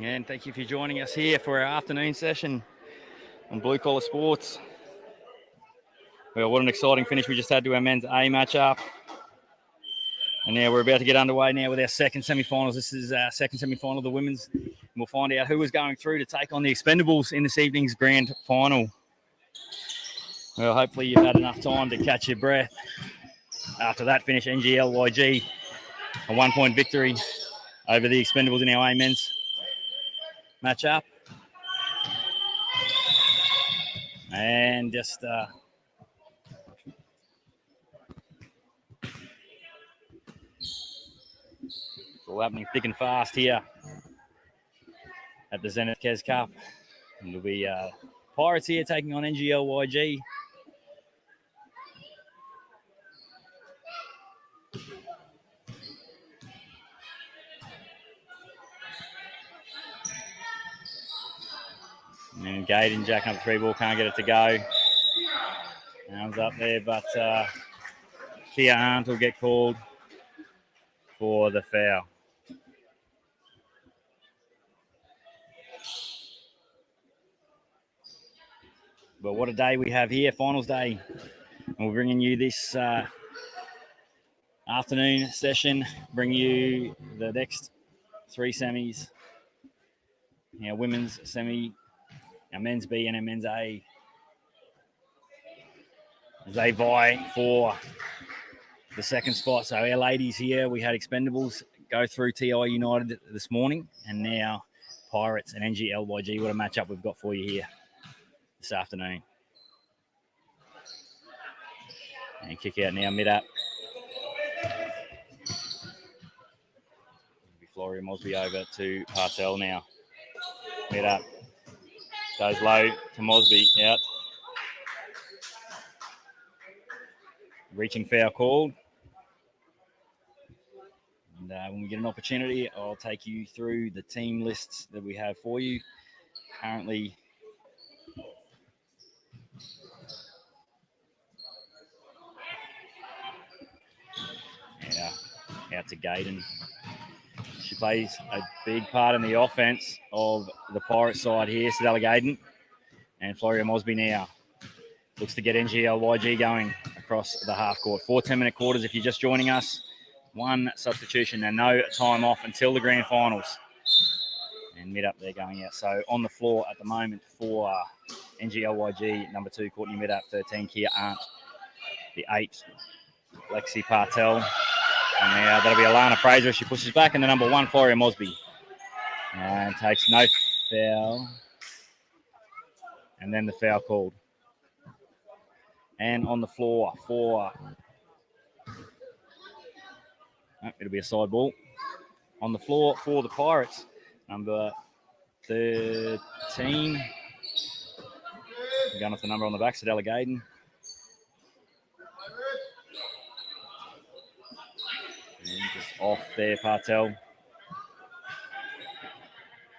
And thank you for joining us here for our afternoon session on Blue Collar Sports. Well, what an exciting finish we just had to our men's A matchup. And now we're about to get underway now with our second semi-finals. This is our second semi-final of the women's. And we'll find out who is going through to take on the Expendables in this evening's grand final. Well, hopefully you've had enough time to catch your breath. After that finish, NGLYG, a 1-point victory over the Expendables in our A men's matchup. And just it's all happening thick and fast here at the Zenadth Kes Cup. And it'll be Pirates here taking on NGLYG. And Gaiden jacking up the 3 ball, can't get it to go. Arms up there, but Kia Arndt will get called for the foul. But what a day we have here, finals day. And we're bringing you this afternoon session, bring you the next 3 semis. Our women's semi, our men's B and our men's A, as they vie for the second spot. So our ladies here, we had Expendables go through TI United this morning, and now Pirates and NGLYG. What a matchup we've got for you here this afternoon. And kick out now, mid-up. Floria Mosby over to Partel now. Mid-up. Goes low to Mosby, out. Reaching foul called. And when we get an opportunity, I'll take you through the team lists that we have for you. Currently, out to Gaiden. She plays a big part in the offense of the Pirate side here, Sadella Gaiden. And Floria Mosby now looks to get NGLYG going across the half court. 4 10-minute quarters if you're just joining us. 1 substitution and no time off until the grand finals. And mid-up there going out. So on the floor at the moment for NGLYG, number 2, Courtney Mid-up, 13, Kia Arndt. The 8, Lexi Partel. And now that'll be Alana Fraser. She pushes back. And the number 1, Floria Mosby. And takes no foul. And then the foul called. And on the floor for... it'll be a side ball. On the floor for the Pirates, number 13. Going off the number on the back, Sadella Gaiden. And just off there, Partel.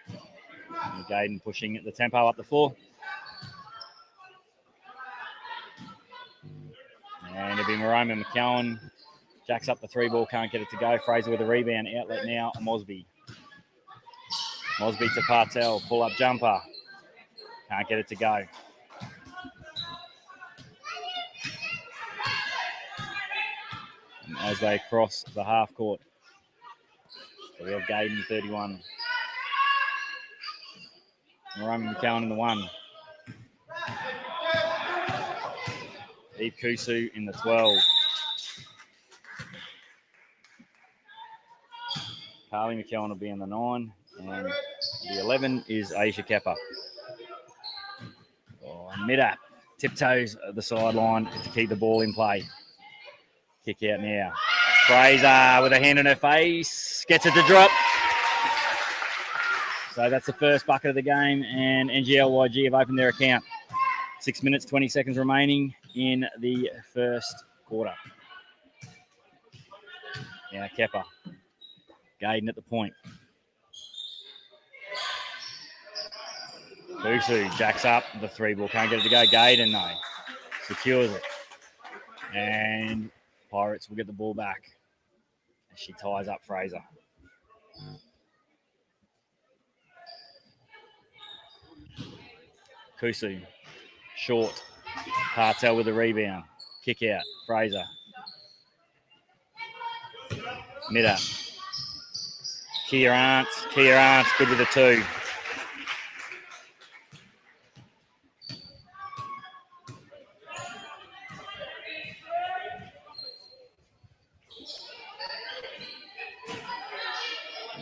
And Gaiden pushing the tempo up the floor. And it'll be Maroma McCowan. Jacks up the 3 ball, can't get it to go. Fraser with a rebound, outlet now, Mosby. Mosby to Partel, pull-up jumper. Can't get it to go. And as they cross the half court, so we have Gaiden 31. Maroma McCowan in the 1. Eve Kusu in the 12. Carly McKellen will be in the 9, and the 11 is Aisha Kepper. Mid-up, tiptoes at the sideline to keep the ball in play. Kick out now. Fraser with a hand on her face, gets it to drop. So that's the first bucket of the game, and NGLYG have opened their account. 6 minutes, 20 seconds remaining in the first quarter. Now Kepper. Gaiden at the point. Kusu jacks up the 3 ball. Can't get it to go. Gaiden, no. Secures it. And Pirates will get the ball back as she ties up Fraser. Kusu. Short. Partel with the rebound. Kick out. Fraser. Midder. Kia Arndt. Good with the 2.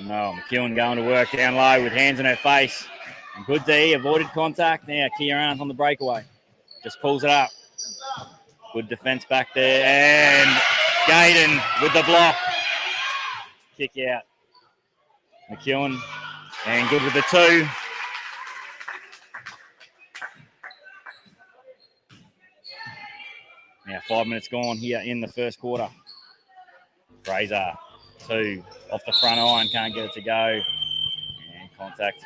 No, McEwen going to work down low with hands in her face. And good D, avoided contact. Now Kia Arndt on the breakaway. Just pulls it up. Good defense back there. And Gaydon with the block. Kick out. McEwen. And good with the 2. Now 5 minutes gone here in the first quarter. Fraser, 2. Off the front iron. Can't get it to go. And contact.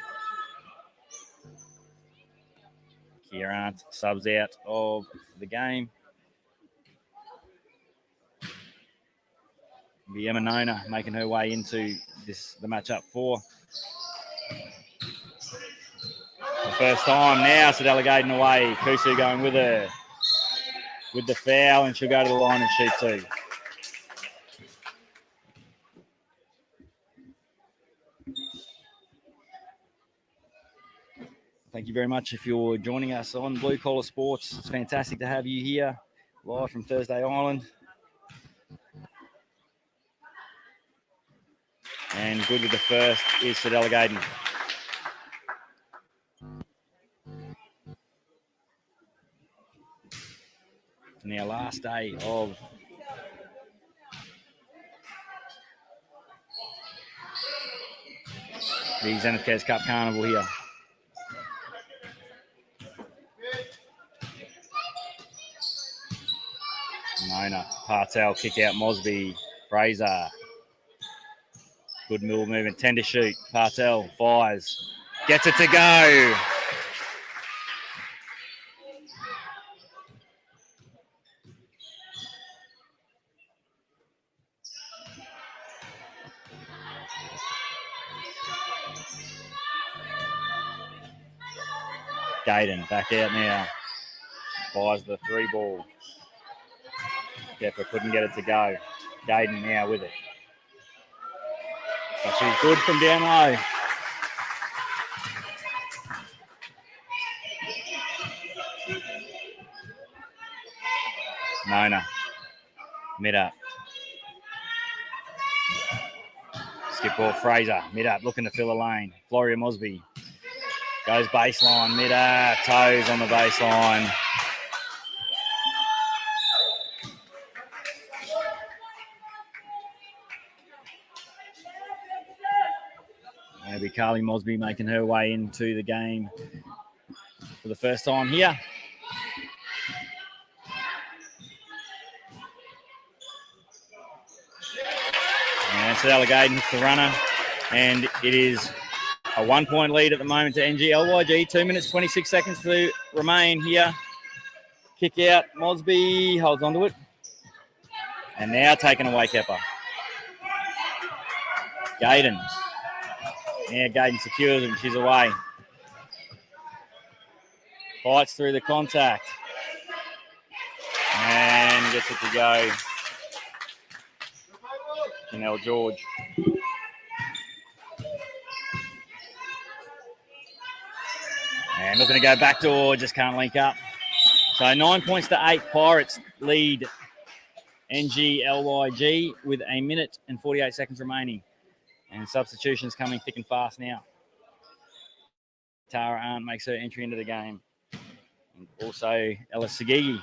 Kia Arndt subs out of the game. Be Emma Nona making her way into the matchup 4. The first time now, so delegating away. Kusu going with her with the foul, and she'll go to the line and shoot 2. Thank you very much if you're joining us on Blue Collar Sports. It's fantastic to have you here live from Thursday Island. And good with the first is Sedella Gaydon. Now last day of the Zenadth Kes Cup Carnival here. Mona, Partel, kick out Mosby, Fraser. Good middle movement, 10 to shoot. Partel fires, gets it to go. Gaydon back out now. Fires the 3 ball. Gepper couldn't get it to go. Gaydon now with it. But she's good from down low. Nona. Mid up. Skip ball Fraser. Mid up looking to fill a lane. Floria Mosby. Goes baseline. Mid up. Toes on the baseline. Maybe Carly Mosby making her way into the game for the first time here. And Sedella Gaydon hits the runner. And it is a 1-point lead at the moment to NGLYG. 2 minutes, 26 seconds to remain here. Kick out. Mosby holds onto it. And now taken away Kepper. Gaydon. Yeah, Gaydon secures it and she's away. Fights through the contact. And gets it to go. Janelle George. And looking to go backdoor, just can't link up. So 9 points to 8. Pirates lead NGLYG with 1 minute and 48 seconds remaining. And substitutions coming thick and fast now. Tara Arndt makes her entry into the game. And also Ella Sagigi.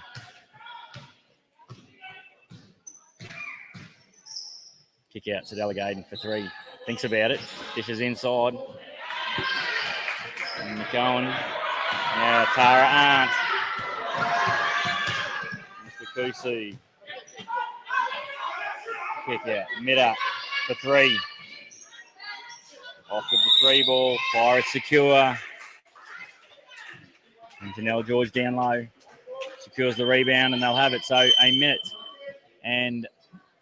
Kick out to Delegating for 3. Thinks about it. Dishes inside. And McCowan. Now Tara Arndt. Mr. Kusu. Kick out. Mid up for 3. Off with the 3 ball. Pirates secure. And Janelle George down low. Secures the rebound and they'll have it. So 1 minute and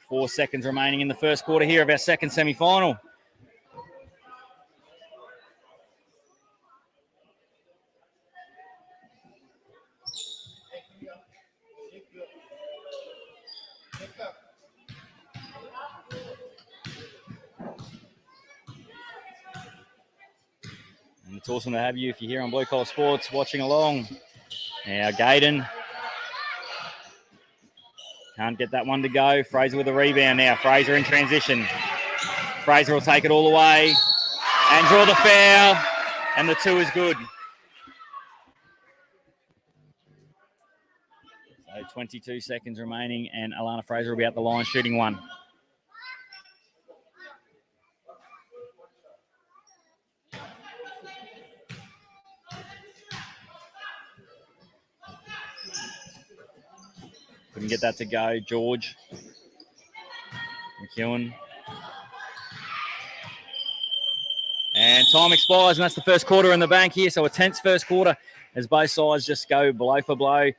4 seconds remaining in the first quarter here of our second semi-final. And it's awesome to have you if you're here on Blue Collar Sports watching along. Now, Gaydon can't get that one to go. Fraser with a rebound now. Fraser in transition. Fraser will take it all the way and draw the foul. And the 2 is good. So 22 seconds remaining, and Alana Fraser will be at the line shooting one. Couldn't get that to go. George McEwen. And time expires, and that's the first quarter in the bank here. So a tense first quarter as both sides just go blow for blow.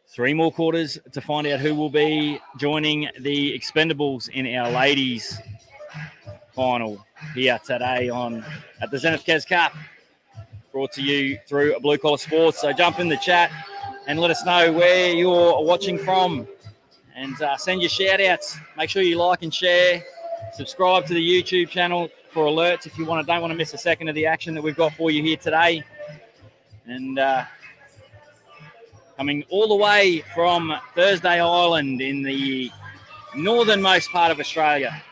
3 more quarters to find out who will be joining the Expendables in our ladies final here today at the Zenadth Kes Cup, brought to you through Blue Collar Sports. So jump in the chat and let us know where you're watching from, and send your shout outs. Make sure you like and share. Subscribe to the YouTube channel for alerts if you don't want to miss a second of the action that we've got for you here today. And coming all the way from Thursday Island in the northernmost part of Australia.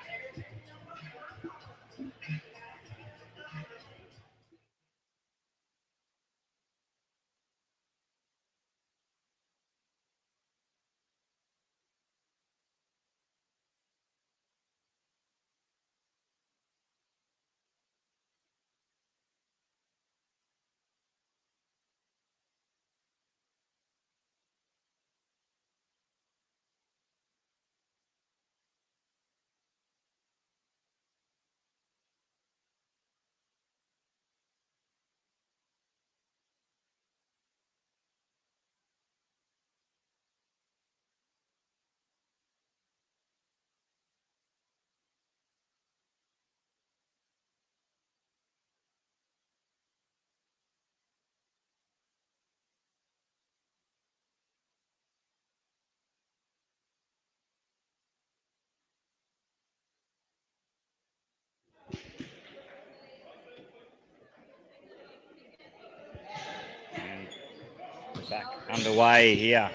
Back underway here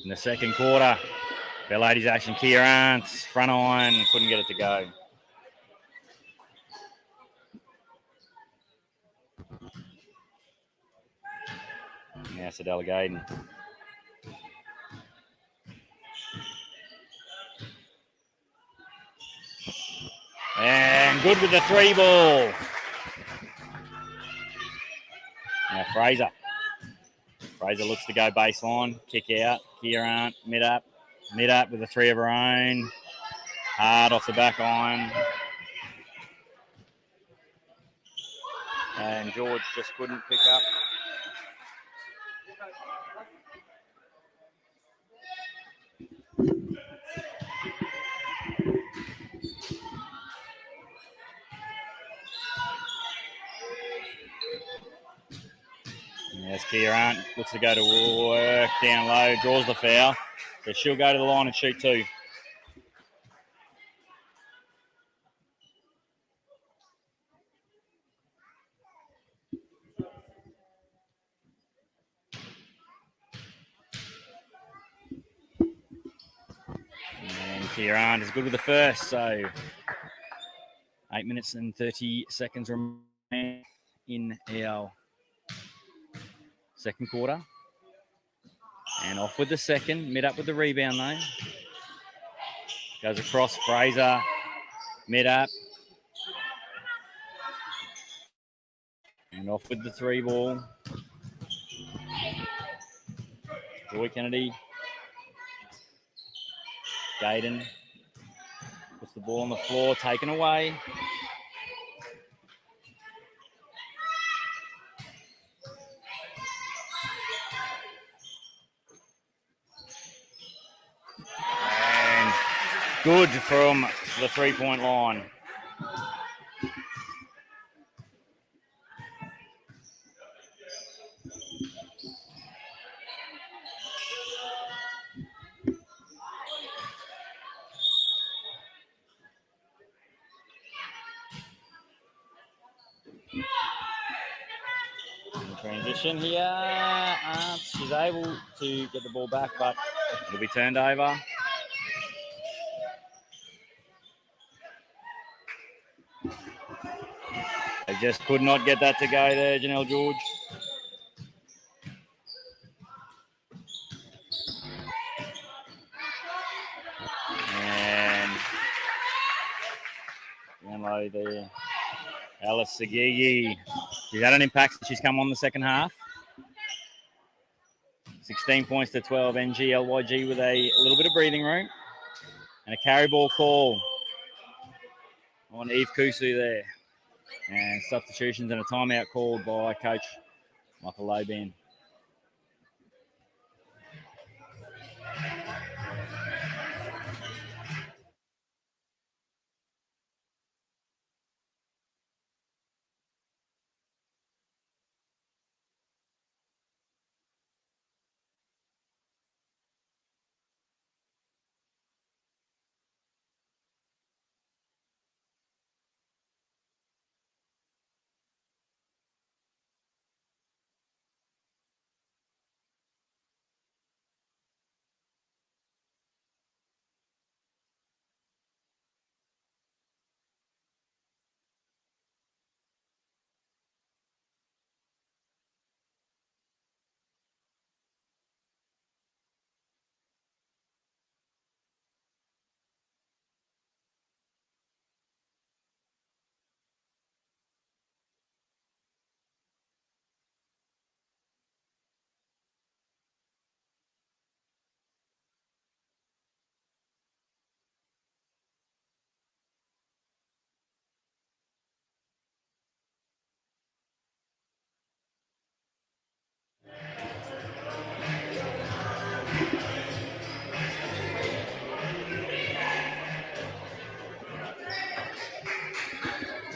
in the second quarter. Our ladies action, Kia Arntz, front iron, couldn't get it to go. Now Sadella Gaydon. And good with the 3 ball. Now Fraser. Fraser looks to go baseline, kick out. Kia Arntz, mid up with a 3 of her own. Hard off the back iron. And George just couldn't pick up. There's Kia Arntz, looks to go to work down low, draws the foul. So she'll go to the line and shoot 2. And Kia Arntz is good with the first, so 8 minutes and 30 seconds remaining in our second quarter. And off with the second, mid up with the rebound though. Goes across Fraser, mid up. And off with the 3 ball. Joy Kennedy. Gaydon puts the ball on the floor, taken away. And good from the 3-point line. Transition here. She's able to get the ball back, but it'll be turned over. They just could not get that to go there, Janelle George. And down low there. Alice Sagigi. She's had an impact since she's come on the second half. 16 points to 12. NGLYG with a little bit of breathing room. And a carry ball call on Eve Kusu there. And substitutions and a timeout called by Coach Michael Loban.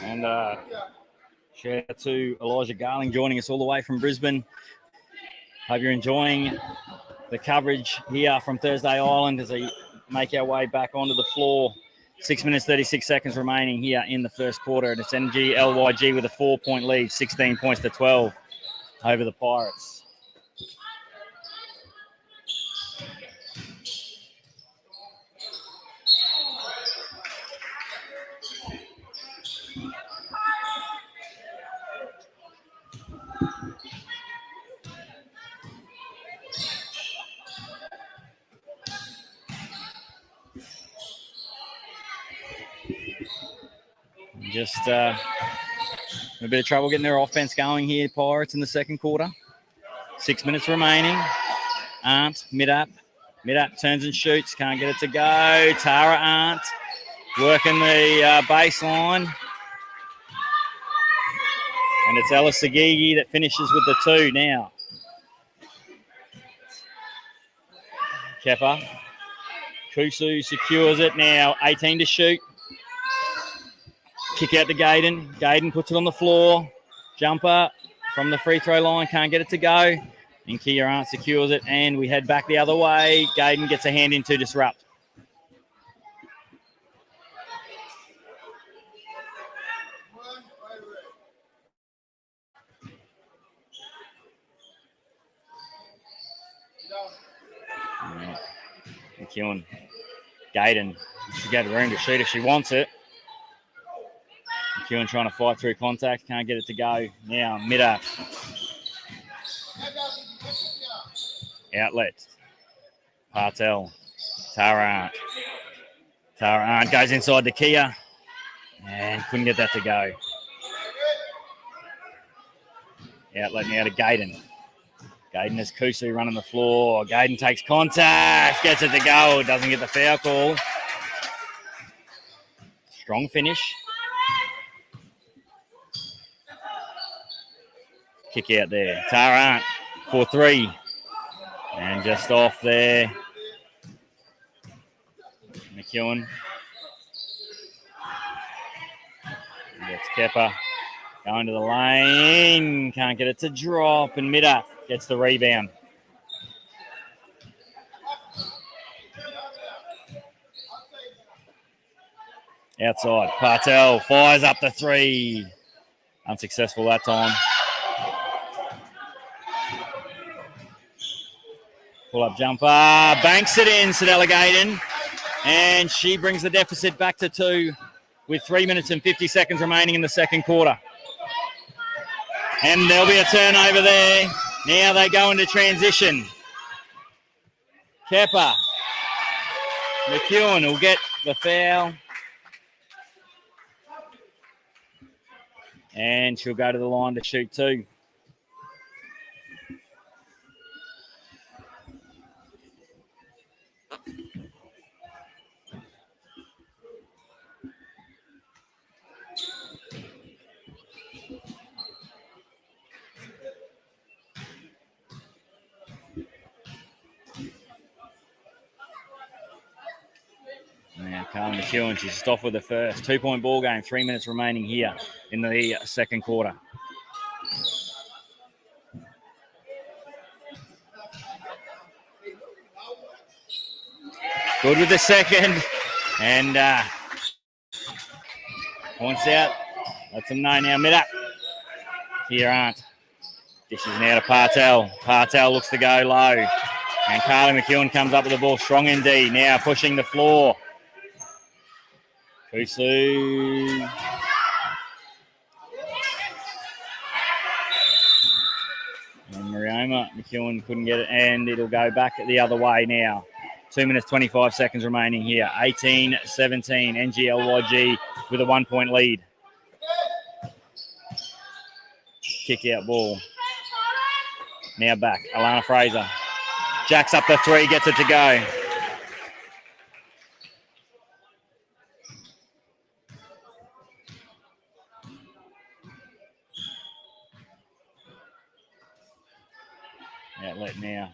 And shout out to Elijah Garling joining us all the way from Brisbane. Hope you're enjoying the coverage here from Thursday Island as we make our way back onto the floor. 6 minutes, 36 seconds remaining here in the first quarter. And it's NGLYG with a 4-point lead, 16 points to 12 over the Pirates. Just a bit of trouble getting their offense going here, Pirates, in the second quarter. 6 minutes remaining. Arndt, mid-up. Mid-up turns and shoots. Can't get it to go. Tara Arndt working the baseline. And it's Ella Sagigi that finishes with the two now. Kepper. Kusu secures it now. 18 to shoot. Kick out to Gaydon. Gaydon puts it on the floor. Jumper from the free throw line. Can't get it to go. And Kia Arndt secures it. And we head back the other way. Gaydon gets a hand in to disrupt. McEwen. Gaydon. She's got room to shoot if she wants it. McEwen trying to fight through contact. Can't get it to go. Now, mid-up. Outlet. Partel. Tara Arndt. Tara Arndt goes inside to Kia. And couldn't get that to go. Outlet now to Gaydon. Gaydon has Kusu running the floor. Gaydon takes contact. Gets it to go. Doesn't get the foul call. Strong finish. Kick out there. Tara Arndt for three. And just off there. McEwen. Gets Kepper. Going to the lane. Can't get it to drop. And mid-up gets the rebound. Outside. Partel fires up the three. Unsuccessful that time. Pull-up jumper, banks it in, Sedella Gaydon, and she brings the deficit back to 2 with 3 minutes and 50 seconds remaining in the second quarter. And there'll be a turnover there. Now they go into transition. Kepper. McEwen will get the foul. And she'll go to the line to shoot 2. Now, Carl McEwen, she's just off with the first. 2-point ball game, 3 minutes remaining here in the second quarter. Good with the second. And points out. Lets them know now, mid-up. Here aren't. Dishes now to Partel. Partel looks to go low. And Carly McEwen comes up with the ball strong indeed. Now pushing the floor. Kusu. And Marioma McEwen couldn't get it, and it'll go back the other way now. 2 minutes, 25 seconds remaining here. 18-17, NGLYG with a 1-point lead. Kick out ball. Now back, Alana Fraser. Jacks up the 3, gets it to go. Outlet now.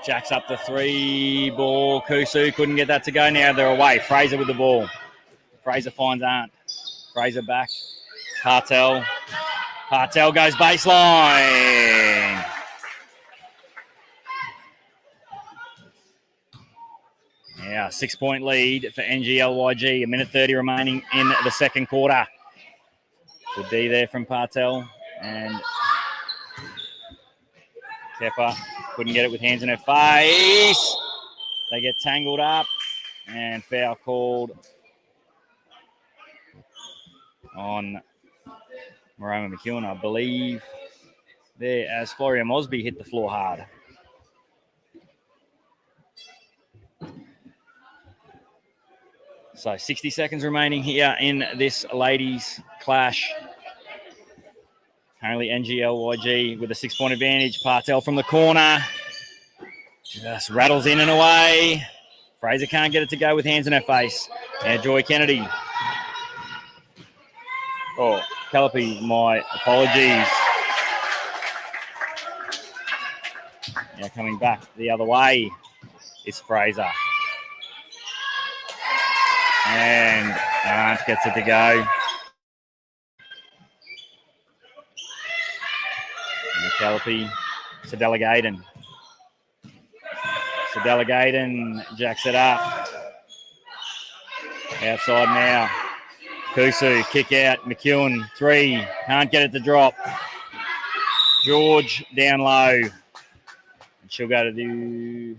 Jacks up the 3 ball. Kusu couldn't get that to go. Now they're away. Fraser with the ball. Fraser finds Arndt. Fraser back. Partel. Partel goes baseline. Yeah, 6-point lead for NGLYG. A minute 30 remaining in the second quarter. Good D there from Partel. And Kepper couldn't get it with hands in her face. They get tangled up. And foul called on Maroma McEwen, I believe, there as Floria Mosby hit the floor hard. So 60 seconds remaining here in this ladies' clash. Currently NGLYG with a 6-point advantage. Partel from the corner. Just rattles in and away. Fraser can't get it to go with hands in her face. Now Joy Kennedy. Oh, Callipy, my apologies. Now coming back the other way is Fraser. And Arndt gets it to go. Callipy, Sedella Gaydon. Sedella Gaydon jacks it up. Outside now. Kusu, kick out. McEwen, 3. Can't get it to drop. George down low. And she'll go to do,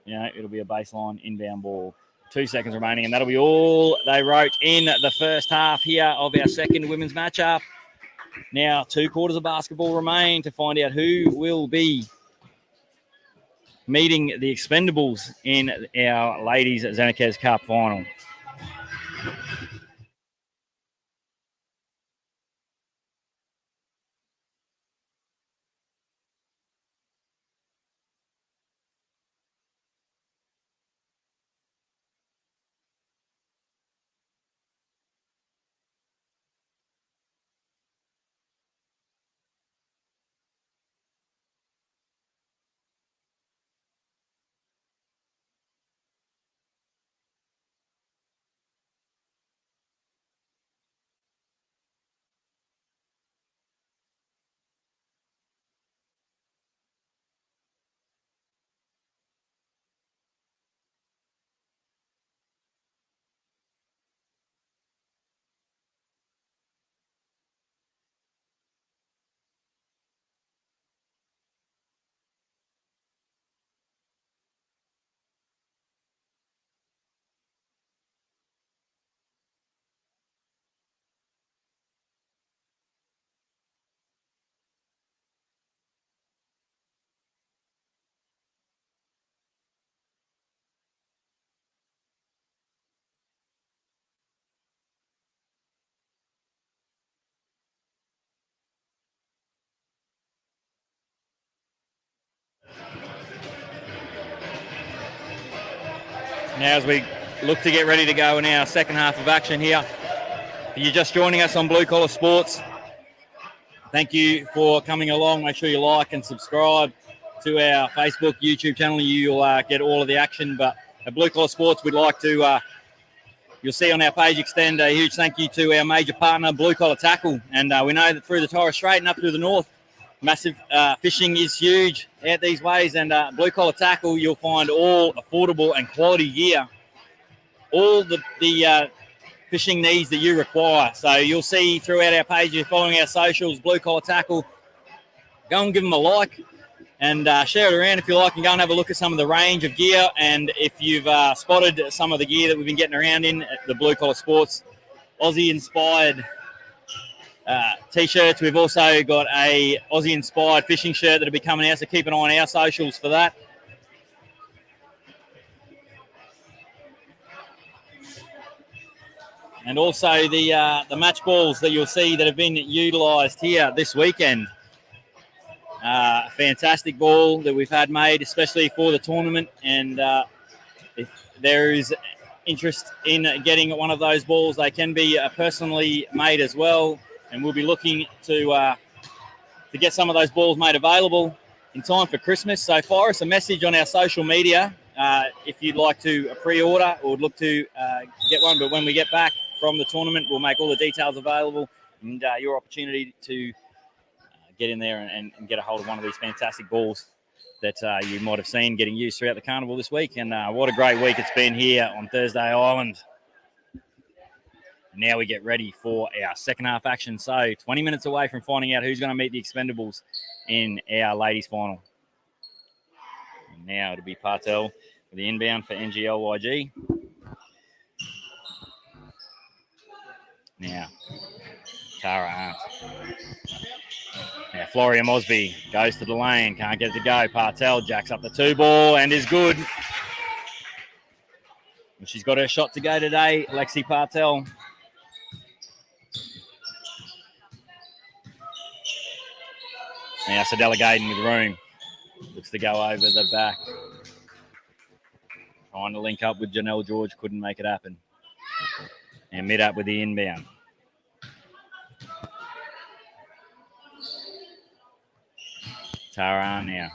it'll be a baseline inbound ball. 2 seconds remaining, and that'll be all they wrote in the first half here of our second women's matchup. Now, 2 quarters of basketball remain to find out who will be meeting the Expendables in our ladies' Zenadth Kes Cup final. Now as we look to get ready to go in our second half of action here. If you're just joining us on Blue Collar Sports, thank you for coming along. Make sure you like and subscribe to our Facebook, YouTube channel. You'll get all of the action. But at Blue Collar Sports, we'd like to, you'll see on our page, extend a huge thank you to our major partner, Blue Collar Tackle. And we know that through the Torres Strait and up through the north, massive fishing is huge out these ways. And Blue Collar Tackle, you'll find all affordable and quality gear. All the fishing needs that you require. So you'll see throughout our page, you're following our socials, Blue Collar Tackle. Go and give them a like and share it around if you like, and go and have a look at some of the range of gear. And if you've spotted some of the gear that we've been getting around in at the Blue Collar Sports, Aussie-inspired T-shirts. We've also got a Aussie-inspired fishing shirt that'll be coming out, so keep an eye on our socials for that. And also the match balls that you'll see that have been utilised here this weekend. Fantastic ball that we've had made, especially for the tournament. And if there is interest in getting one of those balls, they can be personally made as well. And we'll be looking to get some of those balls made available in time for Christmas. So fire us a message on our social media if you'd like to pre-order or would look to get one. But when we get back from the tournament, we'll make all the details available, and your opportunity to get in there and get a hold of one of these fantastic balls that you might have seen getting used throughout the carnival this week. And what a great week it's been here on Thursday Island. Now we get ready for our second half action. So 20 minutes away from finding out who's going to meet the Expendables in our ladies final. And now it'll be Partel with the inbound for NGLYG. Now, Tara Arndt. Now, Floria Mosby goes to the lane. Can't get it to go. Partel jacks up the 2-ball and is good. And she's got her shot to go today, Lexi Partel. Now, Sadella Gaydon with room. Looks to go over the back. Trying to link up with Janelle George. Couldn't make it happen. And mid up with the inbound. Tara now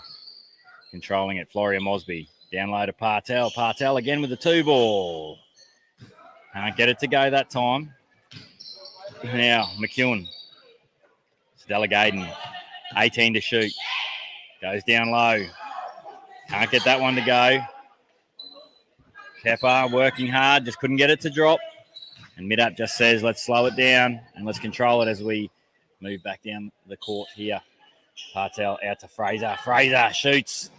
controlling it. Floria Mosby. Down low to Partel. Partel again with the 2-ball. Can't get it to go that time. Now, McEwen. Stella Gaydon. 18 to shoot. Goes down low. Can't get that one to go. Kepper working hard. Just couldn't get it to drop. And mid-up just says, let's slow it down and let's control it as we move back down the court here. Partel out to Fraser. Fraser shoots.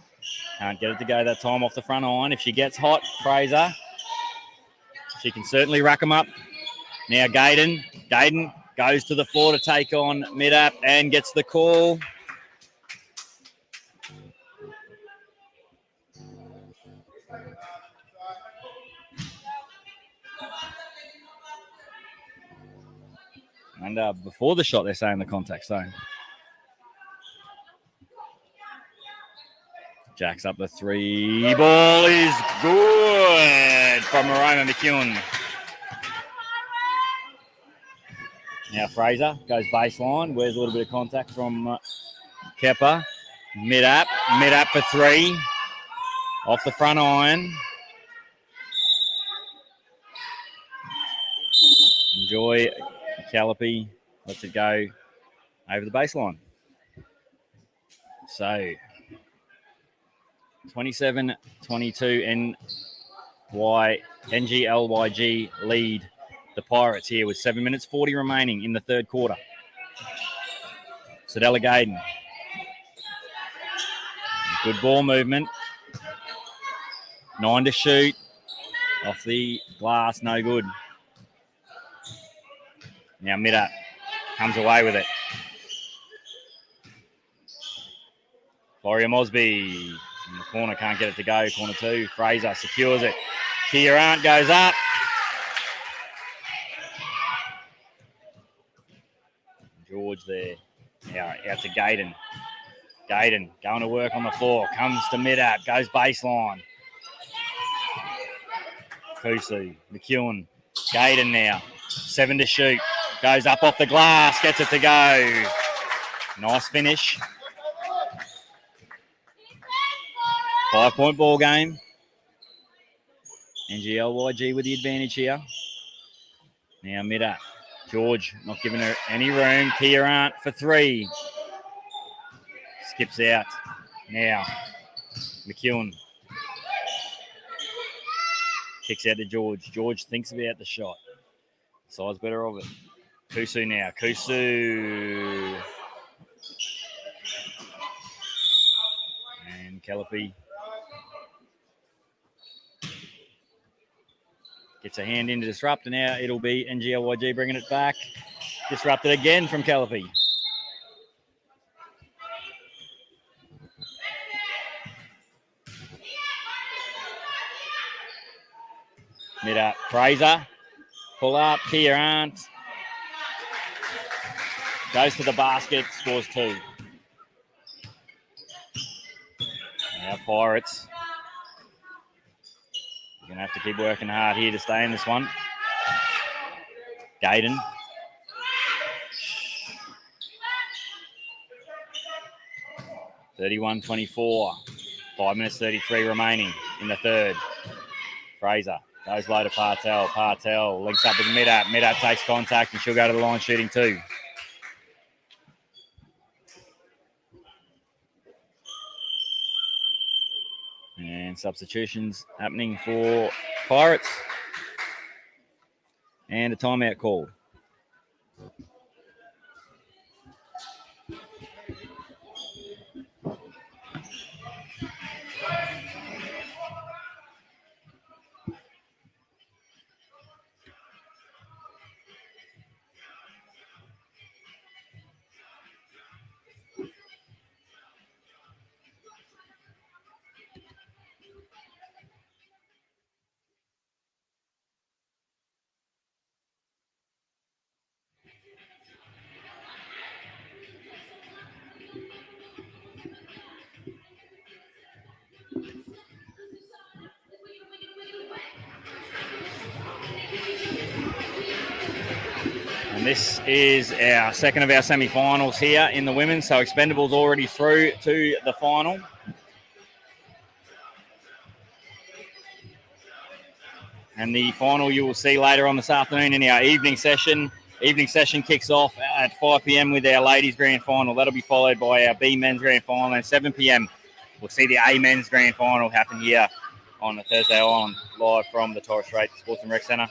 Can't get it to go that time off the front iron. If she gets hot, Fraser, she can certainly rack them up. Now Gaydon. Gaydon goes to the floor to take on mid-up and gets the call. And before the shot, they're saying the contact zone. Jacks up the 3. Ball is good from Maroma McEwen. Now Fraser goes baseline. Where's a little bit of contact from Kepper. Mid-up for 3. Off the front iron. Enjoy Callipy. Lets it go over the baseline. So 27-22 NGLYG lead the Pirates here with 7 minutes 40 remaining in the third quarter. Sadella Gaydon. Good ball movement. 9 to shoot. Off the glass, no good. Now mid-up. Comes away with it. Floria Mosby in the corner, can't get it to go. Corner 2. Fraser secures it. Kia Arndt goes up. George there. Now out to Gaydon. Gaydon going to work on the floor. Comes to mid-up. Goes baseline. Kusu, McEwen, Gaydon now. 7 to shoot. Goes up off the glass, gets it to go. Nice finish. 5-point ball game. NGLYG with the advantage here. Now mid-up. George not giving her any room. Kia for 3. Skips out. Now McEwen. Kicks out to George. George thinks about the shot. Side's better of it. Kusu now. Kusu. And Callipy gets a hand in to disrupt, and now it'll be NGLYG bringing it back. Disrupted again from Callipy. Mid up. Fraser. Pull up. Kia Arndt. Goes to the basket. Scores 2. Now Pirates. You're going to have to keep working hard here to stay in this one. Gaydon. (31-24). 5 minutes 33 remaining in the third. Fraser goes low to Partel. Partel links up with mid-up. Mid-up takes contact, and she'll go to the line shooting 2. And substitutions happening for Pirates. And a timeout called. And this is our second of our semi-finals here in the women's. So Expendables already through to the final. And the final you will see later on this afternoon in our evening session. Evening session kicks off at 5 p.m. with our ladies' grand final. That'll be followed by our B men's grand final. And 7 p.m. we'll see the A men's grand final happen here on the Thursday Island, live from the Torres Strait Sports and Rec Centre.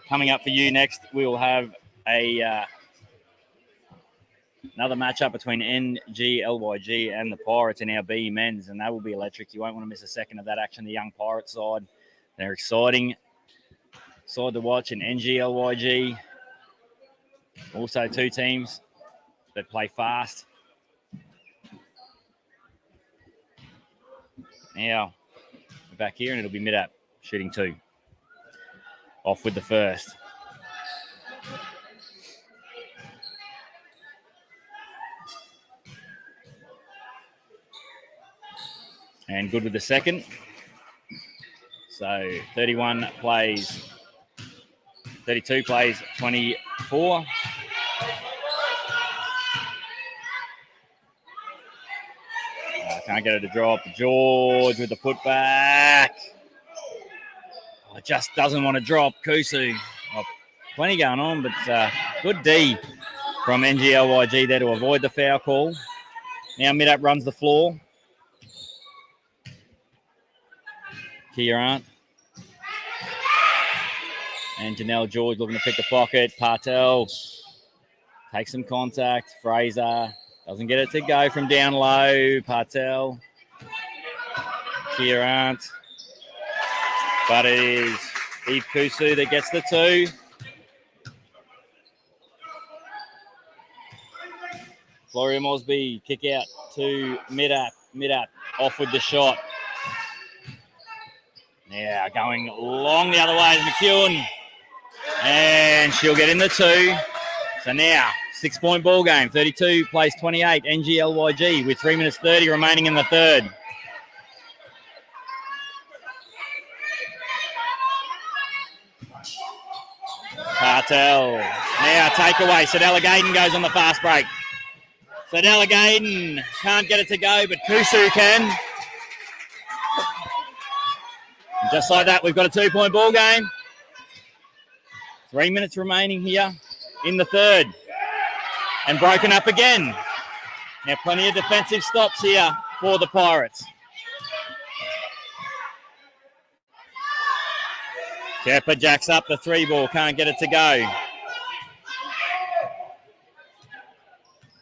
Coming up for you next, we'll have another matchup between NGLYG and the Pirates in our B men's, and that will be electric. You won't want to miss a second of that action. The young Pirate side, they're exciting side to watch. And NGLYG, also 2 teams that play fast. Now we're back here, and it'll be mid-up shooting 2. Off with the first. And good with the second. So 32 plays 24. Can't get it to drop. George with the putback. It just doesn't want to drop. Kusu. Plenty going on, but good D from NGLYG there to avoid the foul call. Now mid-up runs the floor. Kia Arndt. And Janelle George looking to pick the pocket. Partel takes some contact. Fraser doesn't get it to go from down low. Partel. Kia Arndt. But it is Eve Kusu that gets the 2. Floria Mosby, kick out to mid-up, off with the shot. Now going long the other way is McEwen. And she'll get in the 2. So now, 6-point ball game, 32 plays 28, NGLYG with 3 minutes 30 remaining in the third. Partel. Now takeaway. Sedella Gayden goes on the fast break. Sedella Gayden can't get it to go, but Kusu can. And just like that, we've got a 2-point ball game. 3 minutes remaining here in the third. And broken up again. Now plenty of defensive stops here for the Pirates. Kepper jacks up the 3 ball, can't get it to go.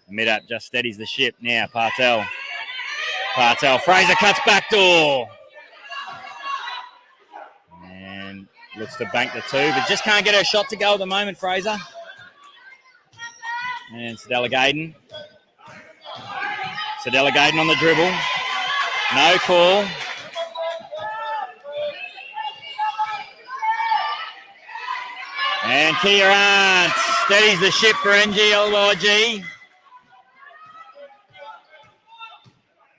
Mid-up just steadies the ship now, Partel. Fraser cuts back door. And looks to bank the 2, but just can't get her shot to go at the moment, Fraser. And Sedella Gayden. Sedella Gayden on the dribble. No call. And Kia Arndt steadies the ship for NGLYG.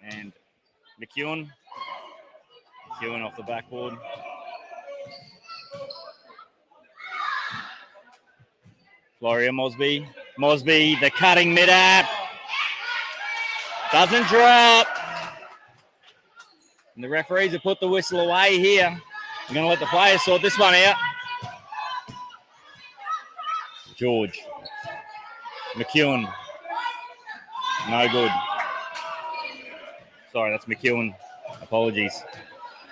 And McEwen off the backboard. Floria Mosby, the cutting mid-app. Doesn't drop. And the referees have put the whistle away here. We're going to let the players sort this one out. George. McEwen. No good. Sorry, that's McEwen. Apologies.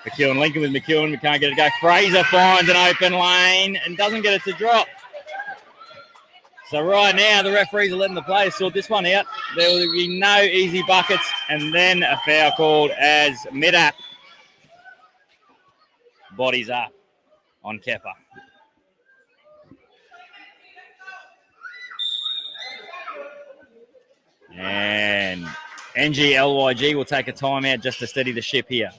McEwen linking with McEwen. We can't get it to go. Fraser finds an open lane and doesn't get it to drop. So right now, the referees are letting the players sort this one out. There will be no easy buckets, and then a foul called as mid-app bodies up on Kepper. And NGLYG will take a timeout just to steady the ship here.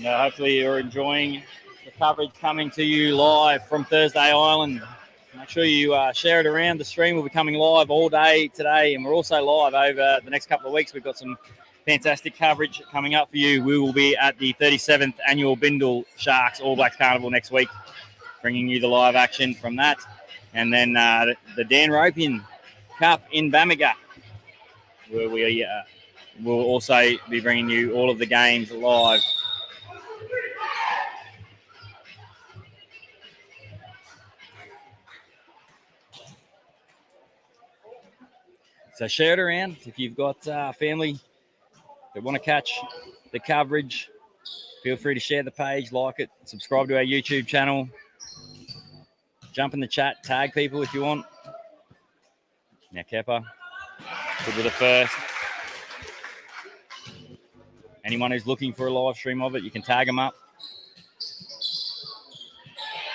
Hopefully you're enjoying the coverage coming to you live from Thursday Island. Make sure you share it around. The stream will be coming live all day today, and we're also live over the next couple of weeks. We've got some fantastic coverage coming up for you. We will be at the 37th Annual Bindle Sharks All Blacks Carnival next week, bringing you the live action from that. And then the Dan Ropian Cup in Bamaga, where we will also be bringing you all of the games live. So share it around. If you've got family that want to catch the coverage, feel free to share the page, like it, subscribe to our YouTube channel. Jump in the chat, tag people if you want. Now Kepper, good with the first. Anyone who's looking for a live stream of it, you can tag them up.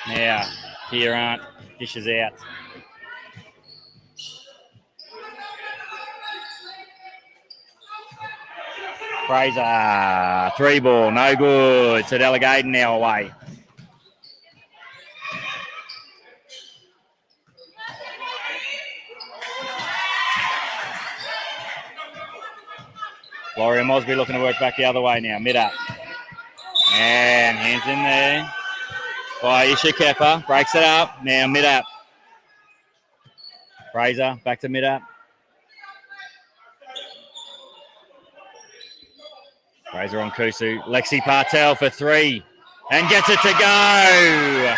Now, here Arndt dishes out. Fraser, 3 ball, no good. Sedella Gayden now away. Floria Mosby looking to work back the other way now, mid-up. And hands in there by Isha Kepper, breaks it up, now mid-up. Fraser, back to mid-up. Fraser on Kusu. Lexi Partel for 3 and gets it to go.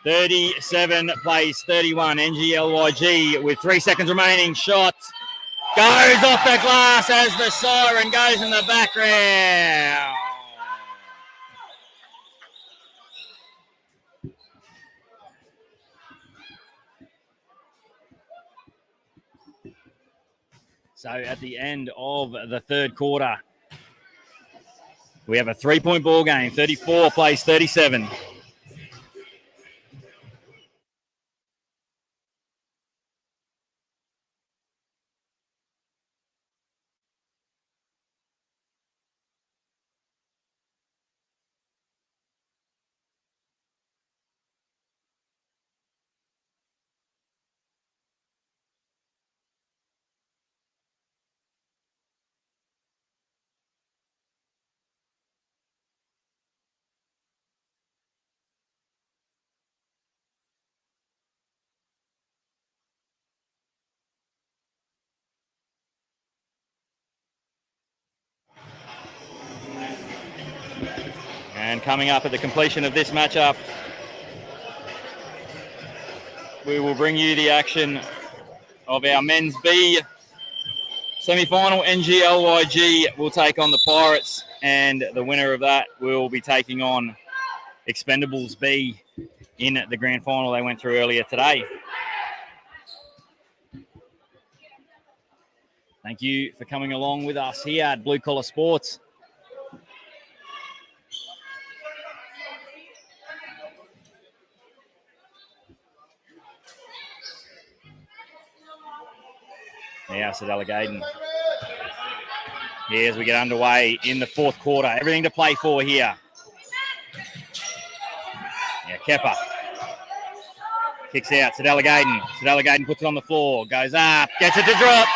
37 plays 31. NGLYG with 3 seconds remaining. Shot goes off the glass as the siren goes in the background. So at the end of the third quarter, we have a 3-point ball game. 34 plays 37. And coming up at the completion of this matchup, we will bring you the action of our men's B semi-final. NGLYG will take on the Pirates, and the winner of that will be taking on Expendables B in the grand final they went through earlier today. Thank you for coming along with us here at Blue Collar Sports. Now, Zenadth Kes. Here as we get underway in the fourth quarter. Everything to play for here. Yeah, Kepper. Kicks out. Zenadth Kes. Zenadth Kes puts it on the floor. Goes up. Gets it to drop.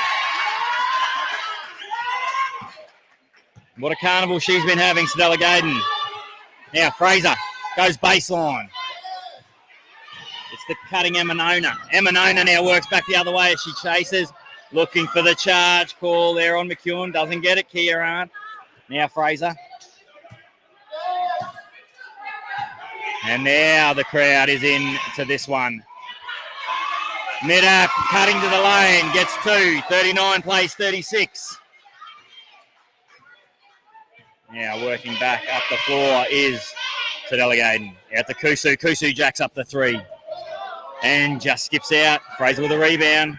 What a carnival she's been having, Zenadth Kes. Now, Fraser goes baseline. It's the cutting Emanona. Emanona now works back the other way as she chases. Looking for the charge call there on McEwen. Doesn't get it, Kieran. Now Fraser. And now the crowd is in to this one. Mid-up, cutting to the lane. Gets 2. 39 plays 36. Now working back up the floor is Zenadth Kes. Out to Kusu. Kusu jacks up the 3. And just skips out. Fraser with a rebound.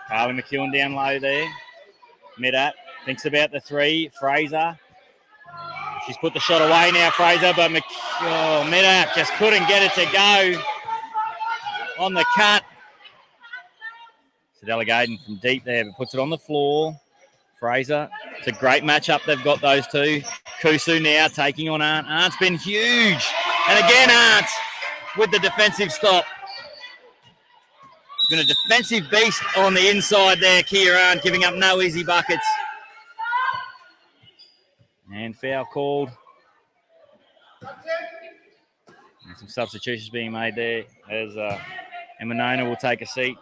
Carly McEwen down low there. Mid-up. Thinks about the 3. Fraser. She's put the shot away now, Fraser, but Mid-up just couldn't get it to go on the cut. Zenadth Kes from deep there, but puts it on the floor. Fraser. It's a great matchup they've got, those two. Kusu now taking on Arndt. Arndt's been huge. And again, Arndt with the defensive stop. Been a defensive beast on the inside there, Kieran, giving up no easy buckets. And foul called. And some substitutions being made there as Emanona will take a seat.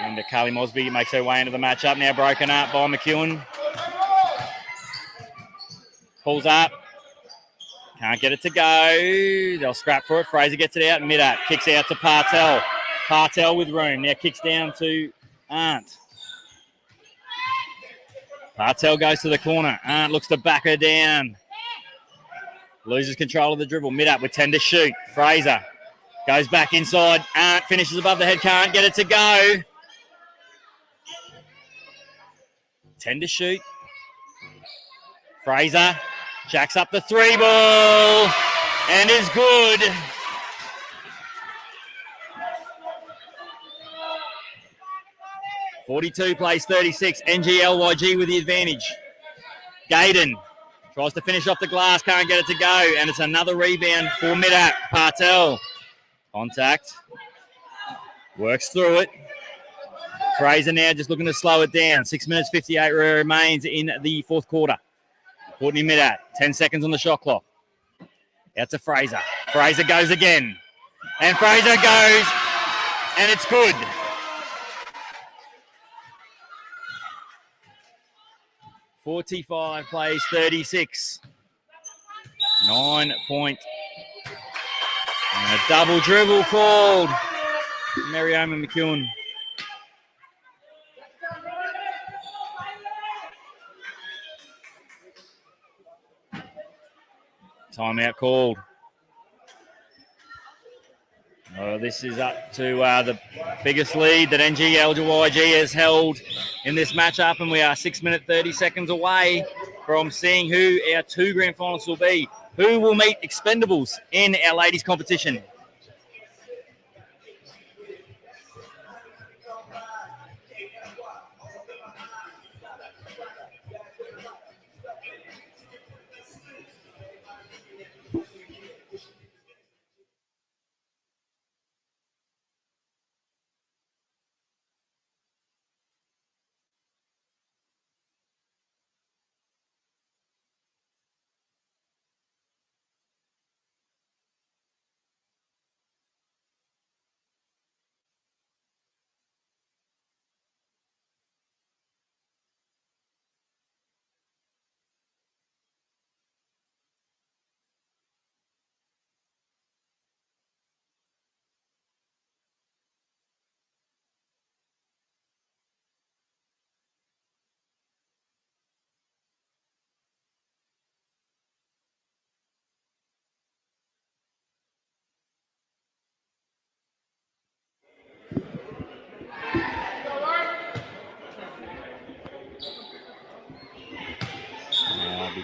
And Carly Mosby makes her way into the matchup. Now broken up by McEwen. Pulls up. Can't get it to go. They'll scrap for it. Fraser gets it out. Mid-up. Kicks out to Partel. Partel with room. Now kicks down to Arndt. Partel goes to the corner. Arndt looks to back her down. Loses control of the dribble. Mid-up with 10 to shoot. Fraser goes back inside. Arndt finishes above the head. Can't get it to go. 10 to shoot. Fraser jacks up the 3 ball and is good. .42 plays 36. NGLYG with the advantage. Gaydon tries to finish off the glass, can't get it to go, and it's another rebound for Mid-up. Partel. Contact. Works through it. Fraser now just looking to slow it down. 6 minutes 58 remains in the fourth quarter. Courtney Mid-up. 10 seconds on the shot clock. Out to Fraser. Fraser goes again. And Fraser goes, and it's good. .45 plays 36. 9 point. And a double dribble called. Marioma McEwen. Timeout called. This is up to the biggest lead that NGLYG has held in this matchup, and we are 6 minutes 30 seconds away from seeing who our 2 grand finalists will be. Who will meet Expendables in our ladies competition?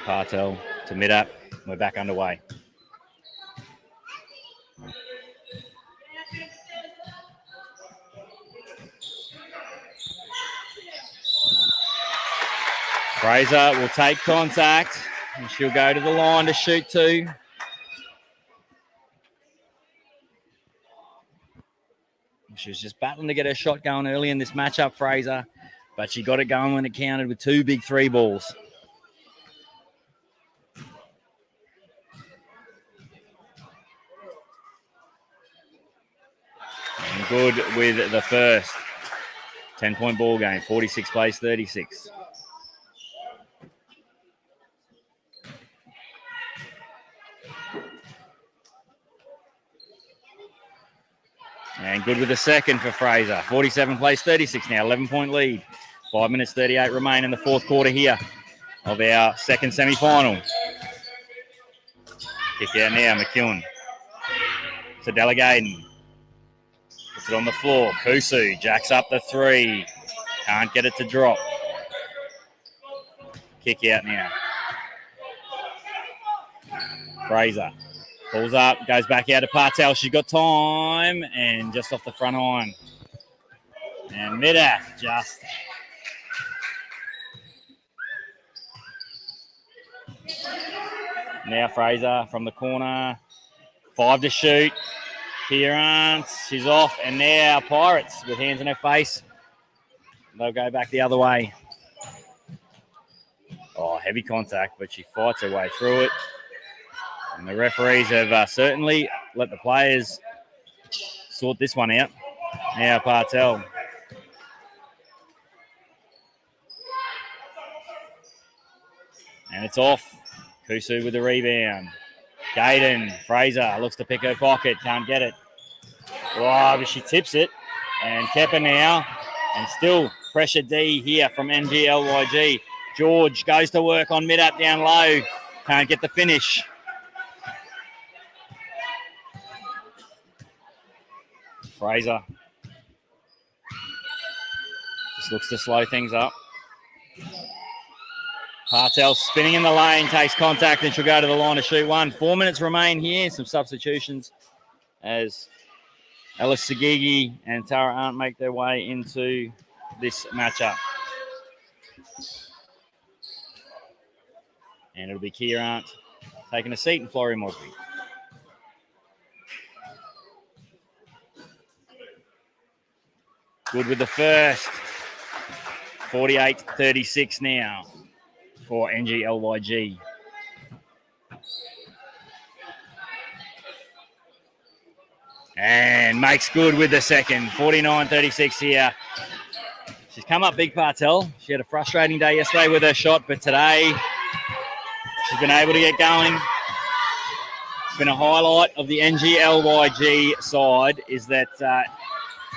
Partel to mid-up. We're back underway. Fraser will take contact and she'll go to the line to shoot two. She was just battling to get her shot going early in this matchup, Fraser, but she got it going when it counted with two big three balls. And good with the first. 10-point ball game, 46 plays 36. And good with the second for Fraser. 47 plays 36 now, 11-point lead. 5 minutes 38 remain in the fourth quarter here of our second semi-final. Kick out now, McEwen. To Delegaten. Puts it on the floor. Kusu jacks up the three. Can't get it to drop. Kick out now. Fraser pulls up, goes back out to Partel. She's got time and just off the front iron. And Zenadth just now Fraser from the corner. 5 to shoot. Kieran, she's off, and now Pirates with hands in her face. They'll go back the other way. Oh, heavy contact, but she fights her way through it. And the referees have certainly let the players sort this one out. Now Partel. And it's off. Kusu with the rebound. Gaden, Fraser looks to pick her pocket, can't get it. Oh, but she tips it. And Kepper now. And still pressure D here from NGLYG. George goes to work on mid-up down low. Can't get the finish. Fraser just looks to slow things up. Partel spinning in the lane, takes contact, and she'll go to the line to shoot one. 4 minutes remain here. Some substitutions as Alice Sagigi and Tara Arndt make their way into this matchup. And it'll be Kia Arndt taking a seat in Florrie Mosby. Good with the first. 48-36 now for NGLYG. And makes good with the second. 49-36 here. She's come up big, Partel. She had a frustrating day yesterday with her shot, but today she's been able to get going. It's been a highlight of the NGLYG side is that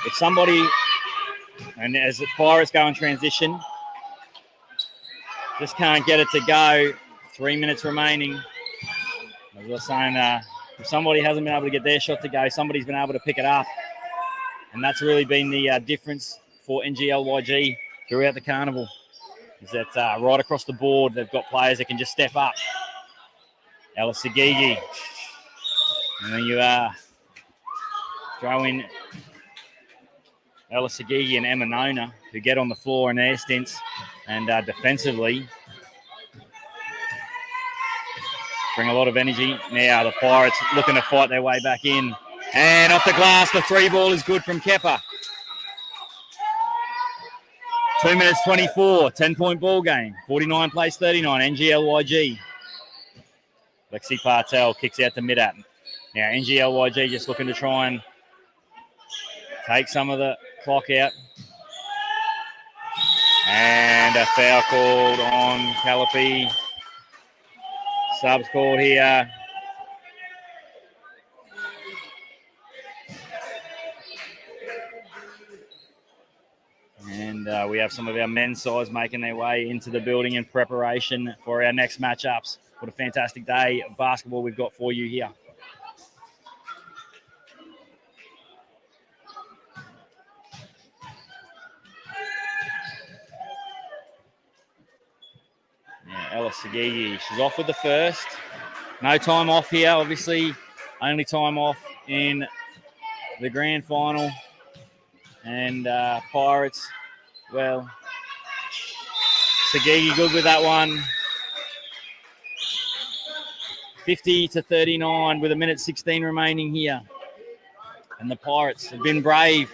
if somebody, and as the Pirates go in transition, just can't get it to go. 3 minutes remaining. As I was saying, if somebody hasn't been able to get their shot to go, somebody's been able to pick it up. And that's really been the difference for NGLYG throughout the carnival. Is that right across the board, they've got players that can just step up. Alice Sagigi. And then you throw in Alice Sagigi and Emma Nona, who get on the floor in their stints and defensively bring a lot of energy. Now the Pirates looking to fight their way back in. And off the glass, the three ball is good from Kepper. 2 minutes 24, 10-point ball game. 49 plays 39, NGLYG. Lexi Partel kicks out to mid-up. Now NGLYG just looking to try and take some of the clock out. And a foul called on Callipy. Subs called here. And we have some of our men's sides making their way into the building in preparation for our next matchups. What a fantastic day of basketball we've got for you here. Ella Sagigi. She's off with the first. No time off here, obviously. Only time off in the grand final. And Pirates, well, Sagigi good with that one. 50-39 with 1:16 remaining here. And the Pirates have been brave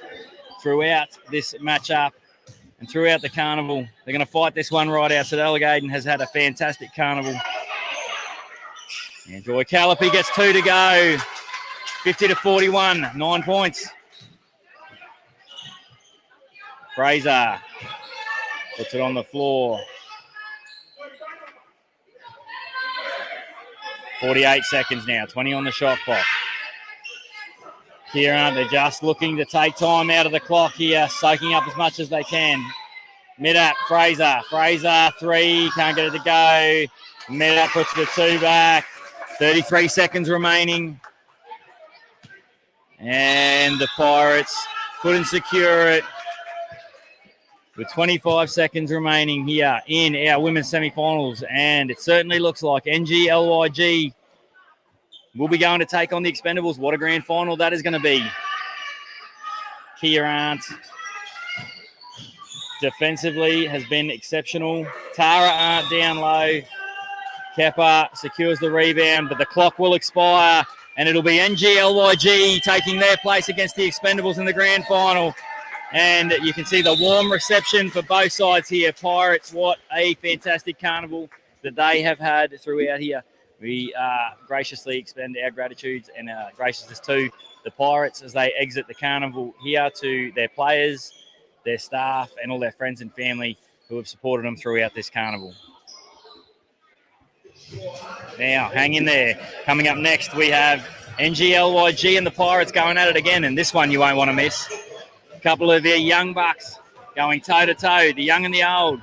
throughout this matchup and throughout the carnival. They're going to fight this one right out. So Delegaten has had a fantastic carnival. And Joy Callipy gets 2 to go. 50-41, 9 points. Fraser puts it on the floor. 48 seconds now, 20 on the shot clock. Kieran, they're just looking to take time out of the clock here, soaking up as much as they can. Midat, Fraser, 3, can't get it to go. Midat puts the 2 back. 33 seconds remaining. And the Pirates couldn't secure it. With 25 seconds remaining here in our women's semi-finals. And it certainly looks like NGLYG will be going to take on the Expendables. What a grand final that is going to be. Kia Arndt defensively has been exceptional. Tara Arndt down low. Kepper secures the rebound, but the clock will expire, and it'll be NGLYG taking their place against the Expendables in the grand final. And you can see the warm reception for both sides here. Pirates, what a fantastic carnival that they have had throughout here. We graciously extend our gratitudes and graciousness to the Pirates as they exit the carnival here, to their players, their staff, and all their friends and family who have supported them throughout this carnival. Now, hang in there. Coming up next, we have NGLYG and the Pirates going at it again, and this one you won't want to miss. A couple of their young bucks going toe-to-toe, the young and the old.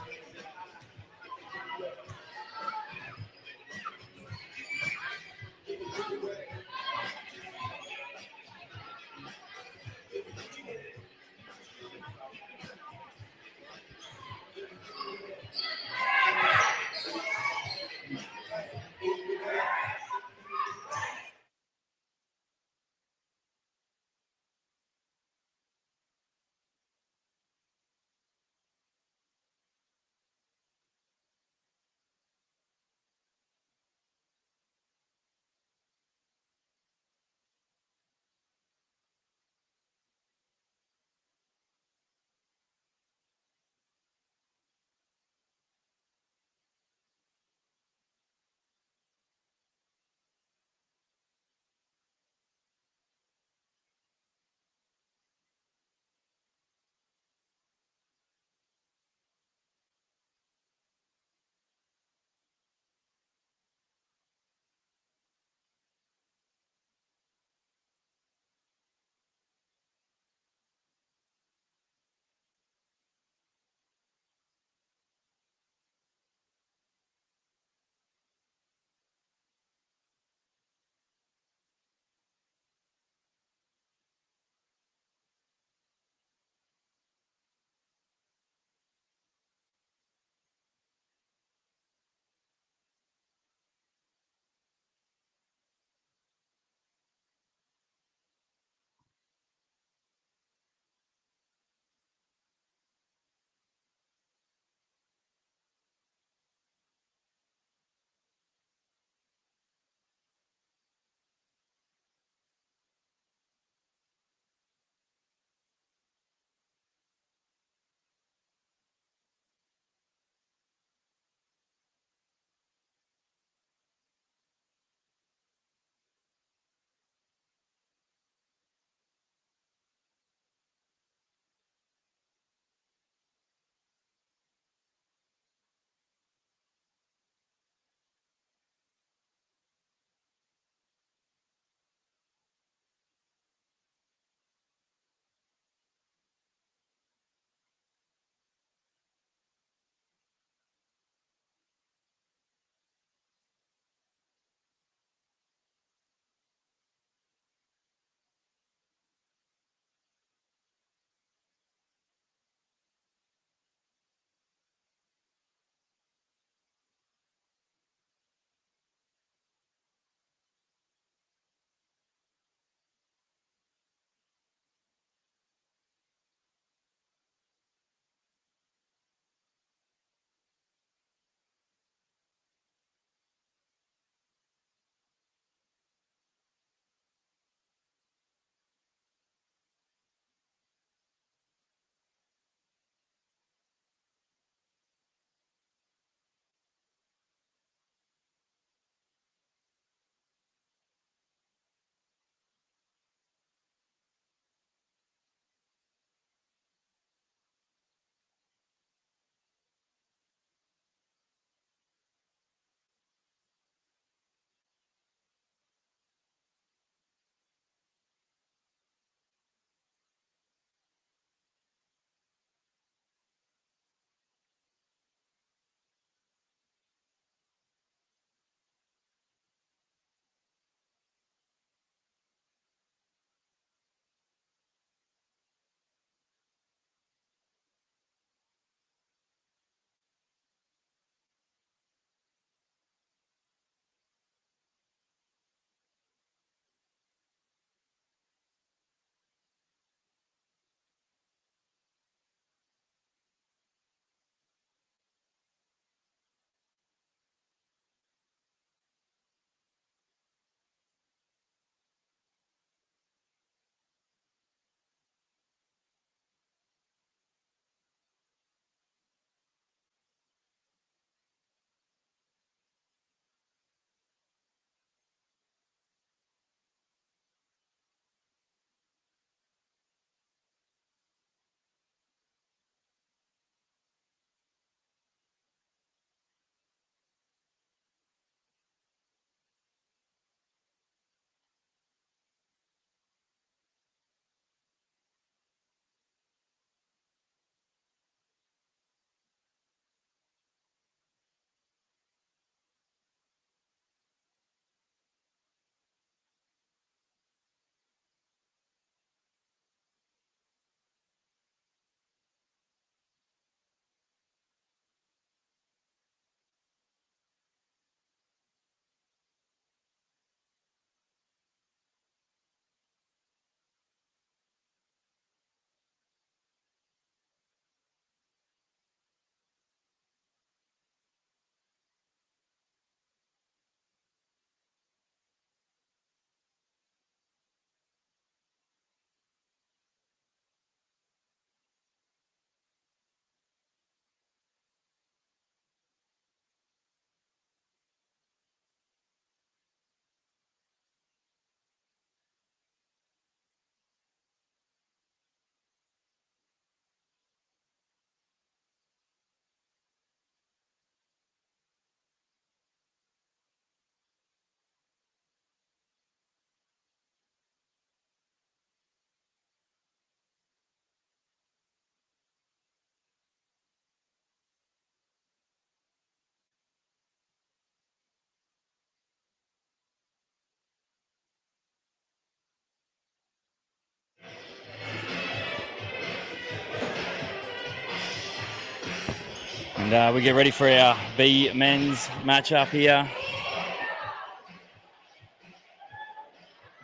And we get ready for our B men's matchup here.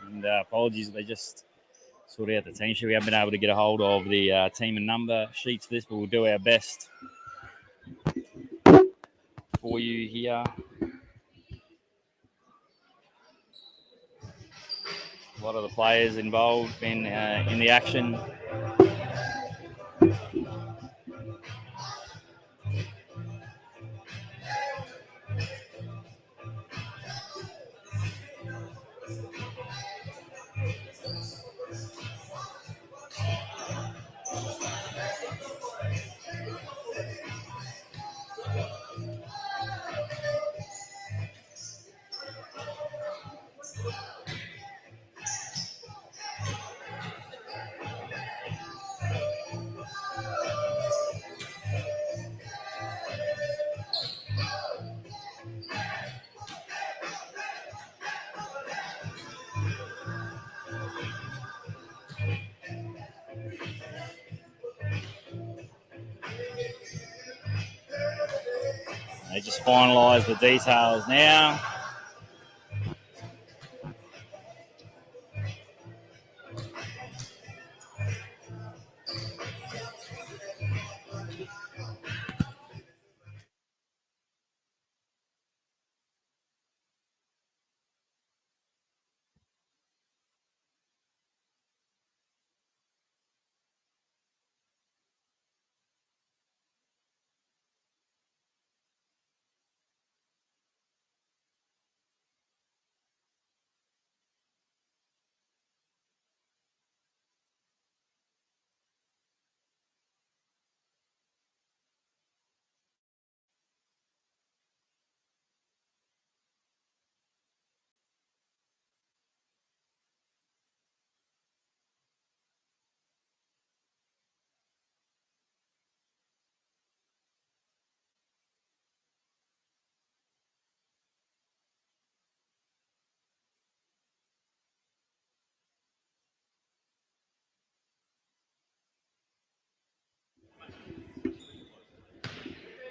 And apologies, they just sorted out the team sheet. We haven't been able to get a hold of the team and number sheets for this, but we'll do our best for you here. A lot of the players involved in the action. They just finalise the details now.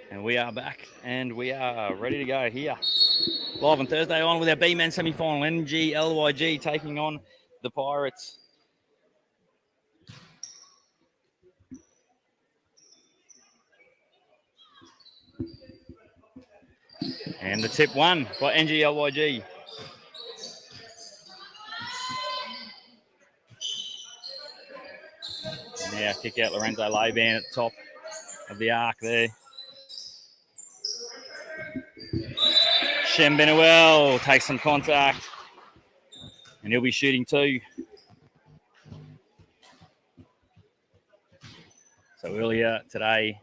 And we are back, and we are ready to go here. Live on Thursday on with our B-Men semi-final. NGLYG taking on the Pirates. And the tip one by NGLYG. Now kick out Lorenzo Laban at the top of the arc there. Shem Benuel takes some contact, and he'll be shooting two. So earlier today,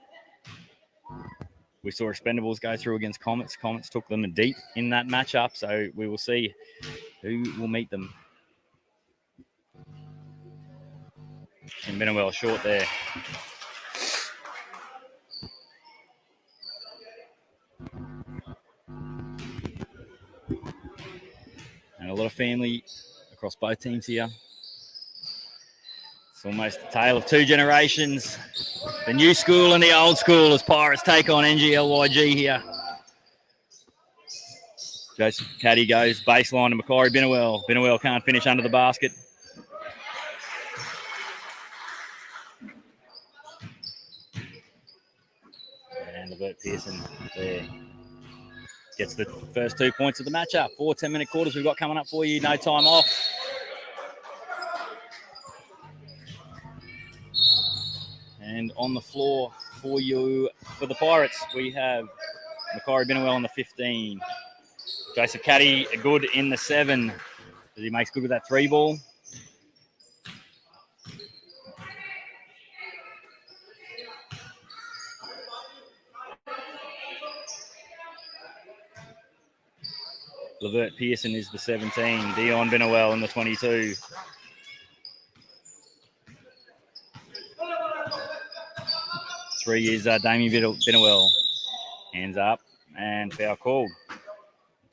we saw Expendables go through against Comets. Comets took them deep in that matchup, so we will see who will meet them. Shem Benuel short there. And a lot of family across both teams here. It's almost a tale of two generations. The new school and the old school as Pirates take on NGLYG here. Joseph Caddy goes baseline to Macquarie Benuel. Benuel can't finish under the basket. And Zenadth Pearson there gets the first 2 points of the matchup. 4 10-minute quarters we've got coming up for you. No time off. And on the floor for you, for the Pirates, we have Macquarie Benuel on the 15. Joseph Caddy, good in the 7. He makes good with that 3 ball. Zenadth Pearson is the 17. Dion Benuel in the 22. Three is Damien Benuel. Hands up and foul called.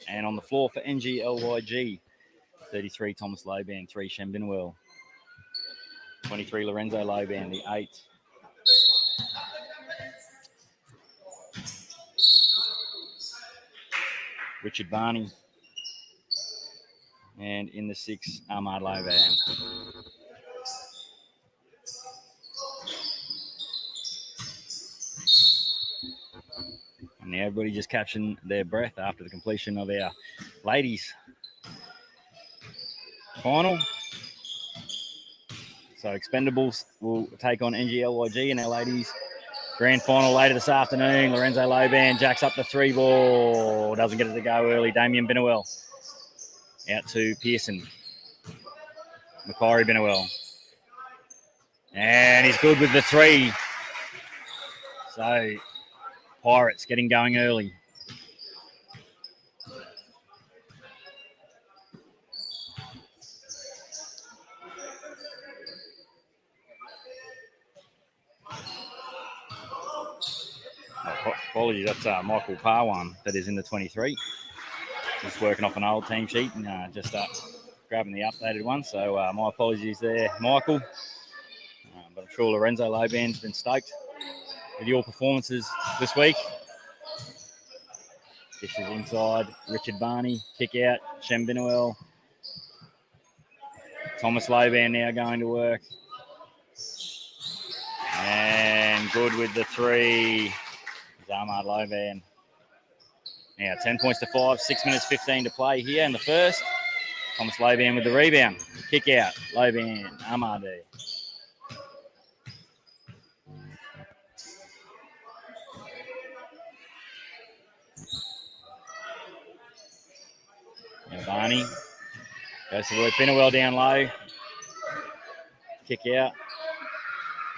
And on the floor for NGLYG, 33 Thomas Loban, 3 Shem Benuel. 23 Lorenzo Loban, the 8. Richard Barney. And in the 6, Ahmad Loban. And now everybody just catching their breath after the completion of our ladies final. So Expendables will take on NGLYG in our ladies grand final later this afternoon. Lorenzo Loban jacks up the 3 ball. Doesn't get it to go early. Damien Binowell out to Pearson. Macquarie Binowell. And he's good with the 3. So Pirates getting going early. Apologies, that's Michael Parwan that is in the 23. Just working off an old team sheet and just grabbing the updated one. So my apologies there, Michael. But I'm sure Lorenzo Loban's been stoked with your performances this week. Dishes inside, Richard Barney, kick out, Shem Binowell. Thomas Loban now going to work. And good with the 3. Ahmad Loban. Now 10 points to 5, 6 minutes 15 to play here in the first. Thomas Loban with the rebound. Kick out. Loban, Ahmad. Now Barney goes to work. Binowell down low. Kick out.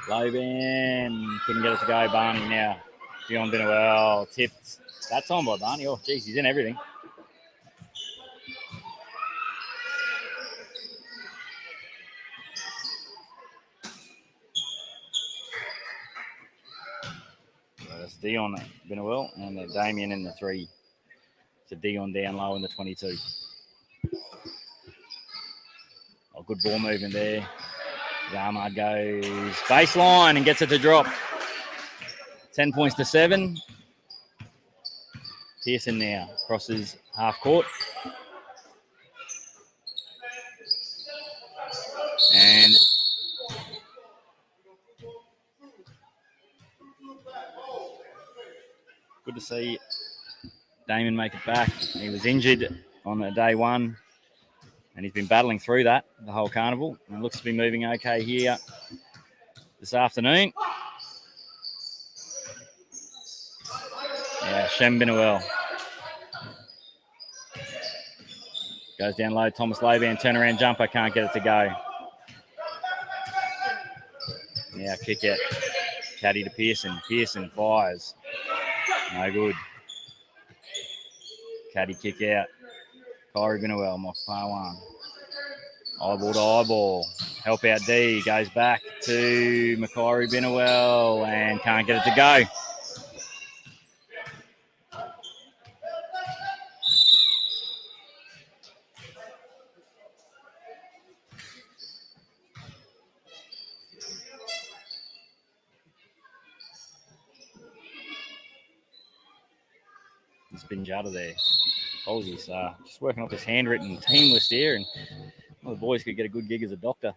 Loban couldn't get it to go. Barney now. Beyond Binowell. Tipped. That's on by Barney. Oh, geez, he's in everything. So that's Dion Binowell and Damien in the 3. So Dion down low in the 22. Oh, good ball movement there. Ahmad goes baseline and gets it to drop. 10 points to 7. Pearson now crosses half court. And good to see Damon make it back. He was injured on day 1, and he's been battling through that the whole carnival. And it looks to be moving okay here this afternoon. Yeah, Shem Binowell goes down low. Thomas Loban, turnaround jumper, can't get it to go. Now kick it. Caddy to Pearson. Pearson fires. No good. Caddy kick out. Kyrie Binowell, Mock Parwan. Eyeball to eyeball. Help out D. Goes back to Macquarie Binowell and can't get it to go. It's been out of there. Apologies. Just working off this handwritten team list here, and the boys could get a good gig as a doctor.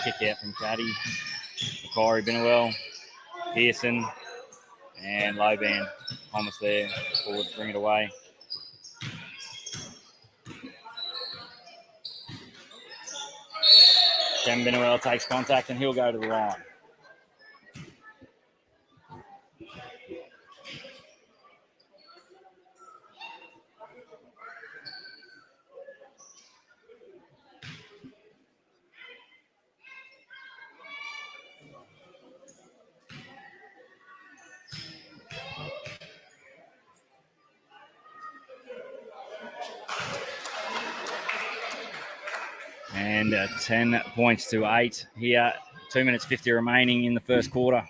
Kick out from Caddy. Macquarie Binowell, Pearson, and Loban. Thomas there. Forward to bring it away. Shem Binowell takes contact and he'll go to the line. And 10 points to 8 here. 2 minutes 50 remaining in the first quarter.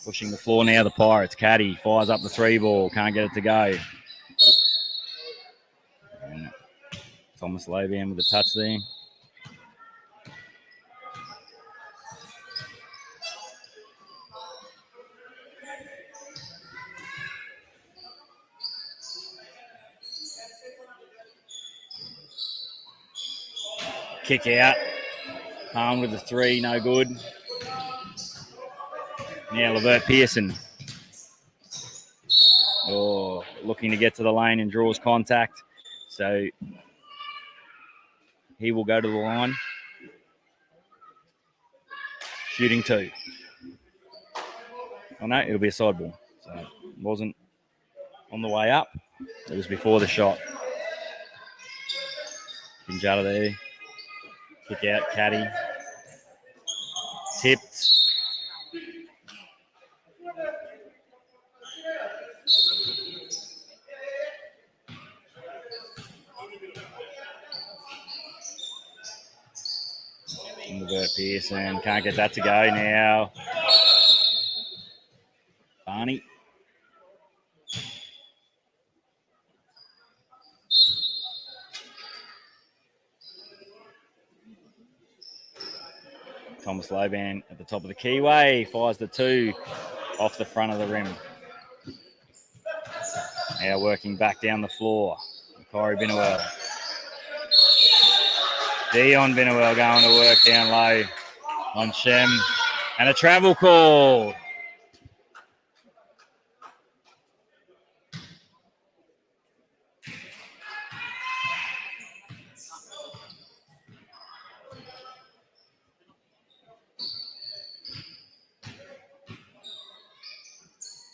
Pushing the floor now, the Pirates. Caddy fires up the 3 ball. Can't get it to go. And Thomas Lobian with a touch there. Kick out. Palm with the 3, no good. Now Levert Pearson. Oh, looking to get to the lane and draws contact. So he will go to the line. Shooting 2. Oh no, it'll be a side ball. So it wasn't on the way up. It was before the shot. Pinjata there. Kick out, Caddy. Tipped. Levert Pearson can't get that to go now. Barney. Thomas Loban at the top of the keyway. Fires the 2 off the front of the rim. Now working back down the floor. Corey Binnewell. Dion Binnewell going to work down low on Shem. And a travel call.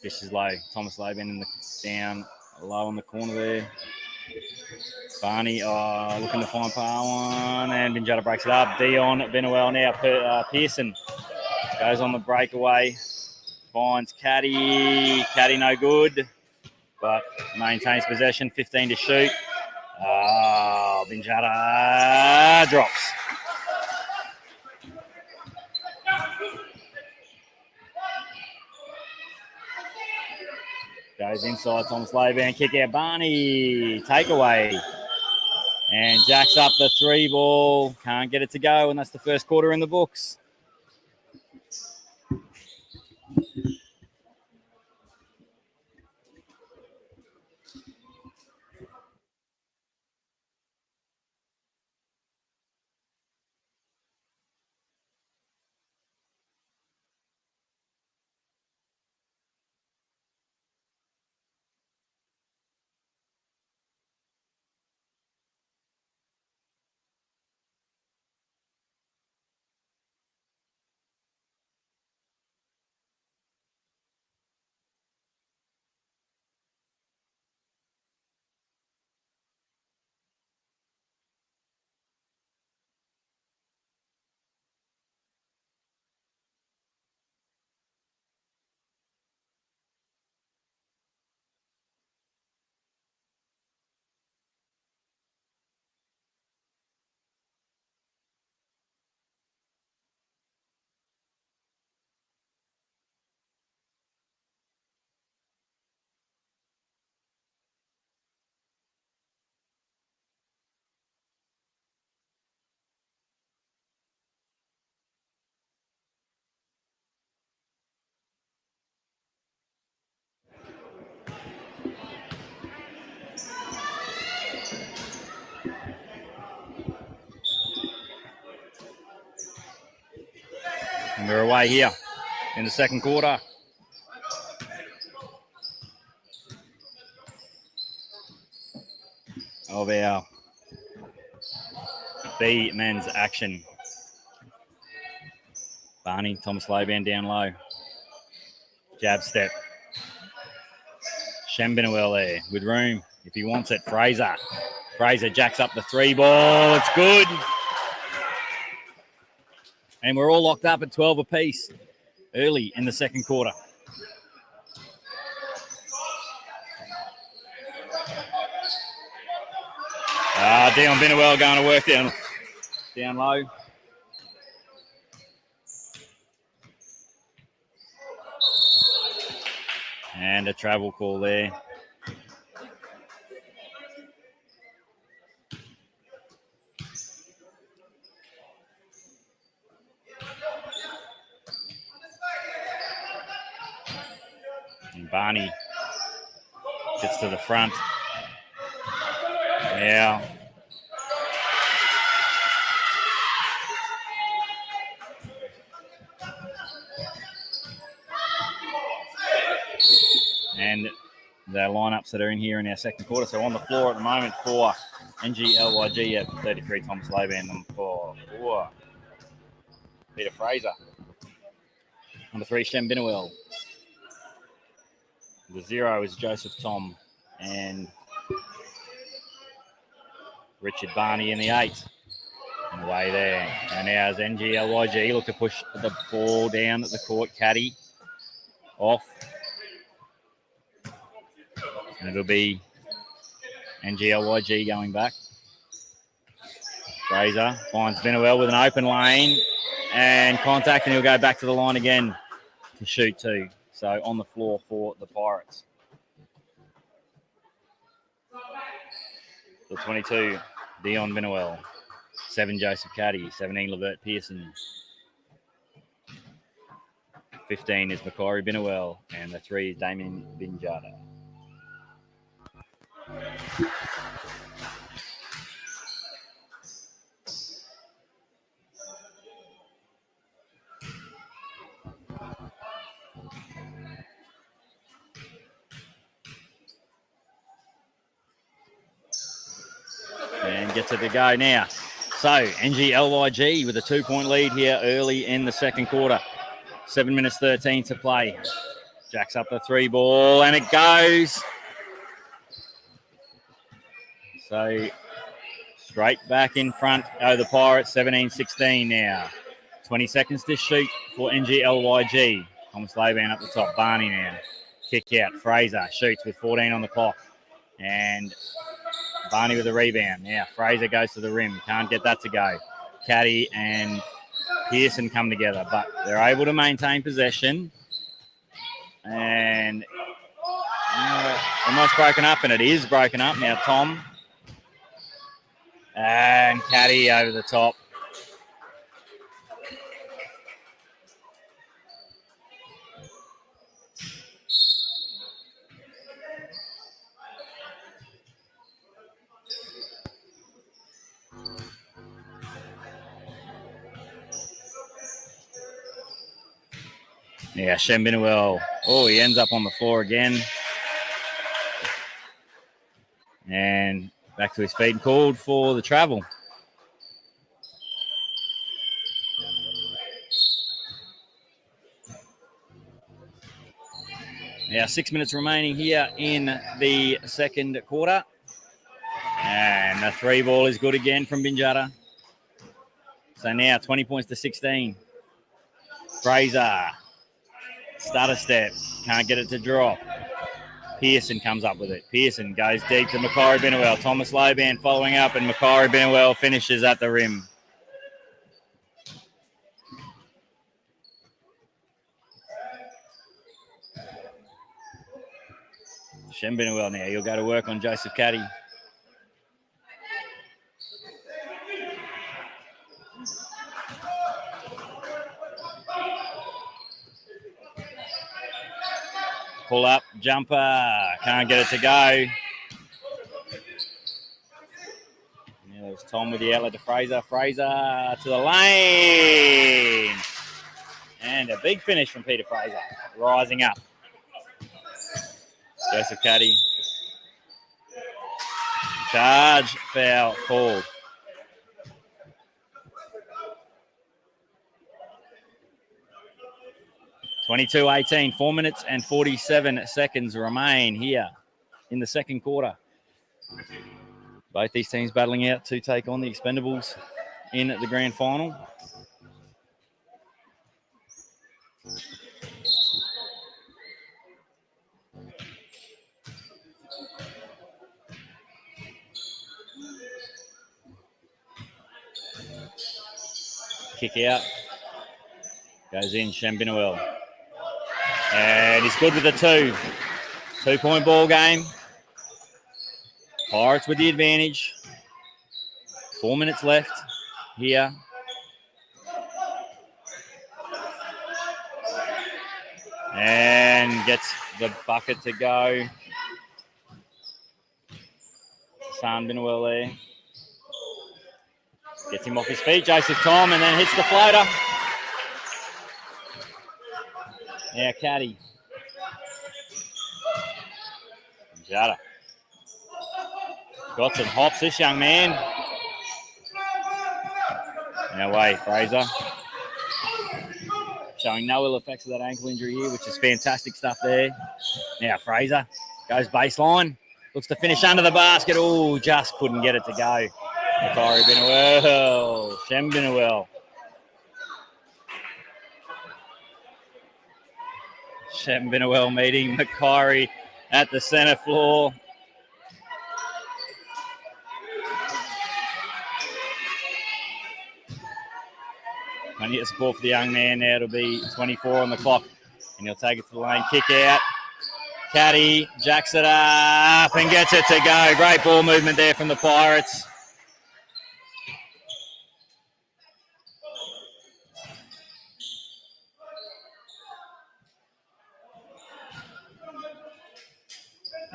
Fish is low. Thomas Loban in the down low in the corner there. Barney looking to find Parwan, and Pinjata breaks it up. Dion Binnewell now. Pearson goes on the breakaway. Finds Caddy. Caddy no good, but maintains possession. 15 to shoot. Pinjata drops. Goes inside, Thomas Loban, kick out Barney, takeaway. And jacks up the 3 ball, can't get it to go, and that's the first quarter in the books. And we're away here in the second quarter. Of our B men's action. Barney, Thomas Loban down low. Jab step. Shem Binnewell there with room if he wants it. Fraser jacks up the 3 ball. It's good. And we're all locked up at 12 apiece early in the second quarter. Dion Binnewell going to work down low. And a travel call there. And Barney gets to the front. Yeah. And the lineups that are in here in our second quarter. So on the floor at the moment for NGLYG at 33, Thomas Loban. Number 4, Peter Fraser. Number 3, Shem Binnewell. The 0 is Joseph Tom and Richard Barney in the 8. And away there. And now as NGLYG look to push the ball down at the court. Caddy off. And it'll be NGLYG going back. Fraser finds Binnewell with an open lane and contact, and he'll go back to the line again to shoot 2. So on the floor for the Pirates. The 22, Dion Binnewell. 7, Joseph Caddy. 17, Levert Pearson. 15 is Macquarie Binnewell. And the 3 is Damien Binjada. And gets it to go now. So NGLYG with a 2-point lead here early in the second quarter. 7 minutes 13 to play. Jacks up the 3 ball and it goes. So straight back in front. Oh, the Pirates 17-16 now. 20 seconds to shoot for NGLYG. Thomas Loban up the top. Barney now. Kick out. Fraser shoots with 14 on the clock. And Barney with a rebound. Now Fraser goes to the rim. Can't get that to go. Caddy and Pearson come together, but they're able to maintain possession. And almost broken up, and it is broken up. Now Tom and Caddy over the top. Yeah, Shem Binnewell. Oh, he ends up on the floor again. And back to his feet and called for the travel. Now 6 minutes remaining here in the second quarter. And the 3 ball is good again from Binjada. So now 20 points to 16. Fraser. Stutter step. Can't get it to drop. Pearson comes up with it. Pearson goes deep to Macquarie Binnewell. Thomas Loban following up, and Macquarie Binnewell finishes at the rim. Shem Binnewell now. He'll go to work on Joseph Caddy. Pull up, jumper. Can't get it to go. Now there's Tom with the outlet to Fraser. Fraser to the lane. And a big finish from Peter Fraser. Rising up. Joseph Caddy. Charge foul called. (22-18), 4 minutes and 47 seconds remain here in the second quarter. Both these teams battling out to take on the Expendables in the grand final. Kick out. Goes in, Shem Binnewell. And he's good with the 2. 2-point ball game. Pirates with the advantage. 4 minutes left here. And gets the bucket to go. Sam Binwell there. Gets him off his feet, Joseph Tom, and then hits the floater. Now Caddy. Jada. Got some hops, this young man. No way, Fraser. Showing no ill effects of that ankle injury here, which is fantastic stuff there. Now Fraser goes baseline. Looks to finish under the basket. Oh, just couldn't get it to go. Macquarie Binawell. Shem Binawell. Shem Binawell meeting Macquarie at the centre floor. Plenty of support for the young man now. It'll be 24 on the clock. And he'll take it to the lane. Kick out. Caddy jacks it up and gets it to go. Great ball movement there from the Pirates.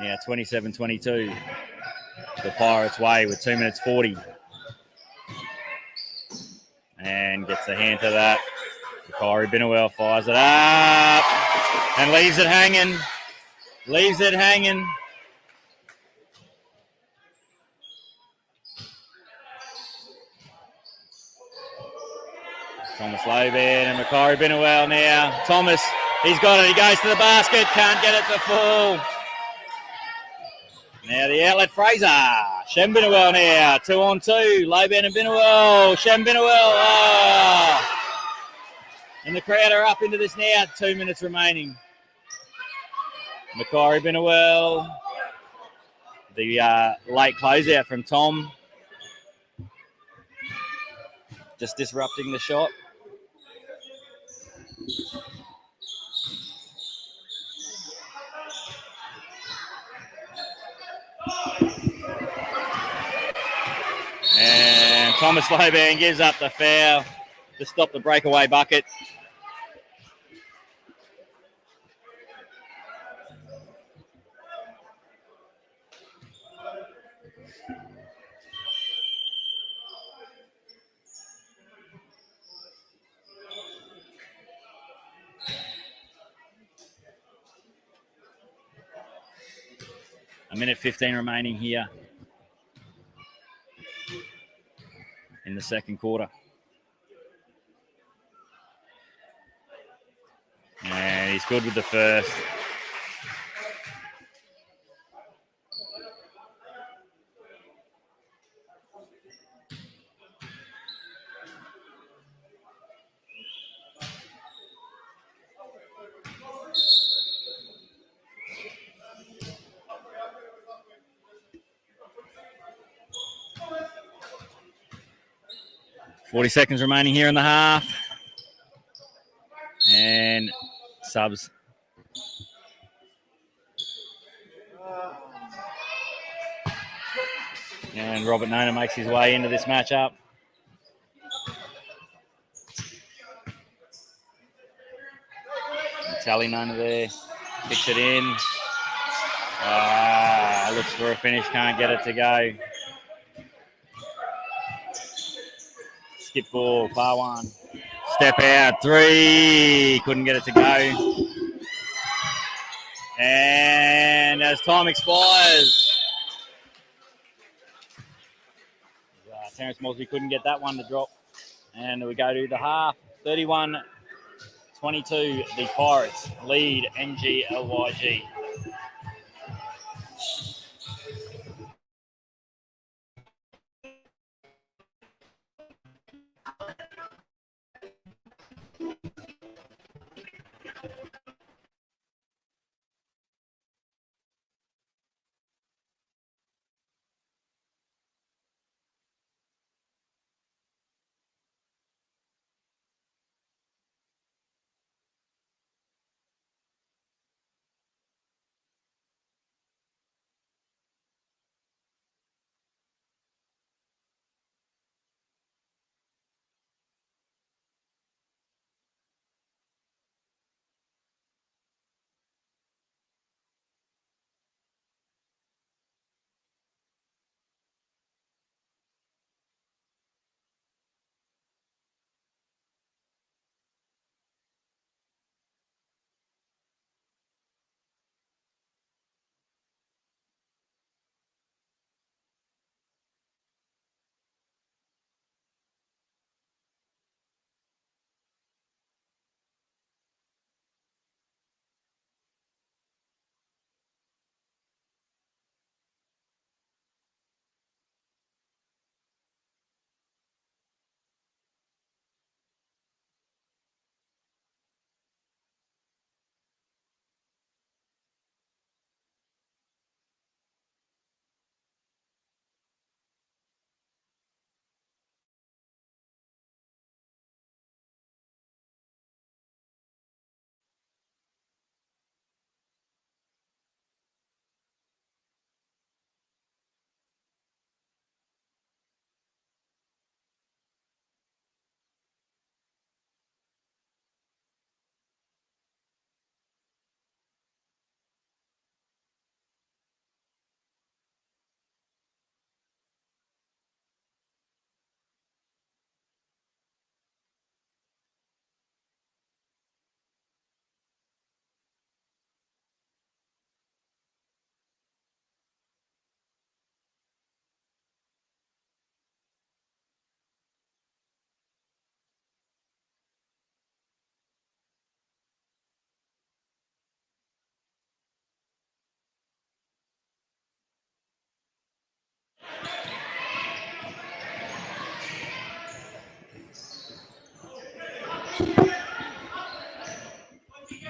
Yeah, 27-22. The Pirates way with 2 minutes 40. And gets a hand to that. Corey Binawell fires it up and leaves it hanging. Leaves it hanging. Thomas Loban and Macquarie Binawell now. Thomas, he's got it. He goes to the basket. Can't get it to fall. Now the outlet, Fraser. Shem Binawell now. 2-on-2. Loban and Binawell. Shem Binawell. Oh. And the crowd are up into this now. 2 minutes remaining. Macquarie Binawell. The late closeout from Tom. Just disrupting the shot. And Thomas Loban gives up the foul to stop the breakaway bucket. A minute 15 remaining here in the second quarter. And he's good with the first. .40 seconds remaining here in the half. And subs. And Robert Nona makes his way into this matchup. Tally Nona there. Kicks it in. Looks for a finish. Can't get it to go. Skip ball. Far one. Step out. 3. Couldn't get it to go. And as time expires, Terrence Mosby couldn't get that one to drop. And we go to the half. 31-22. The Pirates lead NGLYG.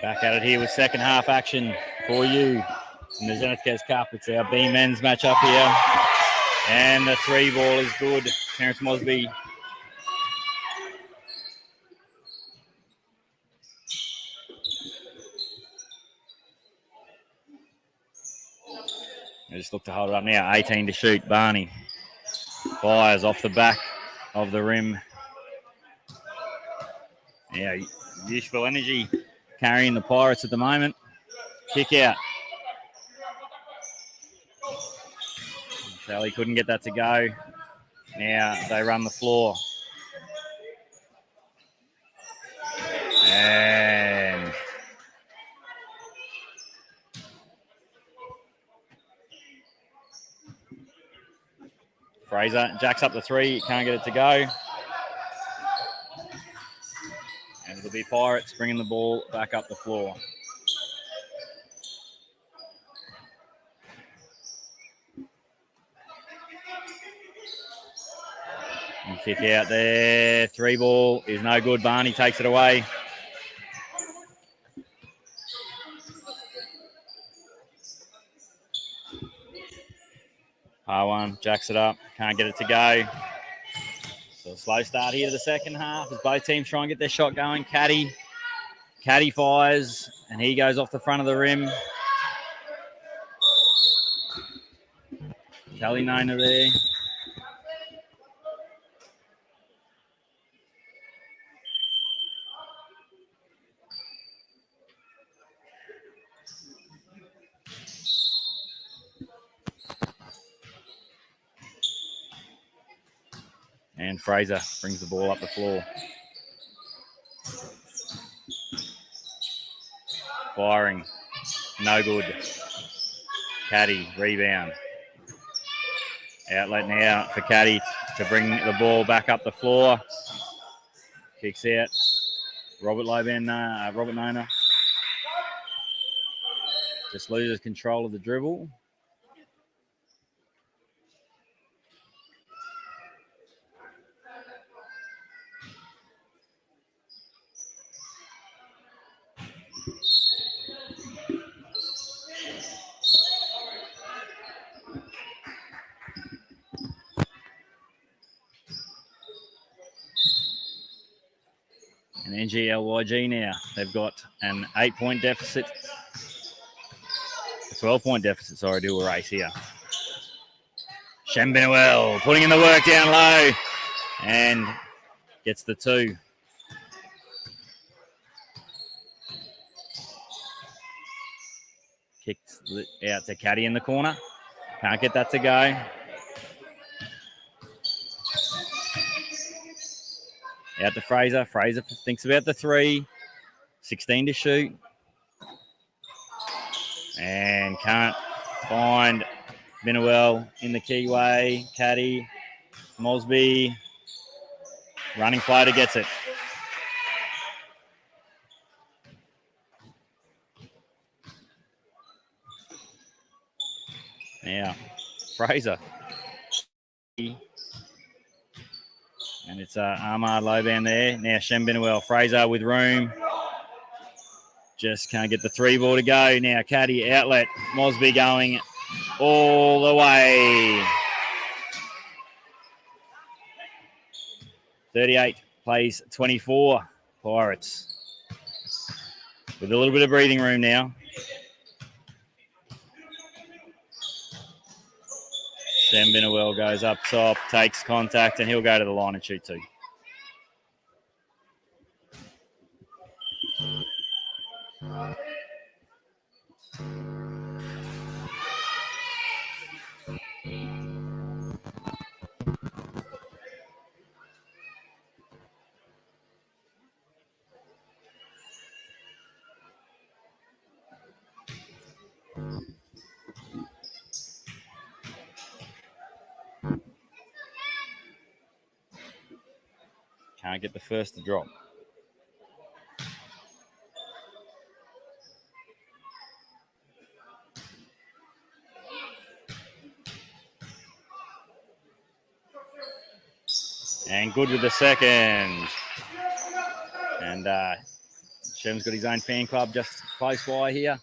Back at it here with second half action for you in the Zenadth Kes Cup. It's our B men's match up here. And the 3 ball is good. Terence Mosby. They just look to hold it up now. 18 to shoot. Barney fires off the back of the rim. Yeah, useful energy carrying the Pirates at the moment. Kick out. Sally couldn't get that to go. Now they run the floor. And Fraser jacks up the 3, can't get it to go. And it'll be Pirates bringing the ball back up the floor. And kick out there. 3 ball is no good. Barney takes it away. R1 jacks it up. Can't get it to go. So a slow start here to the second half as both teams try and get their shot going. Caddy fires, and he goes off the front of the rim. Kelly Nona there. And Fraser brings the ball up the floor. Firing. No good. Caddy, rebound. Outlet now for Caddy to bring the ball back up the floor. Kicks out. Robert Nona just loses control of the dribble. And NGLYG now, they've got an 8-point deficit. A 12-point deficit, sorry, to a race here. Shambinuel putting in the work down low and gets the 2. Kicks out to Caddy in the corner. Can't get that to go. Out to Fraser. Fraser thinks about the 3. 16 to shoot. And can't find Binuel in the keyway. Caddy. Mosby. Running floater gets it. Now, Fraser. And it's Ahmad Loban there. Now Shambinuel. Fraser with room. Just can't get the 3 ball to go. Now Caddy outlet. Mosby going all the way. 38 plays 24. Pirates. With a little bit of breathing room now. Shambinuel goes up top, takes contact, and he'll go to the line and shoot 2. Can't get the first to drop. And good with the second. And Sherman's got his own fan club just close by here.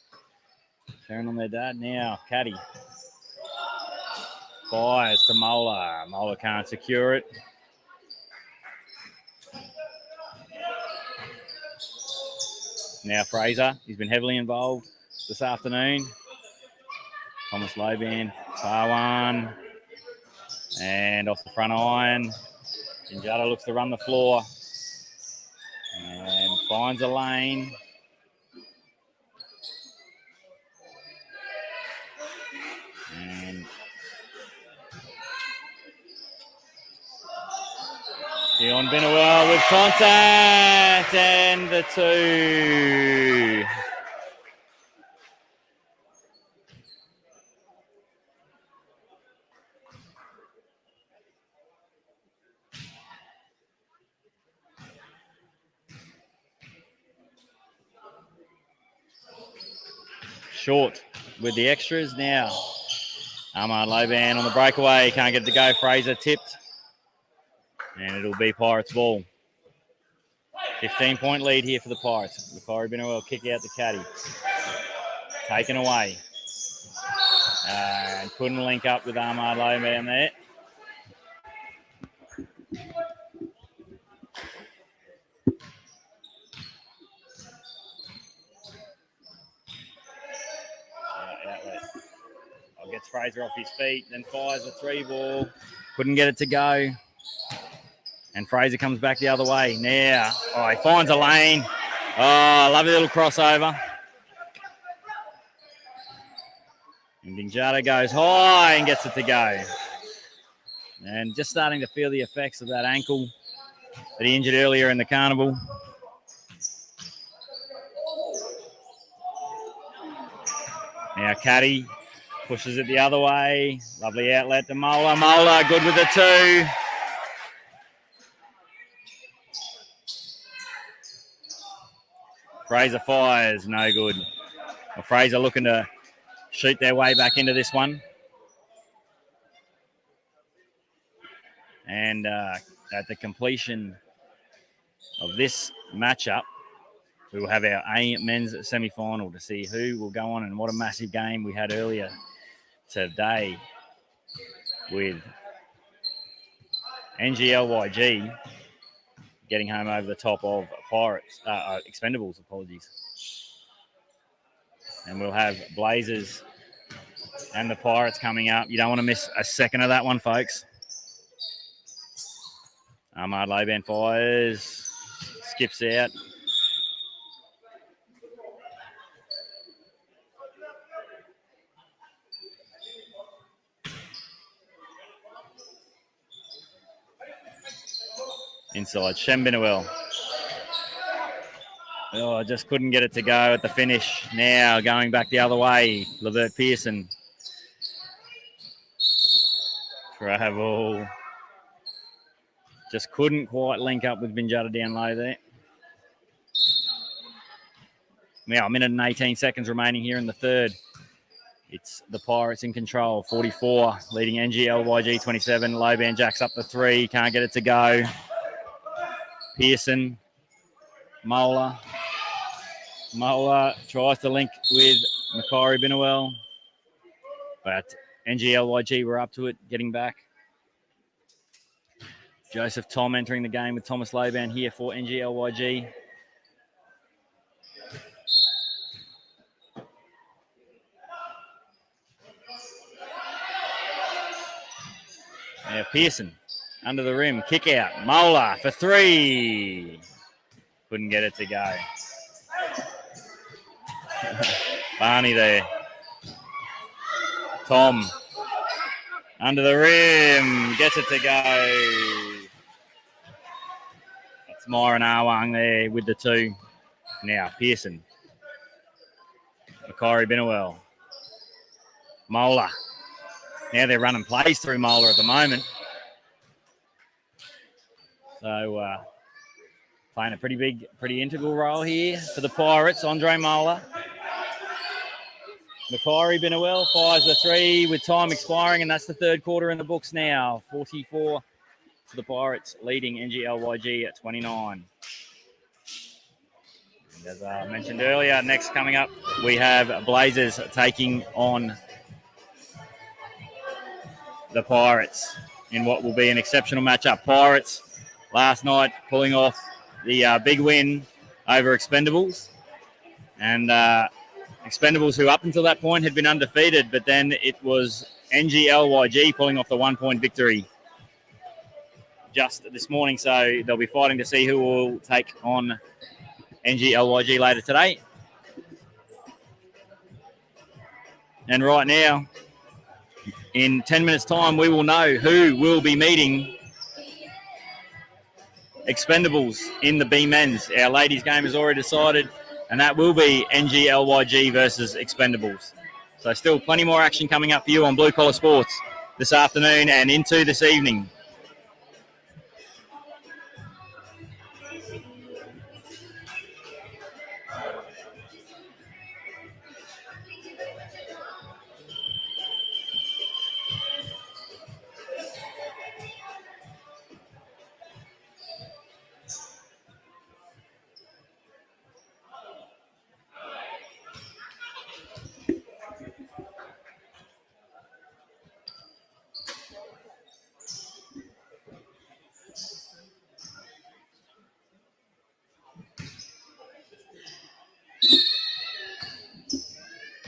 Sharing on their dad. Now, Caddy. Fires to Mola. Mola can't secure it. Now Fraser. He's been heavily involved this afternoon. Thomas Loban. Tarwan. And off the front iron. Zenadth looks to run the floor. And finds a lane. And Dion Binawell with contact and the 2. Short with the extras now. Ahmad Loban on the breakaway. Can't get it to go. Fraser tipped. And it'll be Pirates ball. 15-point lead here for the Pirates. Macquarie Binawell kick out the Caddy. Taken away. And couldn't link up with Ahmad Loban there. Outlet. Gets Fraser off his feet, then fires a 3 ball. Couldn't get it to go. And Fraser comes back the other way. Now, he finds a lane. Oh, lovely little crossover. And Binjada goes high and gets it to go. And just starting to feel the effects of that ankle that he injured earlier in the carnival. Now Caddy pushes it the other way. Lovely outlet to Mola. Mola good with the 2. Fraser fires, no good. Well, Fraser looking to shoot their way back into this one. And at the completion of this matchup, we will have our A men's semi-final to see who will go on, and what a massive game we had earlier today with NGLYG getting home over the top of Pirates, Expendables, apologies. And we'll have Blazers and the Pirates coming up. You don't want to miss a second of that one, folks. Ahmad Loban fires, skips out. Inside, Shem Binawell. Oh, just couldn't get it to go at the finish. Now going back the other way, Levert Pearson. Travel. Just couldn't quite link up with Binjada down low there. Now, a minute and 18 seconds remaining here in the third. It's the Pirates in control, 44, leading NGLYG 27. Loban jacks up the 3, can't get it to go. Pearson, Mola tries to link with Macquarie Binawell, but NGLYG were up to it, getting back. Joseph Tom entering the game with Thomas Loban here for NGLYG. Now Pearson under the rim, kick out. Mola for 3. Couldn't get it to go. Barney there. Tom under the rim, gets it to go. That's Myron Arwang there with the 2. Now Pearson. Macquarie Binawell. Mola. Now they're running plays through Mola at the moment. So playing a pretty integral role here for the Pirates. Andre Mola. Macquarie Binawell fires the 3 with time expiring, and that's the third quarter in the books now. 44 to the Pirates, leading NGLYG at 29. As I mentioned earlier, next coming up, we have Blazers taking on the Pirates in what will be an exceptional matchup. Pirates last night pulling off the big win over Expendables. And Expendables, who up until that point had been undefeated, but then it was NGLYG pulling off the 1-point victory just this morning. So they'll be fighting to see who will take on NGLYG later today. And right now, in 10 minutes' time, we will know who will be meeting Expendables in the B men's. Our ladies' game is already decided, and that will be NGLYG versus Expendables. So still plenty more action coming up for you on Blue Collar Sports this afternoon and into this evening.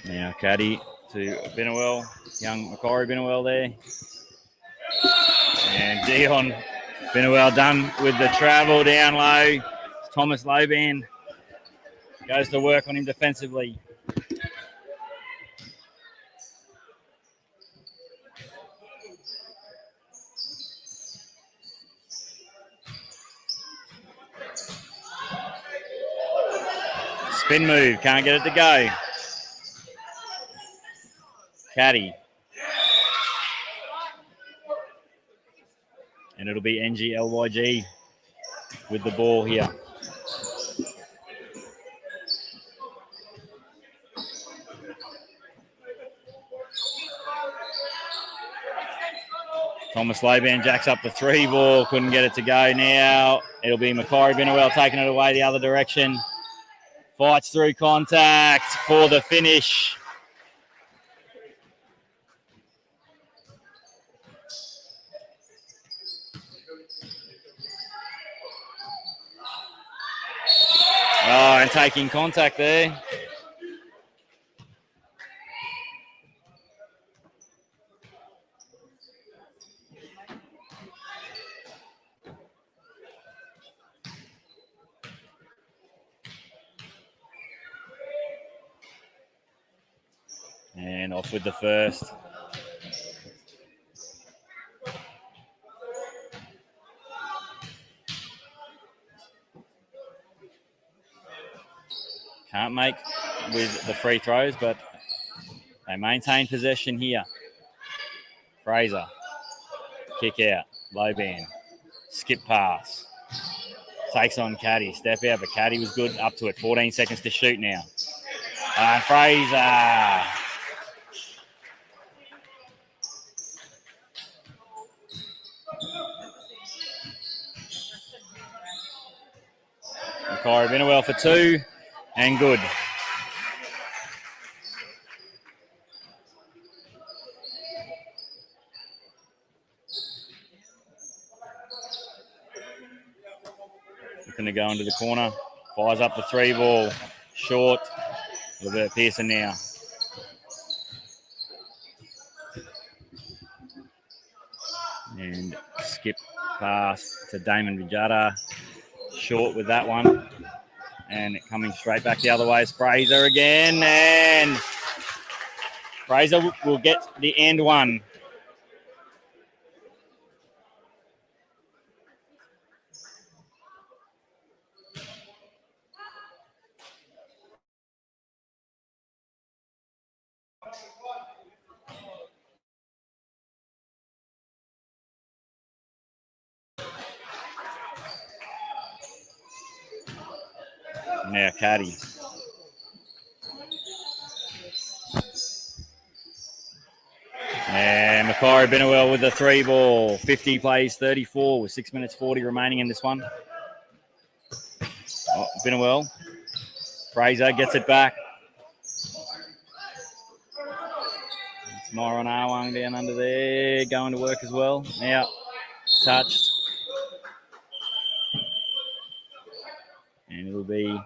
Now, caddy to Binawell, young Macquarie Binawell there. And Dion Binawell done with the travel down low. Thomas Loban goes to work on him defensively. Spin move, can't get it to go. Caddy. And it'll be NGLYG with the ball here. Thomas Loban jacks up the 3 ball, couldn't get it to go now. It'll be Macquarie Binawell taking it away the other direction. Fights through contact for the finish. Oh, and taking contact there. And off with the first. Can't make with the free throws, but they maintain possession here. Fraser. Kick out. Loban. Skip pass. Takes on Caddy. Step out, but Caddy was good up to it. 14 seconds to shoot now. Fraser. Macquarie Binawell for 2 and good. Looking to go into the corner. Fires up the 3 ball. Short. Levert Pearson now. And skip pass to Damon Vijada. Short with that one. And coming straight back the other way is Fraser again. And Fraser will get the end one. Now Caddy. And Macquarie Binawell with the 3 ball. 50 plays 34 with 6 minutes 40 remaining in this one. Oh, Binawell Fraser gets it back. It's Myron Arwang down under there, going to work as well. Now, touched. And it'll be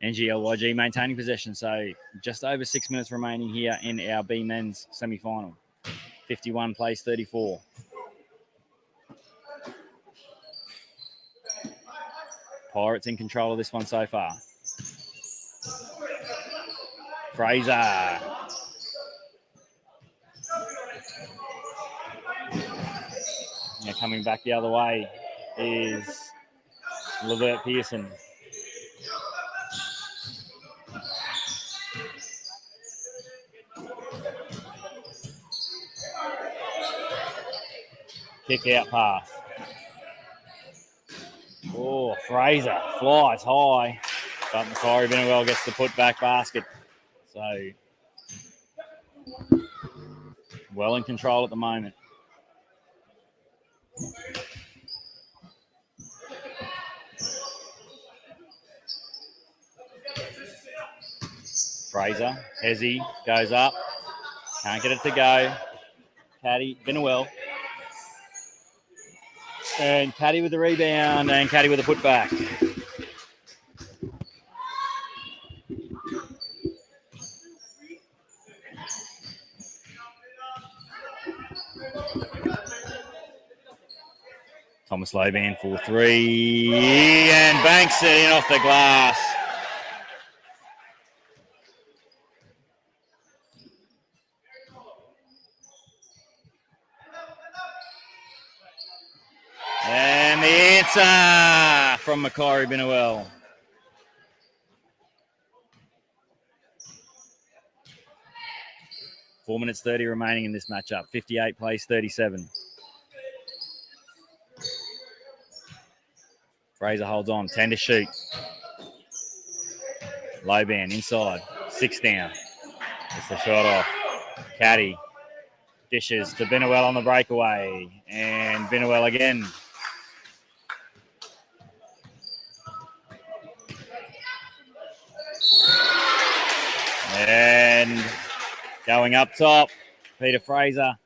NGLYG maintaining possession. So just over 6 minutes remaining here in our B men's semi-final. 51 plays 34. Pirates in control of this one so far. Fraser. Now coming back the other way is Levert Pearson. Kick out pass. Oh, Fraser flies high, but Macquarie Binwell gets the put back basket. So well in control at the moment. Fraser, Hezzy goes up, can't get it to go. Caddy, Binwell. And Caddy with the rebound and Caddy with the putback. Thomas Loban for three and banks it in off the glass. And the answer from Macquarie Binwell. Four minutes 30 remaining in this matchup. 58 plays 37. Fraser holds on. 10 to shoot. Loban inside. 6 down. It's the shot off. Caddy dishes to Binwell on the breakaway. And Binwell again. And going up top, Peter Fraser.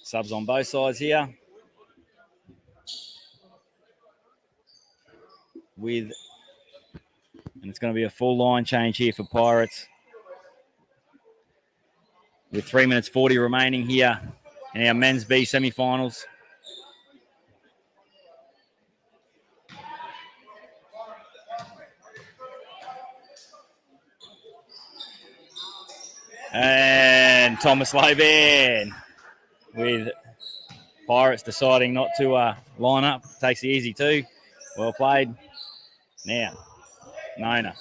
Subs on both sides here. And it's going to be a full line change here for Pirates. With 3 minutes 40 remaining here in our men's B semi-finals. And Thomas Loban with Pirates deciding not to line up. Takes the easy two. Well played. Now, Nona.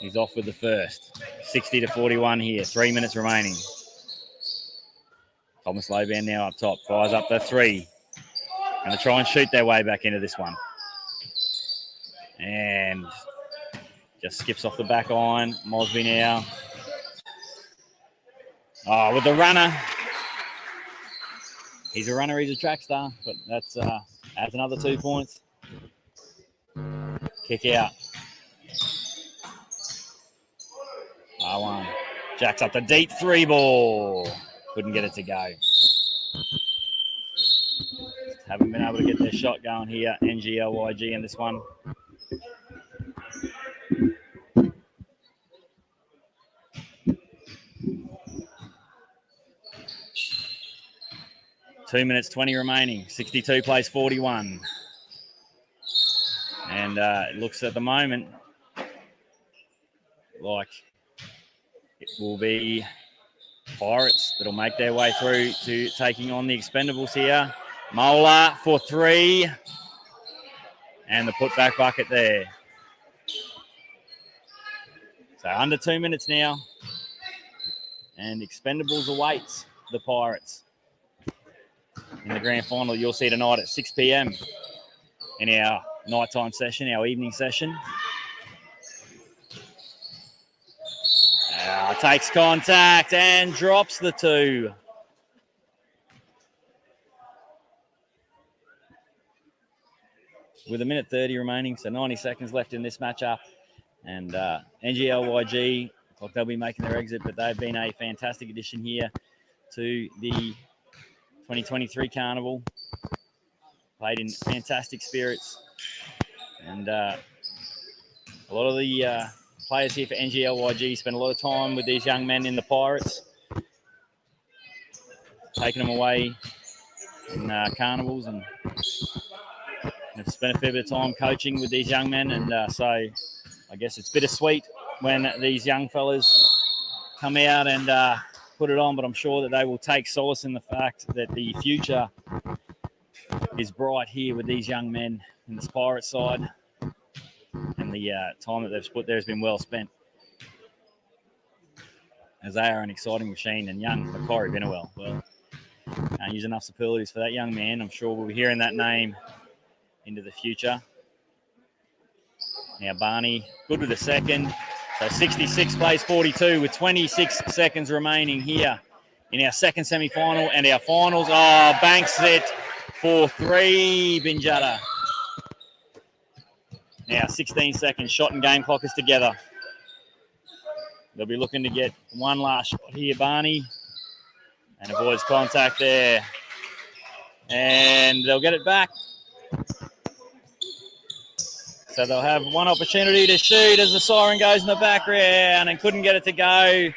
He's off with the first. 60 to 41 here. 3 minutes remaining. Thomas Loban now up top. Fires up the three. Going to try and shoot their way back into this one. And just skips off the back iron. Mosby now. Oh, with the runner. He's a runner, he's a track star, but that's adds another 2 points. Kick out. R1 jacks up the deep three ball. Couldn't get it to go. Just haven't been able to get their shot going here. NGLYG in this one. Two minutes 20 remaining. 62 plays 41. And it looks at the moment like it will be Pirates that'll make their way through to taking on the Expendables here. Mola for three. And the putback bucket there. So under 2 minutes now. And Expendables awaits the Pirates in the grand final. You'll see tonight at 6 p.m. in our nighttime session, our evening session. Takes contact and drops the two. with a minute 30 remaining, so 90 seconds left in this matchup. And NGLYG, like they'll be making their exit, but they've been a fantastic addition here to the 2023 Carnival. Played in fantastic spirits. And a lot of the players here for NGLYG spend a lot of time with these young men in the Pirates, taking them away in carnivals, and have spent a fair bit of time coaching with these young men. And so I guess it's bittersweet when these young fellas come out and put it on, but I'm sure that they will take solace in the fact that the future is bright here with these young men in this Pirate side, and the time that they've spent there has been well spent, as they are an exciting machine. And young Macquarie Binnerwell, well, can't use enough superlatives for that young man. I'm sure we'll be hearing that name into the future. Now Barney, good with the second. So 66 plays 42 with 26 seconds remaining here in our second semi-final and our finals. Oh, Banks it for 3, Binjata. Now 16 seconds, shot and game clock is together. They'll be looking to get one last shot here, Barney. And avoids contact there. And they'll get it back. So they'll have one opportunity to shoot as the siren goes in the background, and couldn't get it to go.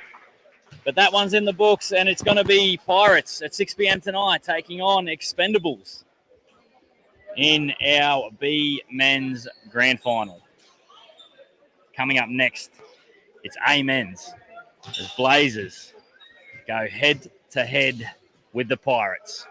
But that one's in the books, and it's going to be Pirates at 6 p.m. tonight taking on Expendables in our B Men's Grand Final. Coming up next, it's A Men's as Blazers go head-to-head with the Pirates.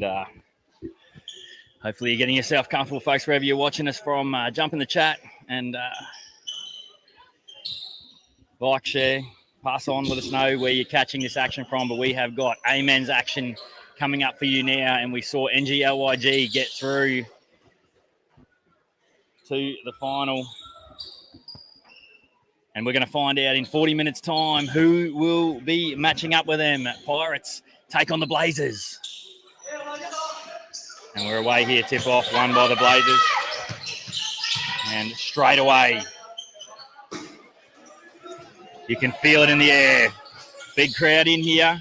And hopefully you're getting yourself comfortable, folks, wherever you're watching us from. Jump in the chat and like, share, pass on, let us know where you're catching this action from. But we have got Amen's action coming up for you now, and we saw NGLYG get through to the final. And we're going to find out in 40 minutes' time who will be matching up with them. Pirates take on the Blazers. And we're away here, tip-off, won by the Blazers. And straight away, you can feel it in the air. Big crowd in here.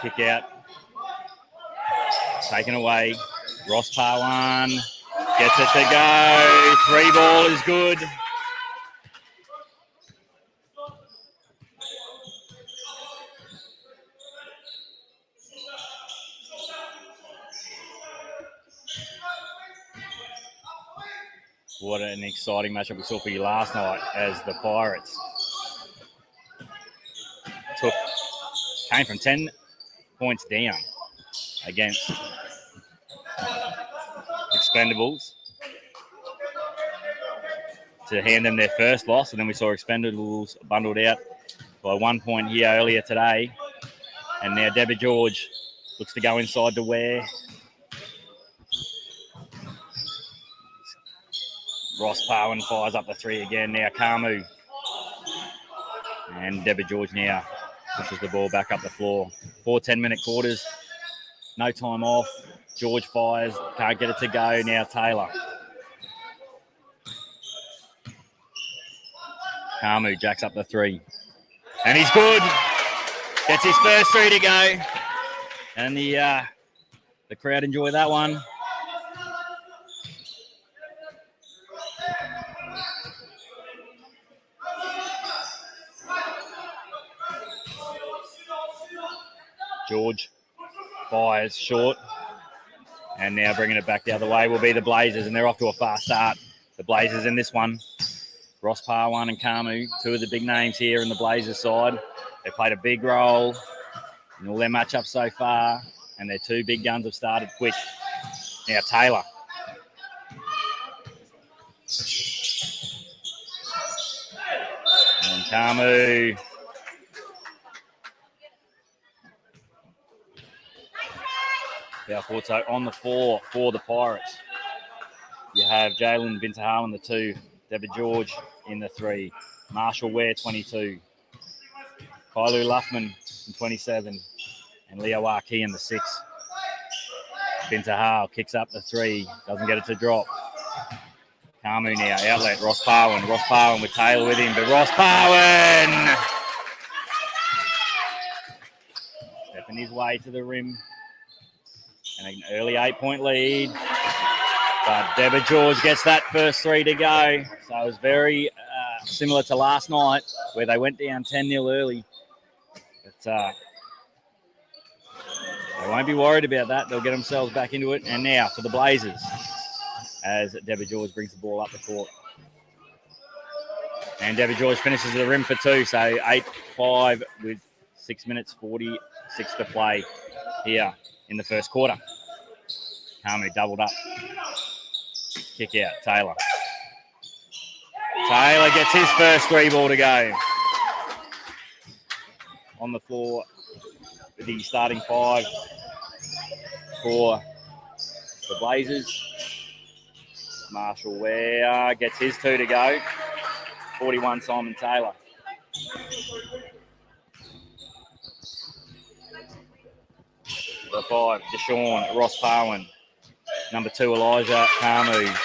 Kick out. Taken away. Ross Parwan gets it to go. 3 ball is good. What an exciting matchup we saw for you last night as the Pirates came from 10 points down against Expendables to hand them their first loss, and then we saw Expendables bundled out by 1 point here earlier today. And now Deborah George looks to go inside to Ware. Ross Parwan fires up the 3 again. Now Kamu. And Deborah George now pushes the ball back up the floor. 4 10-minute quarters. No time off. George fires. Can't get it to go. Now Taylor. Kamu jacks up the 3. And he's good. Gets his first 3 to go. And the crowd enjoy that one. George fires short. And now bringing it back the other way will be the Blazers, and they're off to a fast start. The Blazers in this one. Ross Parwan and Kamu, 2 of the big names here in the Blazers side. They played a big role in all their matchups so far, and their 2 big guns have started quick. Now Taylor. And Kamu. Balforto on the floor for the Pirates. You have Jalen Bintaha in the 2, Deborah George in the 3, Marshall Ware 22, Kailu Luffman in 27, and Leo Arki in the 6. Bintaha kicks up the 3, doesn't get it to drop. Kamu now, outlet, Ross Parwan. Ross Parwan with Taylor with him, but Ross Parwan stepping his way to the rim. And an early 8-point lead. But Deborah George gets that first 3 to go. So it was very similar to last night where they went down 10-0 early. But they won't be worried about that. They'll get themselves back into it. And now for the Blazers as Deborah George brings the ball up the court. And Deborah George finishes the rim for 2. So 8-5 with 6 minutes 46 to play here in the first quarter. Kamu doubled up. Kick out, Taylor. Taylor gets his first 3 ball to go. On the floor, the starting 5 for the Blazers. Marshall Ware gets his 2 to go. 41, Simon Taylor. The 5, Deshaun, Ross Parwan. Number 2, Elijah Kamu.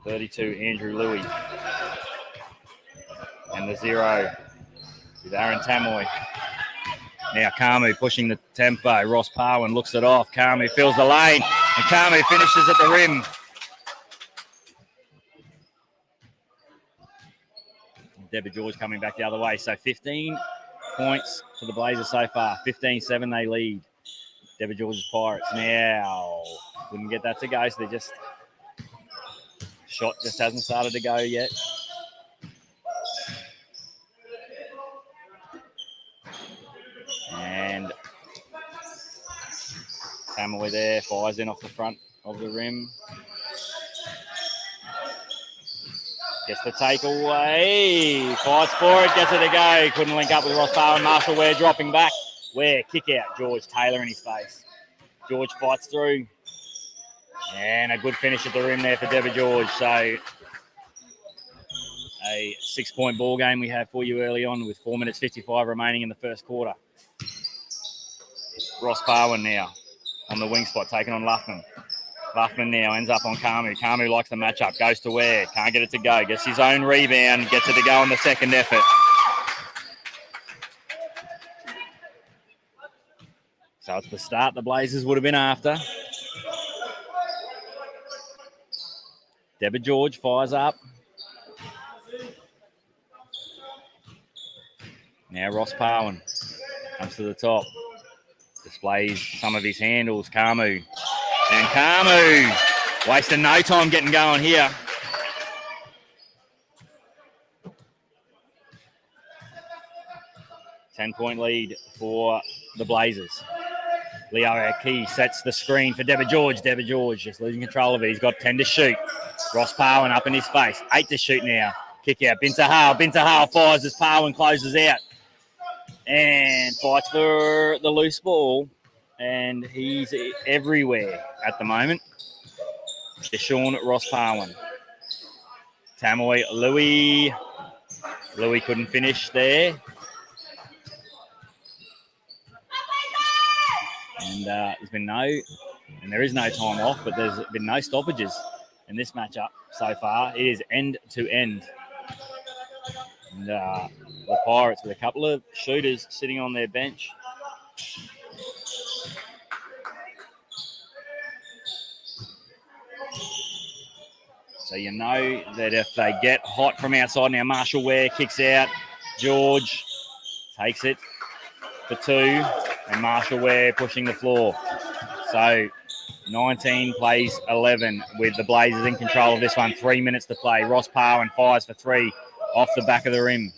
(32) Andrew Louis. And the 0 is Aaron Tamoy. Now Kamu pushing the tempo. Ross Parwan looks it off. Kamu fills the lane. And Kamu finishes at the rim. Deborah George coming back the other way. So 15 points for the Blazers so far. 15-7 they lead. Deborah George's Pirates now wouldn't get that to go, so they're just Shot just hasn't started to go yet. And Tamaway there, fires in off the front of the rim. Gets the takeaway. Fights for it, gets it to go. Couldn't link up with Ross Bowen. Marshall Ware dropping back. Ware, kick out. George Taylor in his face. George fights through. And a good finish at the rim there for Deborah George. So a 6-point ball game we have for you early on with 4 minutes 55 remaining in the first quarter. Ross Bowen now on the wing spot, taking on Luffman. Luffman now ends up on Kamu. Kamu likes the matchup, goes to Ware, can't get it to go, gets his own rebound, gets it to go on the second effort. So it's the start the Blazers would have been after. Deborah George fires up. Now Ross Bowen comes to the top. Displays some of his handles. Kamu. And Kamu wasting no time getting going here. Ten-point lead for the Blazers. Leo Aki sets the screen for Deborah George. Deborah George just losing control of it. He's got 10 to shoot. Ross Bowen up in his face. 8 to shoot now. Kick out. Bintahal. Bintahal fires as Bowen closes out. And fights for the loose ball. And he's everywhere at the moment. Deshaun Ross Bowen. Tamaway Louis. Louis couldn't finish there. And there is no time off, but there's been no stoppages in this matchup so far. It is end to end. And the Pirates with a couple of shooters sitting on their bench. So you know that if they get hot from outside, now Marshall Ware kicks out. George takes it for 2, and Marshall Ware pushing the floor. So 19 plays 11 with the Blazers in control of this one. 3 minutes to play. Ross Bowen fires for 3 off the back of the rim.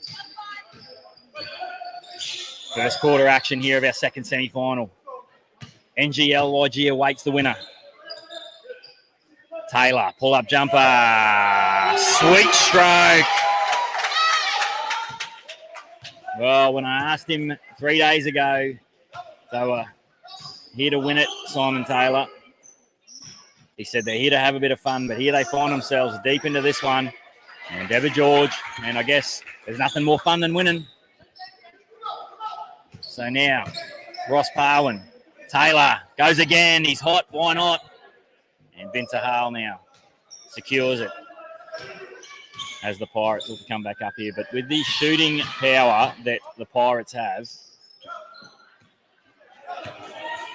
First quarter action here of our second semi-final. NGLYG awaits the winner. Taylor, pull-up jumper. Sweet stroke. Well, when I asked him 3 days ago, they were here to win it, Simon Taylor. He said they're here to have a bit of fun, but here they find themselves deep into this one. And Deborah George, and I guess there's nothing more fun than winning. So now, Ross Bowen. Taylor goes again. He's hot. Why not? And Bintahal now secures it as the Pirates look to come back up here. But with the shooting power that the Pirates have,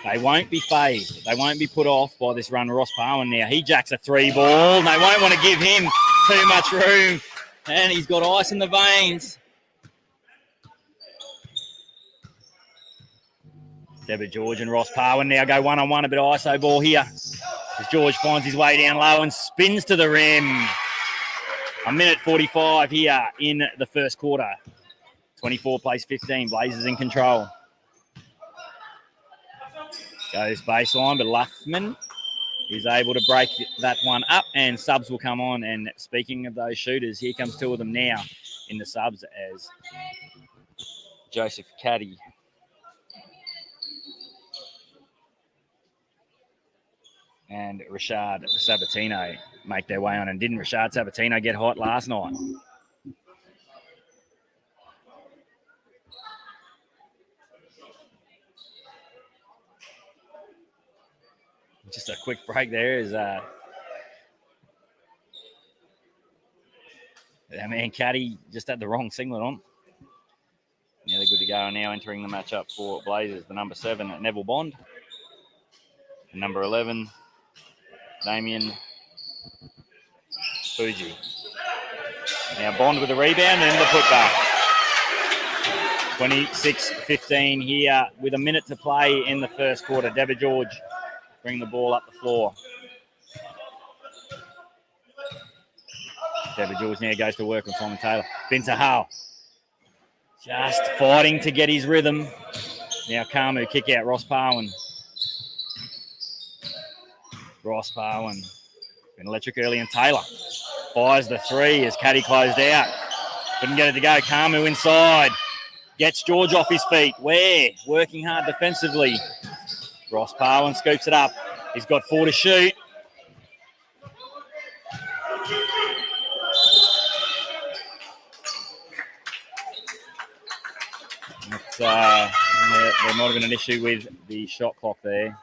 they won't be phased. They won't be put off by this run. Ross Bowen now. He jacks a 3 ball. They won't want to give him too much room. And he's got ice in the veins. Deborah George and Ross Bowen now go one-on-one, a bit of ISO ball here. As George finds his way down low and spins to the rim. 1:45 here in the first quarter. 24 plays 15. Blazers in control. Goes baseline, but Luffman is able to break that one up, and subs will come on. And speaking of those shooters, here comes 2 of them now in the subs as Joseph Caddy and Rashad Sabatino make their way on. And didn't Rashad Sabatino get hot last night? Just a quick break there is our man Caddy just had the wrong singlet on. Nearly good to go. Now entering the matchup for Blazers, the number 7, Neville Bond. And number 11, Damien Fuji. Now Bond with the rebound and the putback. 26-15 here with a minute to play in the first quarter. Deborah George bring the ball up the floor. Deborah George now goes to work on Simon Taylor. Binta Hale just fighting to get his rhythm. Now Kamu kick out Ross Parwin. Ross Parwin. Been electric early, and Taylor fires the three as Caddy closed out. Couldn't get it to go. Kamu inside. Gets George off his feet. Ware working hard defensively. Ross Parwin scoops it up. He's got 4 to shoot. There might have been an issue with the shot clock there.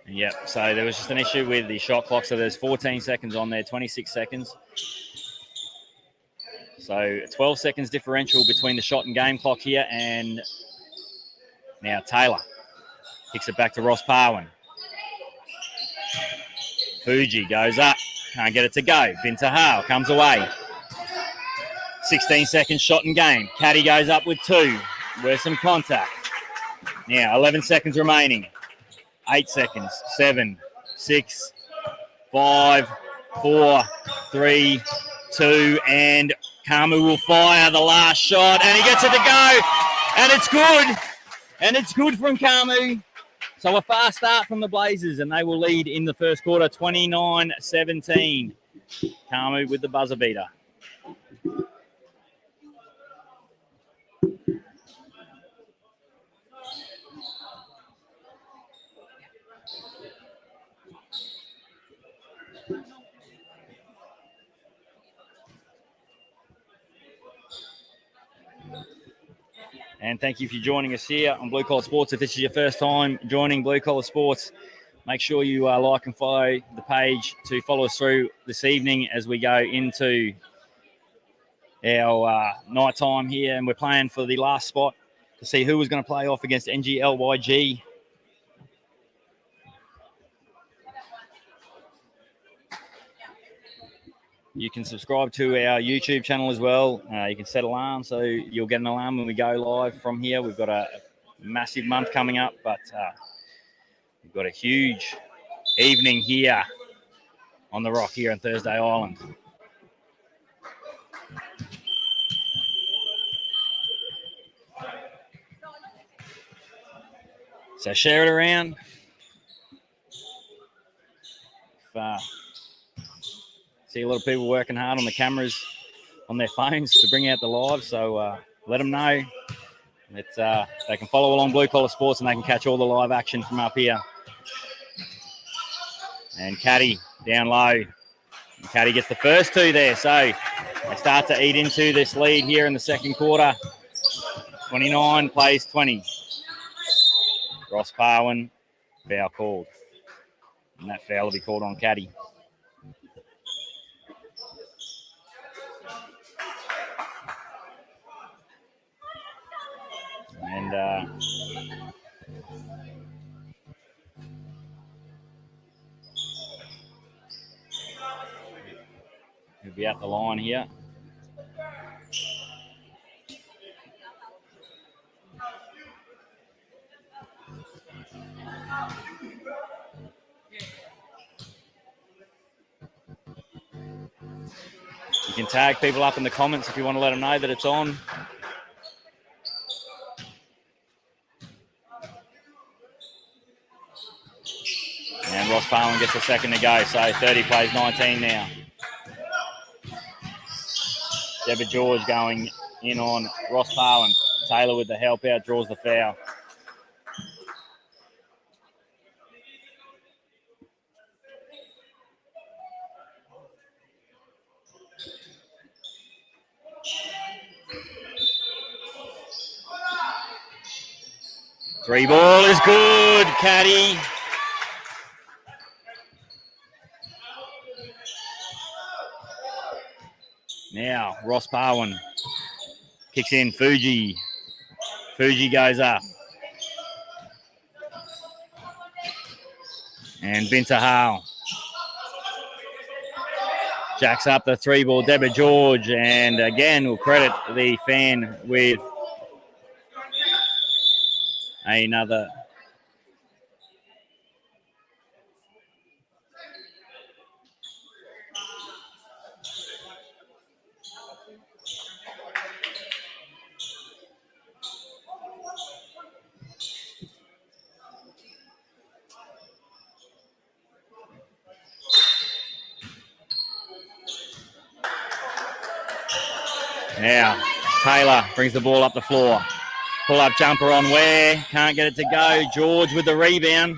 Yep, so there was just an issue with the shot clock. So there's 14 seconds on there, 26 seconds. So 12 seconds differential between the shot and game clock here. And now Taylor kicks it back to Ross Parwin. Fuji goes up, can't get it to go. Binta Hale comes away. 16 seconds shot and game. Caddy goes up with 2. Where's some contact? Now 11 seconds remaining. 8 seconds. 7, 6, 5, 4, 3, 2, and Kamu will fire the last shot, and he gets it to go, and it's good. And it's good from Kamu. So a fast start from the Blazers, and they will lead in the first quarter, 29-17. Kamu with the buzzer beater. And thank you for joining us here on Blue Collar Sports. If this is your first time joining Blue Collar Sports, make sure you like and follow the page to follow us through this evening as we go into our night time here. And we're playing for the last spot to see who was going to play off against NGLYG. You can subscribe to our YouTube channel as well. You can set alarms so you'll get an alarm when we go live from here. We've got a massive month coming up, but we've got a huge evening here on the Rock here on Thursday Island. So share it around. See a lot of people working hard on the cameras on their phones to bring out the live. So let them know that they can follow along Blue Collar Sports and they can catch all the live action from up here. And Caddy down low. And Caddy gets the first 2 there. So they start to eat into this lead here in the second quarter. 29 plays 20. Ross Parwin, foul called. And that foul will be called on Caddy. And he'll be at the line here. You can tag people up in the comments if you want to let them know that it's on. And Ross Parwin gets a second to go, so 30 plays 19 now. Deborah George going in on Ross Parwin. Taylor with the help out, draws the foul. Three ball is good, Caddy. Now, Ross Parwin kicks in. Fuji Fuji goes up. And Bintahal jacks up the 3-ball. Deborah George, and again we'll credit the fan with another. Now, Taylor brings the ball up the floor. Pull-up jumper on Ware. Can't get it to go. George with the rebound.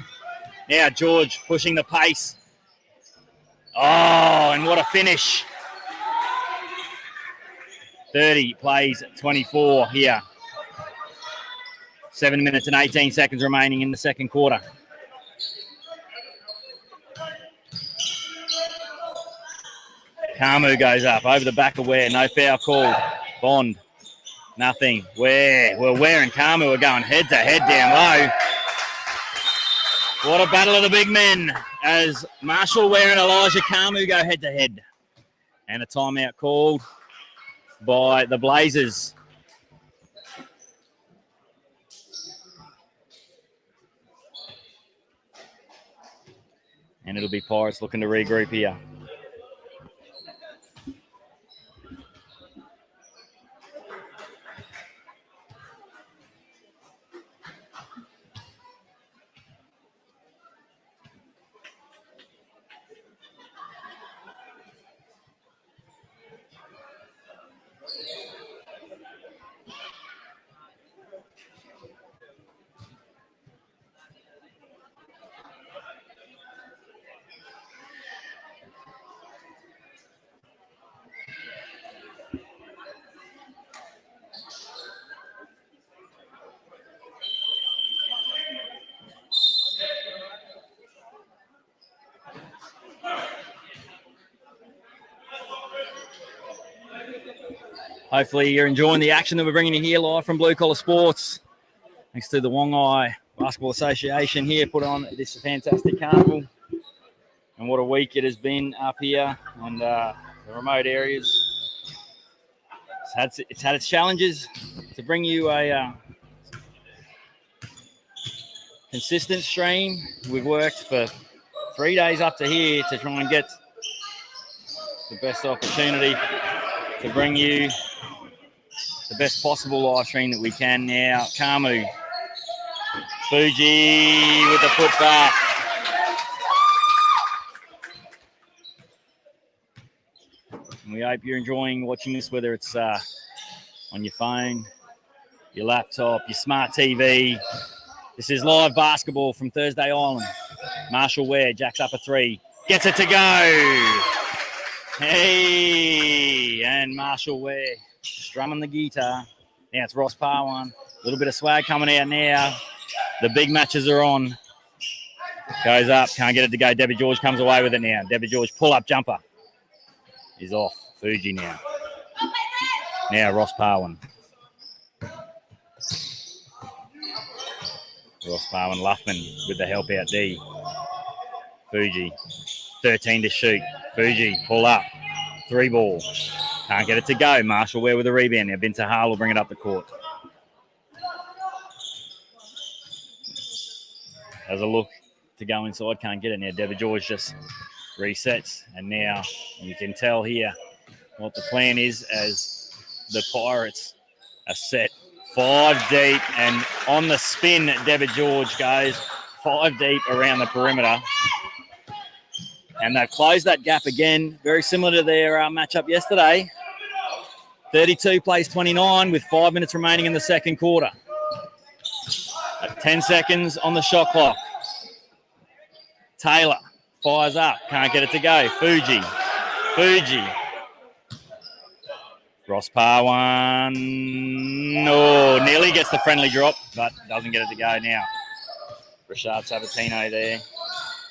Now, George pushing the pace. Oh, and what a finish. 30 plays 24 here. 7 minutes and 18 seconds remaining in the second quarter. Kamu goes up over the back of Ware. No foul called. Bond. Nothing. Ware and Kamu are going head to head down low. What a battle of the big men as Marshall Ware and Elijah Kamu go head to head. And a timeout called by the Blazers. And it'll be Pirates looking to regroup here. Hopefully you're enjoying the action that we're bringing you here live from Blue Collar Sports. Thanks to the Wongai Basketball Association here put on this fantastic carnival. And what a week it has been up here and the remote areas. It's had its challenges to bring you a consistent stream. We've worked for 3 days up to here to try and get the best opportunity to bring you the best possible live stream that we can now. Kamu. Fuji with the putback. And we hope you're enjoying watching this, whether it's on your phone, your laptop, your smart TV. This is live basketball from Thursday Island. Marshall Ware jacks up a 3. Gets it to go. Hey, and Marshall Ware strumming the guitar. Now it's Ross Parwan. A little bit of swag coming out now. The big matches are on. Goes up. Can't get it to go. Debbie George comes away with it now. Debbie George pull-up jumper is off. Fuji now. Now Ross Parwan. Ross Parwan, Luffman with the help out D. Fuji. 13 to shoot. Fuji pull up. 3-ball. Can't get it to go. Marshall Ware with a rebound now. Bintahal will bring it up the court. Has a look to go inside. Can't get it now. Deborah George just resets. And now you can tell here what the plan is as the Pirates are set 5 deep. And on the spin, Deborah George goes 5 deep around the perimeter. And they've closed that gap again. Very similar to their matchup yesterday. 32 plays 29 with 5 minutes remaining in the second quarter. 10 seconds on the shot clock. Taylor fires up. Can't get it to go. Fuji. Ross Parwan. No, nearly gets the friendly drop, but doesn't get it to go now. Rashad Sabatino there.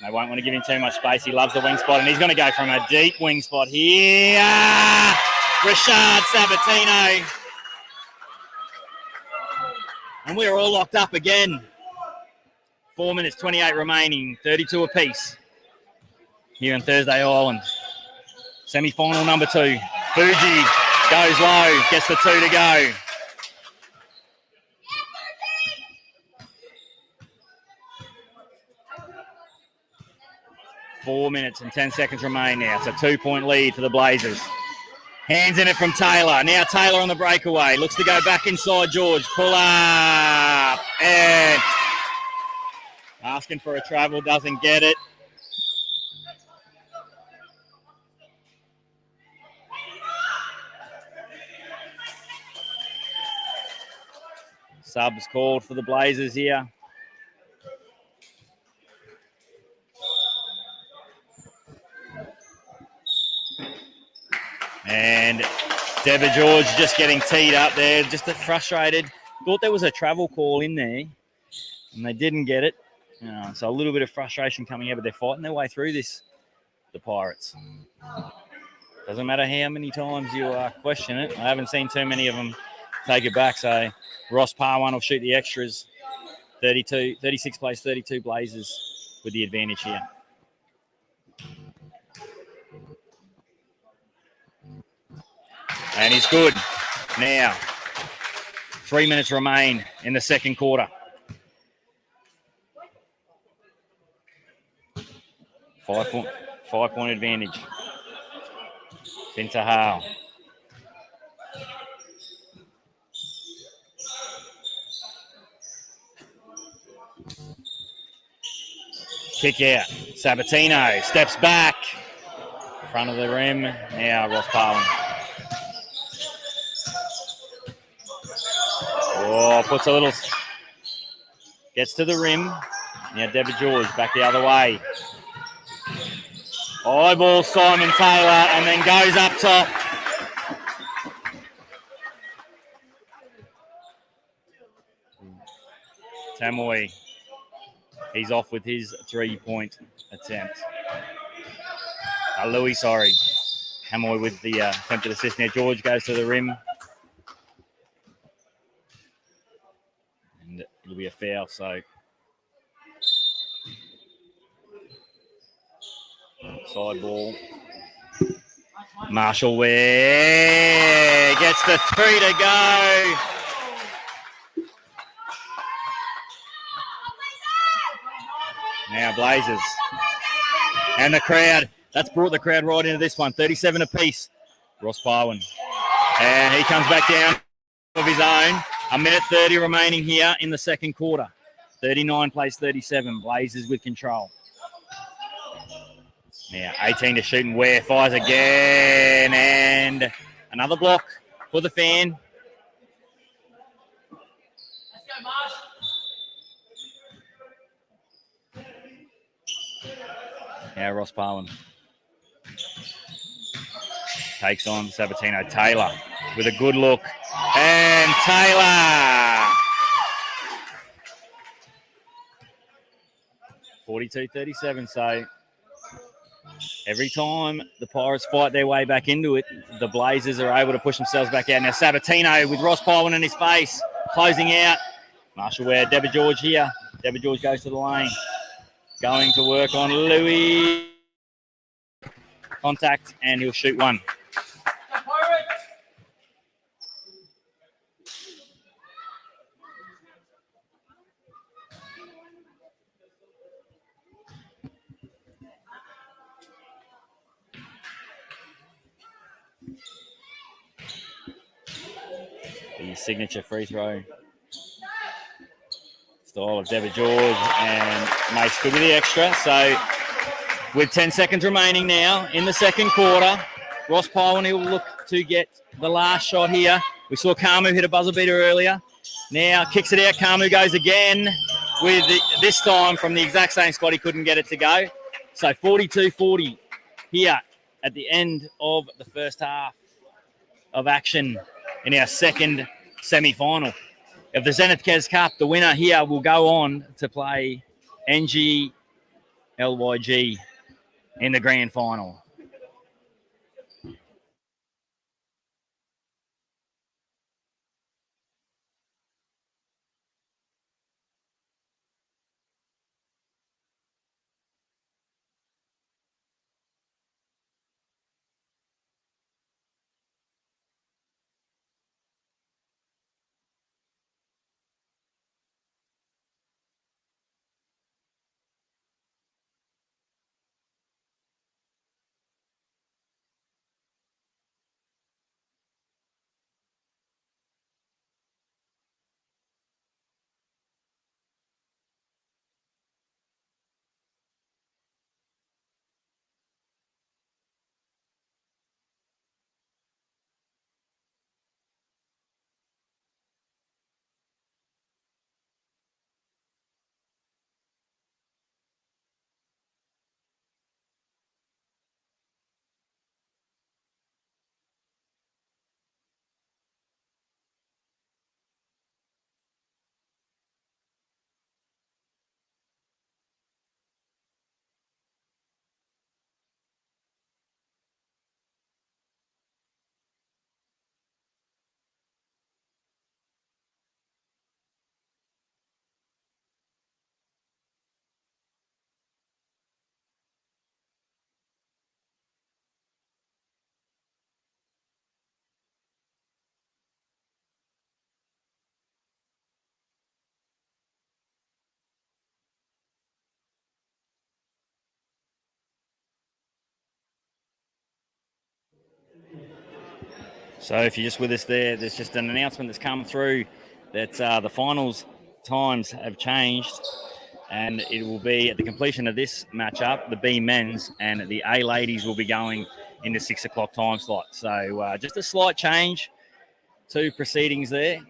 They won't want to give him too much space. He loves the wing spot, and he's going to go from a deep wing spot here. Rashad Sabatino. And we're all locked up again. 4 minutes, 28 remaining, 32 apiece here in Thursday Island. Semi-final number 2. Fuji goes low, gets the 2 to go. Four minutes and 10 seconds remain now. It's a 2-point lead for the Blazers. Hands in it from Taylor. Now Taylor on the breakaway. Looks to go back inside George. Pull up. And asking for a travel, doesn't get it. Subs called for the Blazers here. And Deborah George just getting teed up there, just frustrated. Thought there was a travel call in there, and they didn't get it. So a little bit of frustration coming out, but they're fighting their way through this, the Pirates. Doesn't matter how many times you question it. I haven't seen too many of them take it back. So Ross Parwan will shoot the extras. 36 plays 32 Blazers with the advantage here. And he's good. Now, 3 minutes remain in the second quarter. Five point advantage. Bintahal. Kick out. Sabatino steps back. Front of the rim. Now Ross Parwan. Oh, puts a little, gets to the rim. Now Deborah George back the other way. Eyeball Simon Taylor and then goes up top. Tamoy, he's off with his 3-point attempt. Louis, sorry. Tamoy with the attempted assist. Now George goes to the rim. And it'll be a foul, so side ball. Marshall Ware gets the 3 to go. Now Blazers. And the crowd. That's brought the crowd right into this one. 37 apiece. Ross Parwan. And he comes back down of his own. 1:30 remaining here in the second quarter. 39 plays 37. Blazers with control. Now 18 to shoot and Ware fires again. And another block for the fan. Let's go, Marsh. Now Ross Parwan takes on Sabatino. Taylor with a good look. And Taylor. 42-37. So every time the Pirates fight their way back into it, the Blazers are able to push themselves back out. Now Sabatino with Ross Parwan in his face, closing out. Marshall Ware, Deborah George here. Deborah George goes to the lane. Going to work on Louis. Contact, and he'll shoot one. The signature free throw style of Deborah George, and Mace good with the extra. So with 10 seconds remaining now in the second quarter, Ross Parwan will look to get the last shot here. We saw Kamu hit a buzzer beater earlier. Now kicks it out. Kamu goes again with this time from the exact same spot. He couldn't get it to go. So 42-40 here at the end of the first half of action in our second semi-final of the Zenadth Kes Cup. The winner here will go on to play NGLYG in the grand final. So if you're just with us there's just an announcement that's come through that the finals times have changed, and it will be at the completion of this matchup, the B men's and the A ladies will be going in the 6 o'clock time slot. So just a slight change to proceedings there.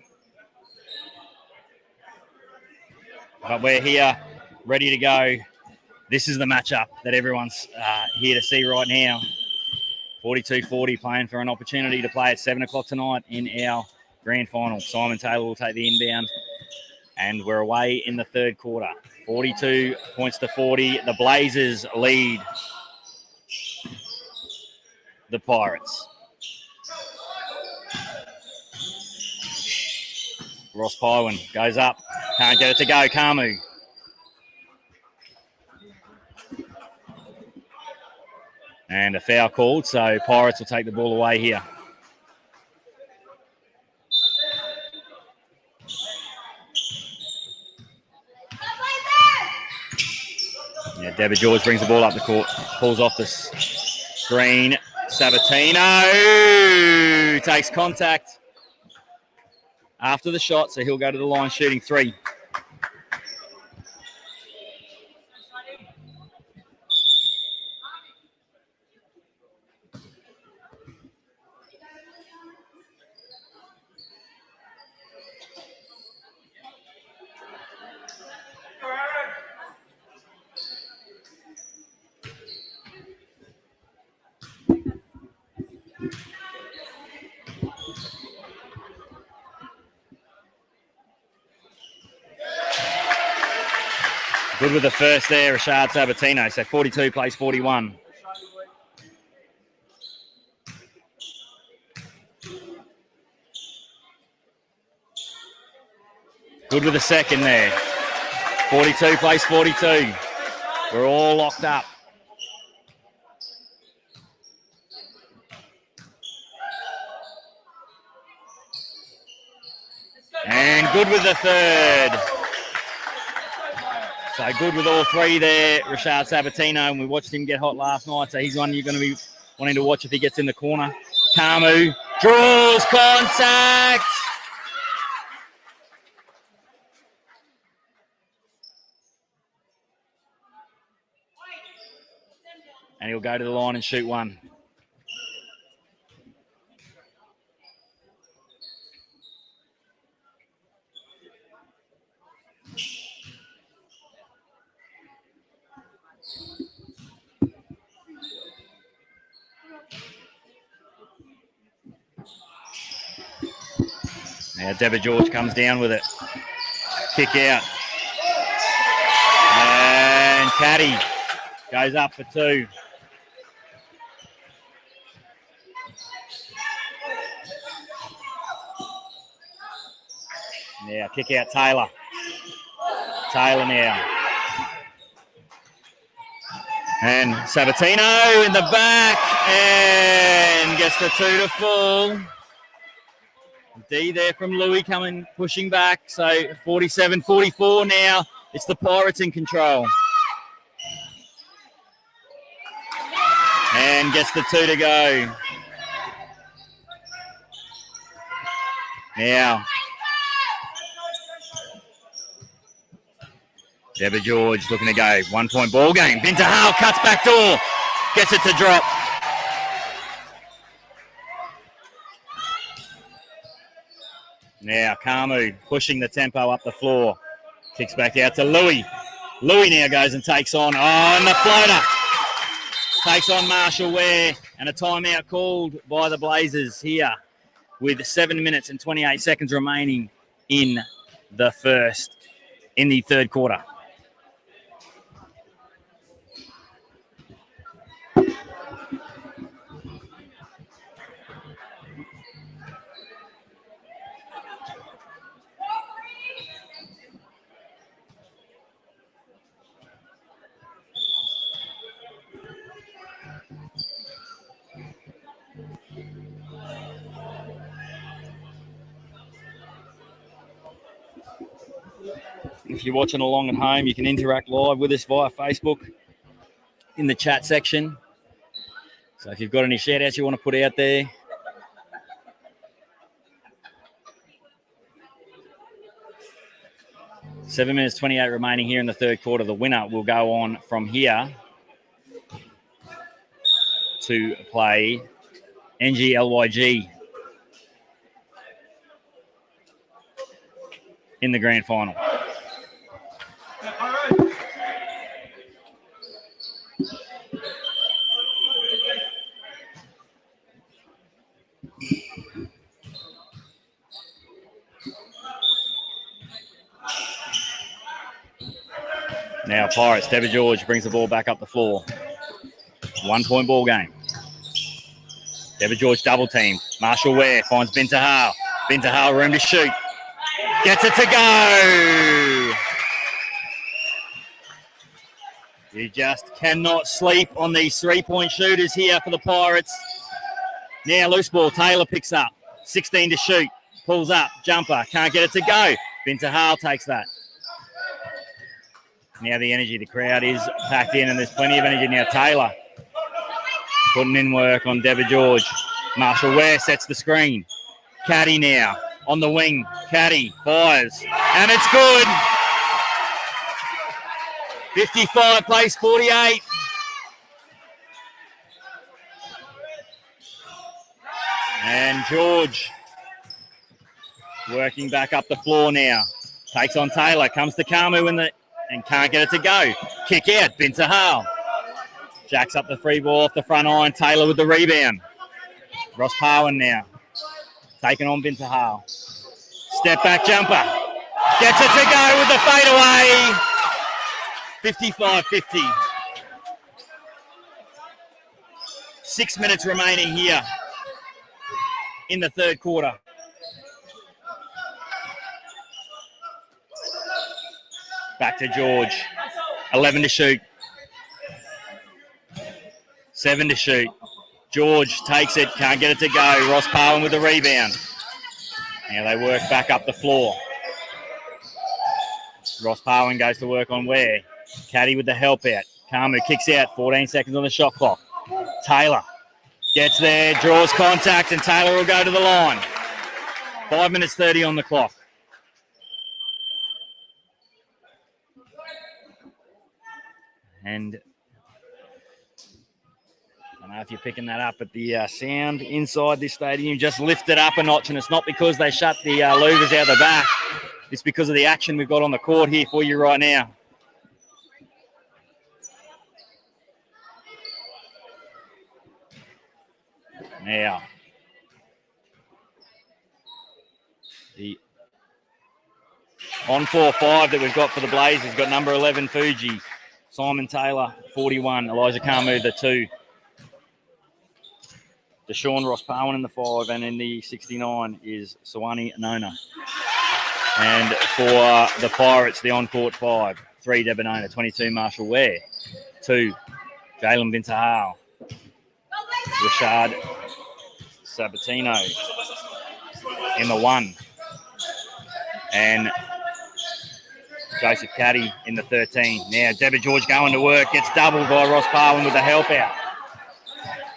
But we're here, ready to go. This is the matchup that everyone's here to see right now. 42-40 playing for an opportunity to play at 7 o'clock tonight in our grand final. Simon Taylor will take the inbound, and we're away in the third quarter. 42 points to 40. The Blazers lead the Pirates. Ross Pywin goes up. Can't get it to go. Kamu. And a foul called, so Pirates will take the ball away here. Yeah, Deborah George brings the ball up the court, pulls off the screen. Sabatino takes contact after the shot, so he'll go to the line shooting three. Good with the first there, Rashad Sabatino. So 42 plays 41. Good with the second there. 42 plays 42. We're all locked up. And good with the third. So good with all three there, Rashad Sabatino, and we watched him get hot last night, so he's one you're going to be wanting to watch if he gets in the corner. Kamu draws contact. And he'll go to the line and shoot one. Now Deborah George comes down with it. Kick out. And Caddy goes up for two. Now kick out Taylor. Taylor now. And Sabatino in the back and gets the two to fall. D there from Louis coming, pushing back. So 47-44 now. It's the Pirates in control. And gets the two to go. Now, Deborah George looking to go. 1 point ball game. Binta Hale cuts back door. Gets it to drop. Now Kamu pushing the tempo up the floor. Kicks back out to Louis. Louis now goes and takes on. Oh, and the floater. Takes on Marshall Ware. And a timeout called by the Blazers here with 7 minutes and 28 seconds remaining in the third quarter. If you're watching along at home, you can interact live with us via Facebook in the chat section. So if you've got any shout outs you want to put out there, 7 minutes 28 remaining here in the third quarter. The winner will go on from here to play NGLYG in the grand final. Now Pirates, Deborah George brings the ball back up the floor. 1 point ball game. Deborah George double team. Marshall Ware finds Bintahal. Bintahal room to shoot. Gets it to go. You just cannot sleep on these 3-point shooters here for the Pirates. Now loose ball. Taylor picks up. 16 to shoot. Pulls up. Jumper. Can't get it to go. Bintahal takes that. Now the energy, the crowd is packed in and there's plenty of energy. Now Taylor putting in work on Deborah George. Marshall Ware sets the screen. Caddy now on the wing. Caddy fires and it's good. 55 plays 48. And George working back up the floor now. Takes on Taylor. Comes to Kamu and can't get it to go. Kick out. Bintahal. Jacks up the free ball off the front iron. Taylor with the rebound. Ross Parwin now. Taking on Bintahal. Step back jumper. Gets it to go with the fadeaway. 55-50. 6 minutes remaining here in the third quarter. Back to George. 11 to shoot. 7 to shoot. George takes it. Can't get it to go. Ross Parwin with the rebound. Now they work back up the floor. Ross Parwin goes to work on Ware. Caddy with the help out. Kamu kicks out. 14 seconds on the shot clock. Taylor gets there. Draws contact and Taylor will go to the line. 5 minutes 30 on the clock. And I don't know if you're picking that up, but the sound inside this stadium just lifted up a notch, and it's not because they shut the louvers out the back. It's because of the action we've got on the court here for you right now. Now, the on 4-5 that we've got for the Blazers got number 11 Fuji, Simon Taylor 41, Elijah Kamu the 2, Deshaun Ross Parwin in the 5, and in the 69 is Sawani Nona. And for the Pirates, the on-court 5, 3 Debonona, 22 Marshall Ware, 2 Jalen Bintahal, Rashad Sabatino in the 1, and Joseph Caddy in the 13. Now Deborah George going to work, gets doubled by Ross Parwin with the help out.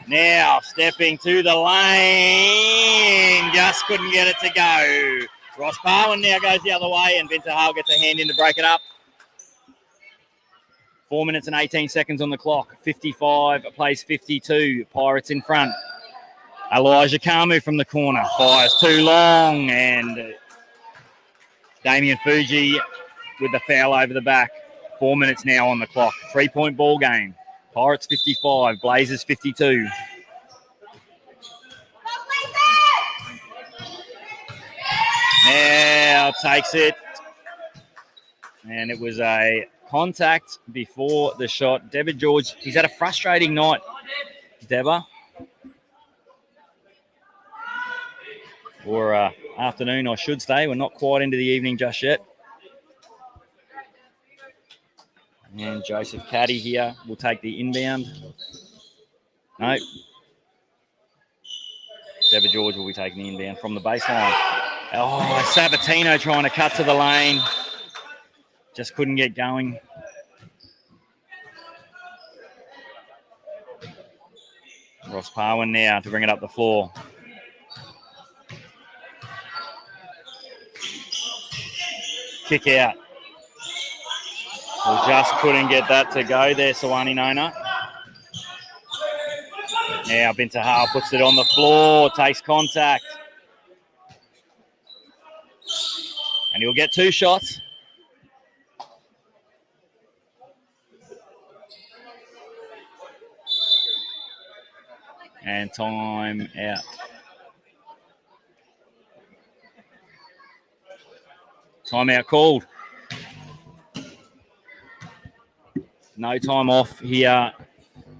Now stepping to the lane, just couldn't get it to go. Ross Parwin now goes the other way and Bintahal gets a hand in to break it up. 4 minutes and 18 seconds on the clock. 55 plays 52. Pirates in front. Elijah Kamu from the corner fires too long, and Damian Fuji with the foul over the back. 4 minutes now on the clock. 3-point ball game. Pirates 55, Blazers 52. Now takes it. And it was a contact before the shot. Deborah George, he's had a frustrating night, Deborah. Or afternoon, I should say. We're not quite into the evening just yet. And Joseph Caddy here will take the inbound. No. Deborah George will be taking the inbound from the baseline. Oh, Sabatino trying to cut to the lane. Just couldn't get going. Ross Parwin now to bring it up the floor. Kick out. Well, just couldn't get that to go there, Sawani Nona. Now Bintahal puts it on the floor, takes contact. And he'll get 2 shots. And time out. Timeout called. No time off here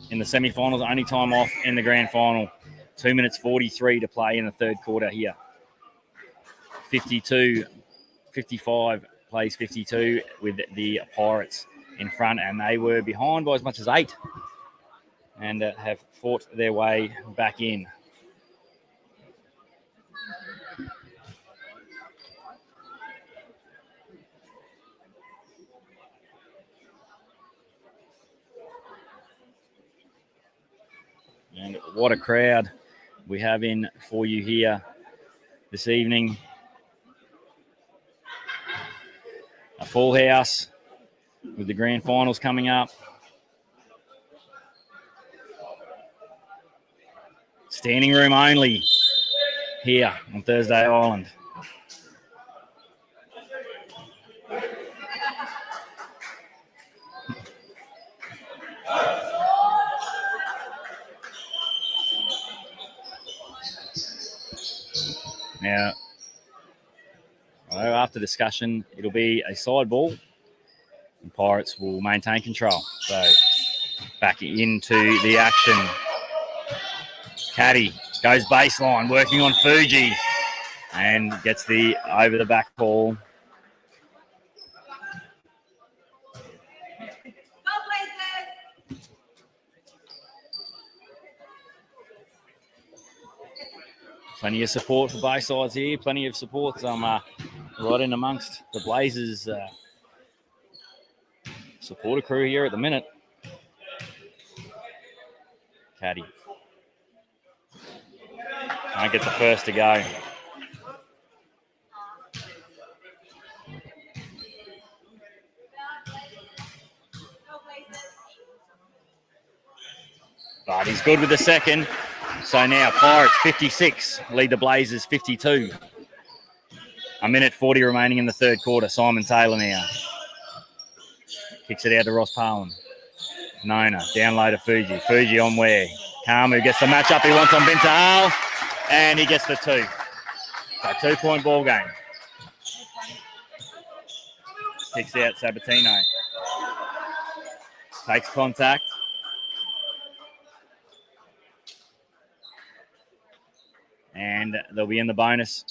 in the semi-finals. Only time off in the grand final. 2 minutes 43 to play in the third quarter here. 55 plays 52 with the Pirates in front, and they were behind by as much as 8 and have fought their way back in. And what a crowd we have in for you here this evening. A full house with the grand finals coming up. Standing room only here on Thursday Island. Now, after discussion, it'll be a side ball, and Pirates will maintain control. So, back into the action. Caddy goes baseline, working on Fuji, and gets the over the back ball. Plenty of support for both sides here. Plenty of support right in amongst the Blazers supporter crew here at the minute. Caddy. Can't get the first to go. But he's good with the second. So now Pirates 56 lead the Blazers 52. 1:40 remaining in the third quarter. Simon Taylor now. Kicks it out to Ross Parlin. Nona down low to Fuji. Fuji on where? Kamu gets the matchup he wants on Bintahal. And he gets the 2. So 2-point ball game. Kicks out Sabatino. Takes contact. And they'll be in the bonus.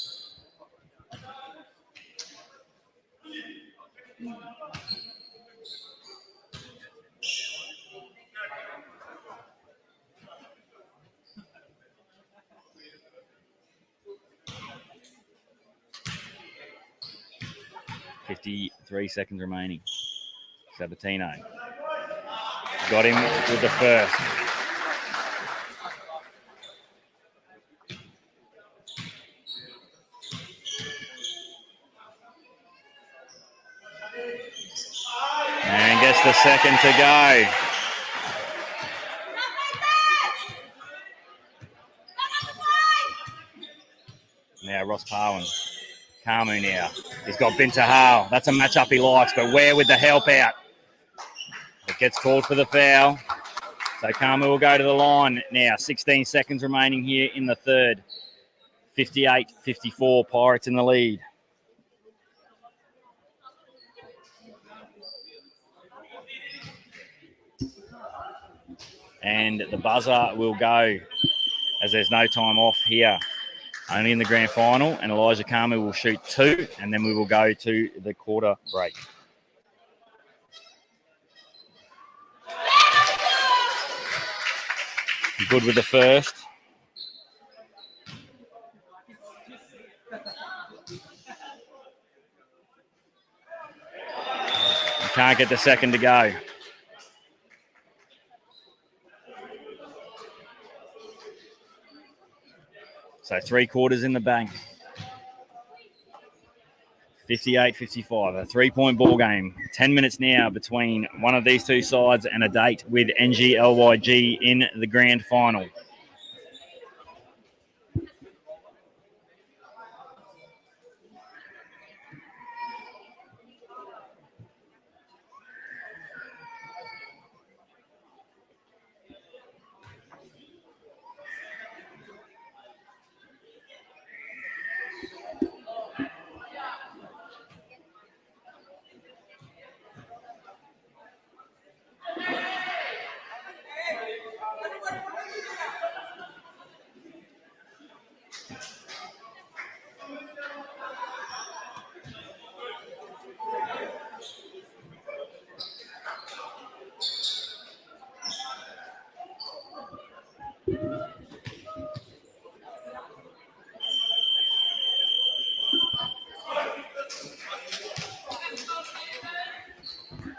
.53 seconds remaining. Sabatino. Got him with the first. And gets the second to go. Now Ross Parlin. Kamu now. He's got Bintahal. That's a matchup he likes, but where with the help out? It gets called for the foul. So Kamu will go to the line now. 16 seconds remaining here in the third. 58-54, Pirates in the lead. And the buzzer will go as there's no time off here. Only in the grand final, and Elijah Kamu will shoot 2, and then we will go to the quarter break. Good with the first. Can't get the second to go. So 3 quarters in the bank. 58-55, a 3-point ball game. 10 minutes now between one of these two sides and a date with NGLYG in the grand final.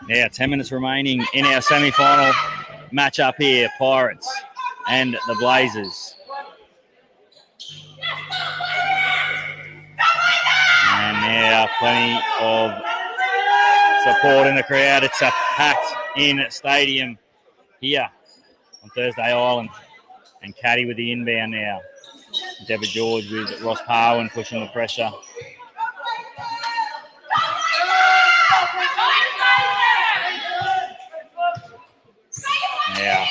Now, 10 minutes remaining in our semi-final matchup here, Pirates and the Blazers. And now plenty of support in the crowd. It's a packed-in stadium here on Thursday Island. And Caddy with the inbound now. Deborah George with Ross Parwin pushing the pressure. Now,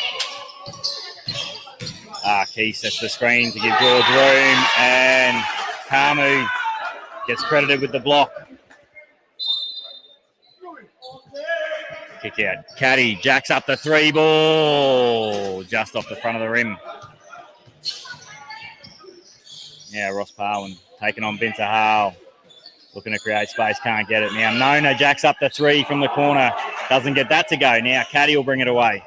Key sets the screen to give George room, and Kamu gets credited with the block. Kick out. Caddy jacks up the 3 ball, just off the front of the rim. Yeah, Ross Parwin taking on Binta Hale. Looking to create space, can't get it. Now, Nona jacks up the 3 from the corner. Doesn't get that to go. Now, Caddy will bring it away.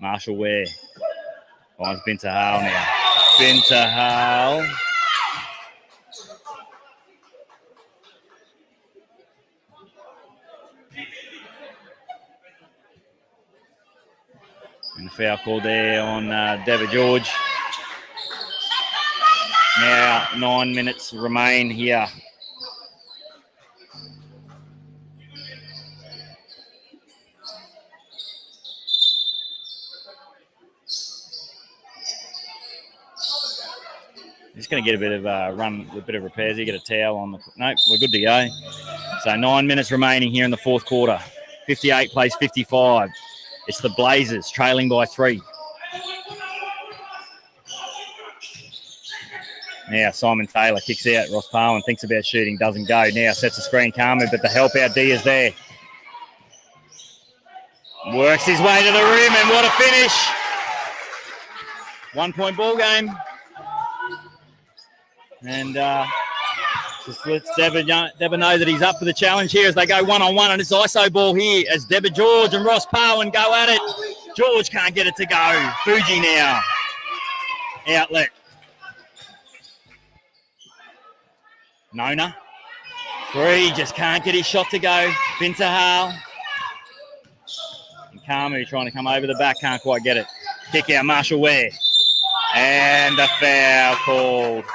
Marshall Ware finds Binta Hale now. Binta Hale. And the foul called there on Deborah George. Now 9 minutes remain here. Just going to get a bit of run, a bit of repairs here, get a towel on the... Nope, we're good to go. So 9 minutes remaining here in the fourth quarter. 58 plays 55. It's the Blazers trailing by 3. Now Simon Taylor kicks out. Ross Parwin thinks about shooting, doesn't go. Now sets a screen, Carmen, but the help out D is there. Works his way to the rim, and what a finish. 1 point ball game. And just lets Deborah know that he's up for the challenge here as they go one-on-one on this ISO ball here as Deborah George and Ross Parwin go at it. George can't get it to go. Fuji now. Outlet. Nona. 3, just can't get his shot to go. Binta Hale. And Kamu trying to come over the back, can't quite get it. Kick out, Marshall Ware. And a foul called.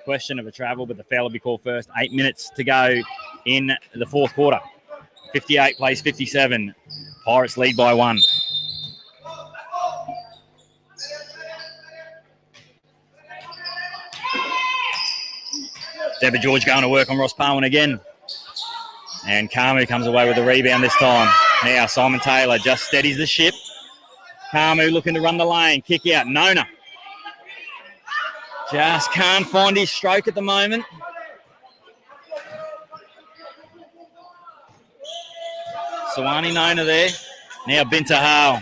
Question of a travel, but the foul will be called first. 8 minutes to go in the fourth quarter. 58 plays 57. Pirates lead by 1. Deborah George going to work on Ross Parwin again. And Kamu comes away with the rebound this time. Now Simon Taylor just steadies the ship. Kamu looking to run the lane. Kick out. Nona. Just can't find his stroke at the moment. Sawani Nona there. Now Binta Hale.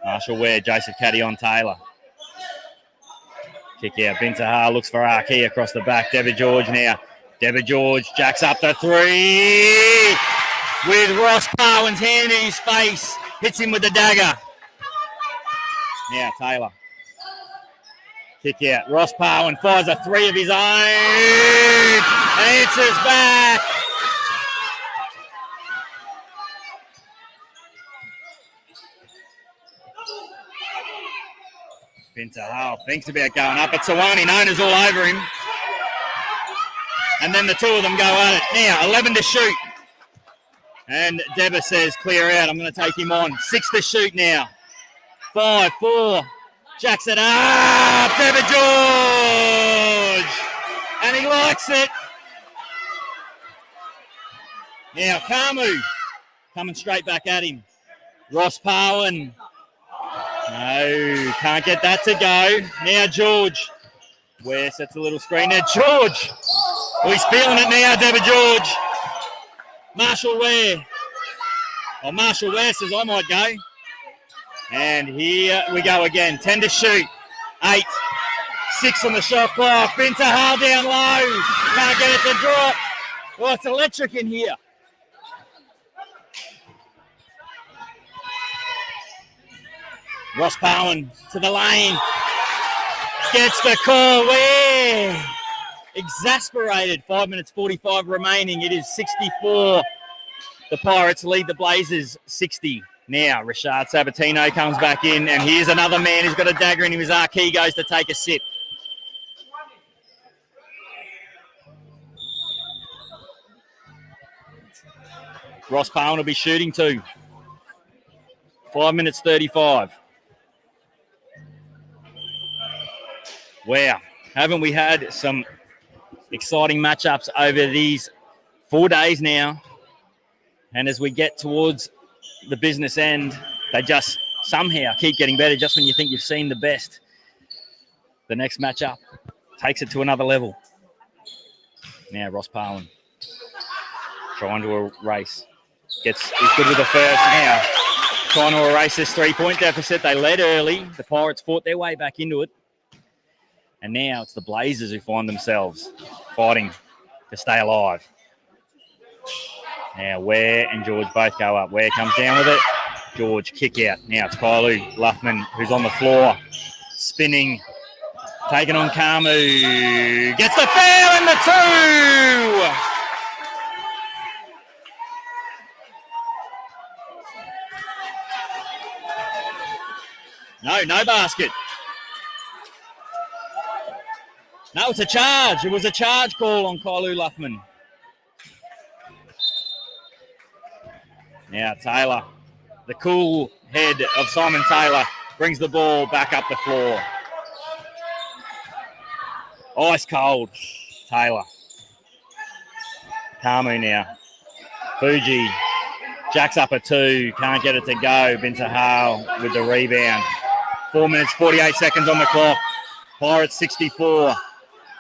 Marshall Ware, Joseph Caddy on Taylor. Kick out. Binta Hale looks for Arki across the back. Deborah George now. Deborah George jacks up the 3 with Ross Parwin's hand in his face. Hits him with the dagger. Now Taylor. Kick out. Ross Parwin fires a 3 of his own. Answers back. Pinter thinks about going up, but Sawani Nona's all over him. And then the two of them go at it. Now, 11 to shoot. And Debba says, clear out. I'm going to take him on. 6 to shoot now. 5, 4. Jacks it up. Debba George. And he likes it. Now, Kamu coming straight back at him. Ross Parwin. No, can't get that to go. Now, George. Ware sets a little screen there. George. Oh, he's feeling it now, Debba George. Marshall Ware. Oh, Marshall Ware says, I might go. And here we go again. 10 to shoot. 8. 6 on the shot clock. Binter Hall down low. Can't get it to drop. Well, it's electric in here. Ross Parwin to the lane. Gets the call. Where? Exasperated. 5 minutes 45 remaining. It is 64. The Pirates lead the Blazers 60. Now, Rashad Sabatino comes back in, and here's another man who's got a dagger in him. His Archie goes to take a sip. Ross Parwin will be shooting too. 5 minutes 35. Wow. Haven't we had some exciting matchups over these 4 days now? And as we get towards the business end, they just somehow keep getting better just when you think you've seen the best. The next matchup takes it to another level. Now Ross Parwin trying to erase. He's good with the first now. Trying to erase this 3-point deficit. They led early. The Pirates fought their way back into it. And now it's the Blazers who find themselves fighting to stay alive. Now Ware and George both go up. Ware comes down with it. George kick out. Now it's Kylu Luffman who's on the floor. Spinning. Taking on Kamu. Gets the foul in the 2. No basket. No, it's a charge. It was a charge call on Kylu Luffman. Now Taylor, the cool head of Simon Taylor, brings the ball back up the floor. Ice cold, Taylor. Kamu now. Fuji jacks up a 2, can't get it to go. Binter Hale with the rebound. 4 minutes, 48 seconds on the clock. Pirates 64.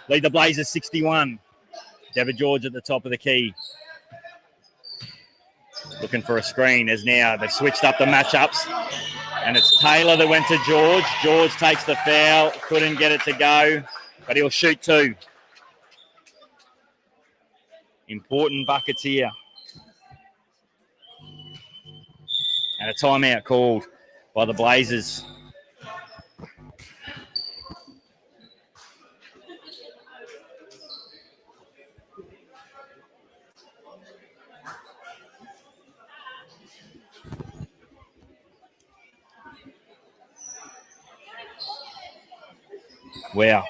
Lead the Blazers 61. Debba George at the top of the key. Looking for a screen as now they've switched up the matchups. And it's Taylor that went to George. George takes the foul. Couldn't get it to go, but he'll shoot 2. Important buckets here. And a timeout called by the Blazers. Wow,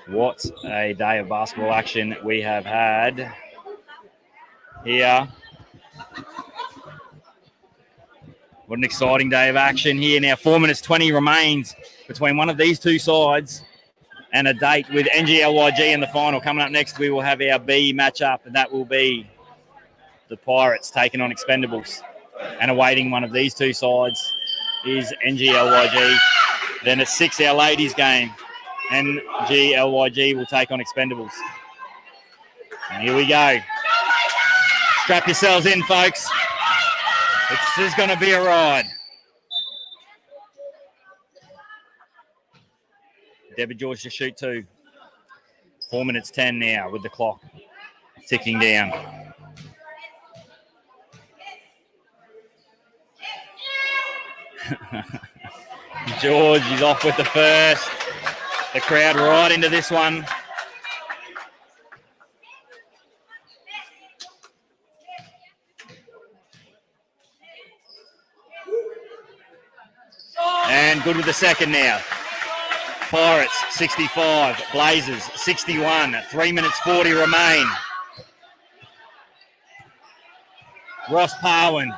what a day of basketball action we have had here. What an exciting day of action here. Now 4 minutes 20 remains between one of these two sides and a date with NGLYG in the final. Coming up next, we will have our B matchup, and that will be the Pirates taking on Expendables. And awaiting one of these two sides is NGLYG. Then at 6, our ladies game. NGLYG will take on Expendables. And here we go. Strap yourselves in, folks. This is going to be a ride. Debba George to shoot 2. 4 minutes 10 now with the clock ticking down. George is off with the first. The crowd right into this one. And good with the second now. Pirates 65, Blazers 61, 3 minutes 40 remain. Ross Parwin.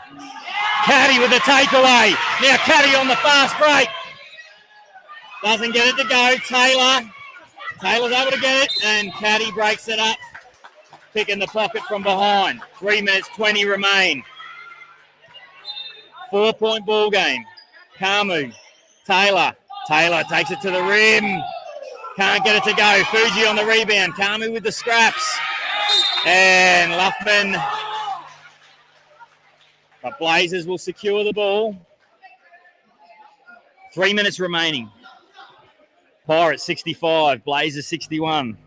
Caddy with the takeaway. Now Caddy on the fast break. Doesn't get it to go. Taylor's able to get it, and Caddy breaks it up. Picking the pocket from behind. 3 minutes 20 remain. 4-point ball game. Kamu. Taylor takes it to the rim. Can't get it to go. Fuji on the rebound. Kamu with the scraps. And Luffman. But Blazers will secure the ball. 3 minutes remaining. Pirates 65, Blazers 61.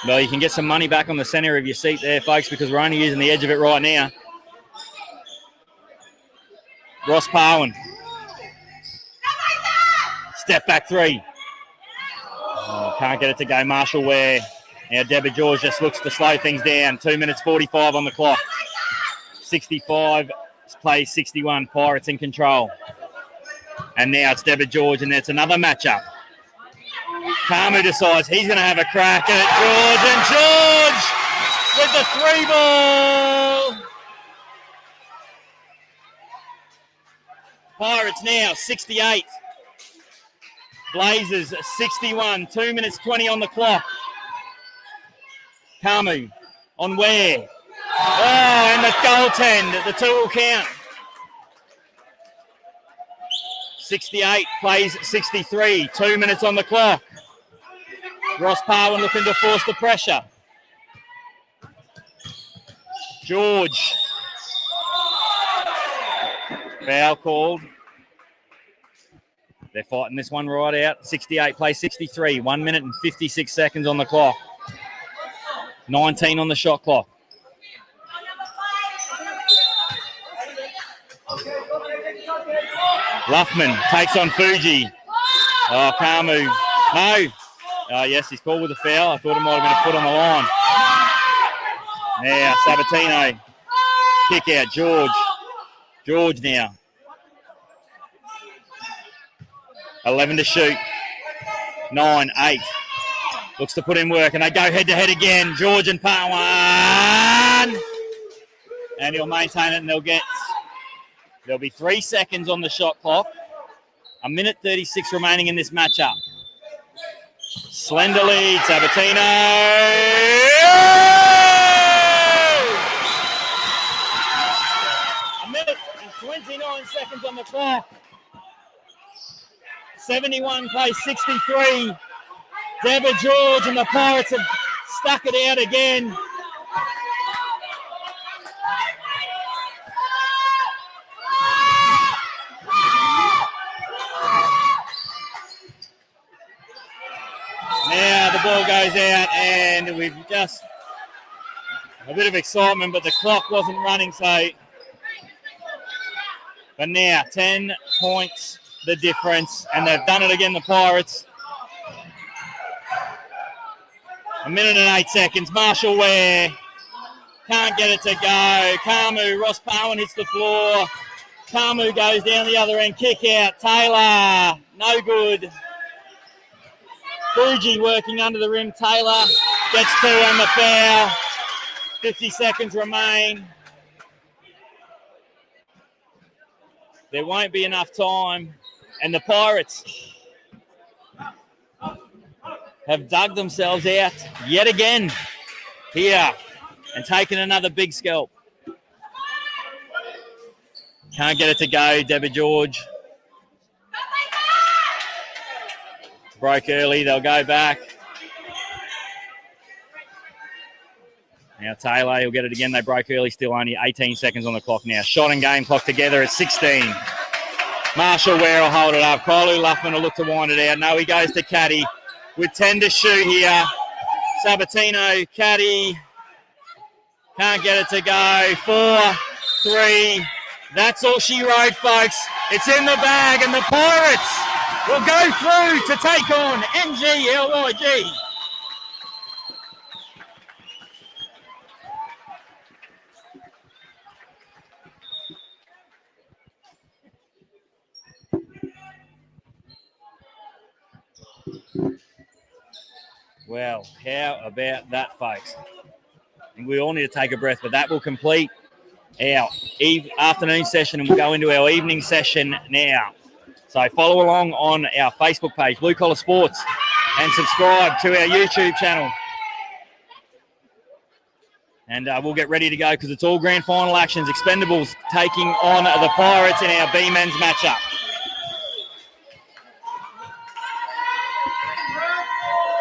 Well, you can get some money back on the center of your seat there, folks, because we're only using the edge of it right now. Ross Parwin. Step back three. Oh, can't get it to go. Marshall Ware. Now Deborah George just looks to slow things down. 2 minutes 45 on the clock. 65 plays 61. Pirates in control. And now it's Deborah George, and it's another matchup. Kamu decides he's going to have a crack at George, and George with the three ball. Pirates now 68. Blazers 61. 2 minutes 20 on the clock. Kamu on Ware. Oh, and the goaltend. The two will count. 68 plays 63. 2 minutes on the clock. Ross Parwin looking to force the pressure. George. Foul called. They're fighting this one right out. 68 plays 63. 1 minute and 56 seconds on the clock. 19 on the shot clock. Luffman takes on Fuji. Oh, Kamu. No. Oh, yes, he's called with a foul. I thought it might have been a foot on the line. Now, Sabatino. Kick out, George. George now. 11 to shoot. 9, 8. Looks to put in work, and they go head-to-head again. George and Parwan. And he'll maintain it, and there'll be 3 seconds on the shot clock. 1 minute 36 remaining in this matchup. Slender lead, Sabatino. 1 minute and 29 seconds on the clock. 71 plays 63. Deborah George and the Pirates have stuck it out again. Now the ball goes out, and we've just a bit of excitement, but the clock wasn't running, so. But now 10 points the difference, and they've done it again, the Pirates. 1 minute and 8 seconds. Marshall Ware can't get it to go. Kamu, Ross Parwin hits the floor. Kamu goes down the other end, kick out. Taylor, no good. Fuji working under the rim. Taylor gets 2 and the foul. 50 seconds remain. There won't be enough time. And the Pirates have dug themselves out yet again here and taken another big scalp. Can't get it to go, Deborah George. Broke early, they'll go back. Now Taylor, he'll get it again. They broke early, still only 18 seconds on the clock now. Shot and game clock together at 16. Marshall Ware will hold it up. Kylu Luffman will look to wind it out. No, he goes to Caddy with 10 to shoot here. Sabatino, Caddy. Can't get it to go. 4, 3. That's all she wrote, folks. It's in the bag, and the Pirates will go through to take on NGLYG. Well, how about that, folks? I think we all need to take a breath, but that will complete our afternoon session, and we'll go into our evening session now. So follow along on our Facebook page, Blue Collar Sports, and subscribe to our YouTube channel. And we'll get ready to go because it's all grand final actions. Expendables taking on the Pirates in our B-Men's matchup.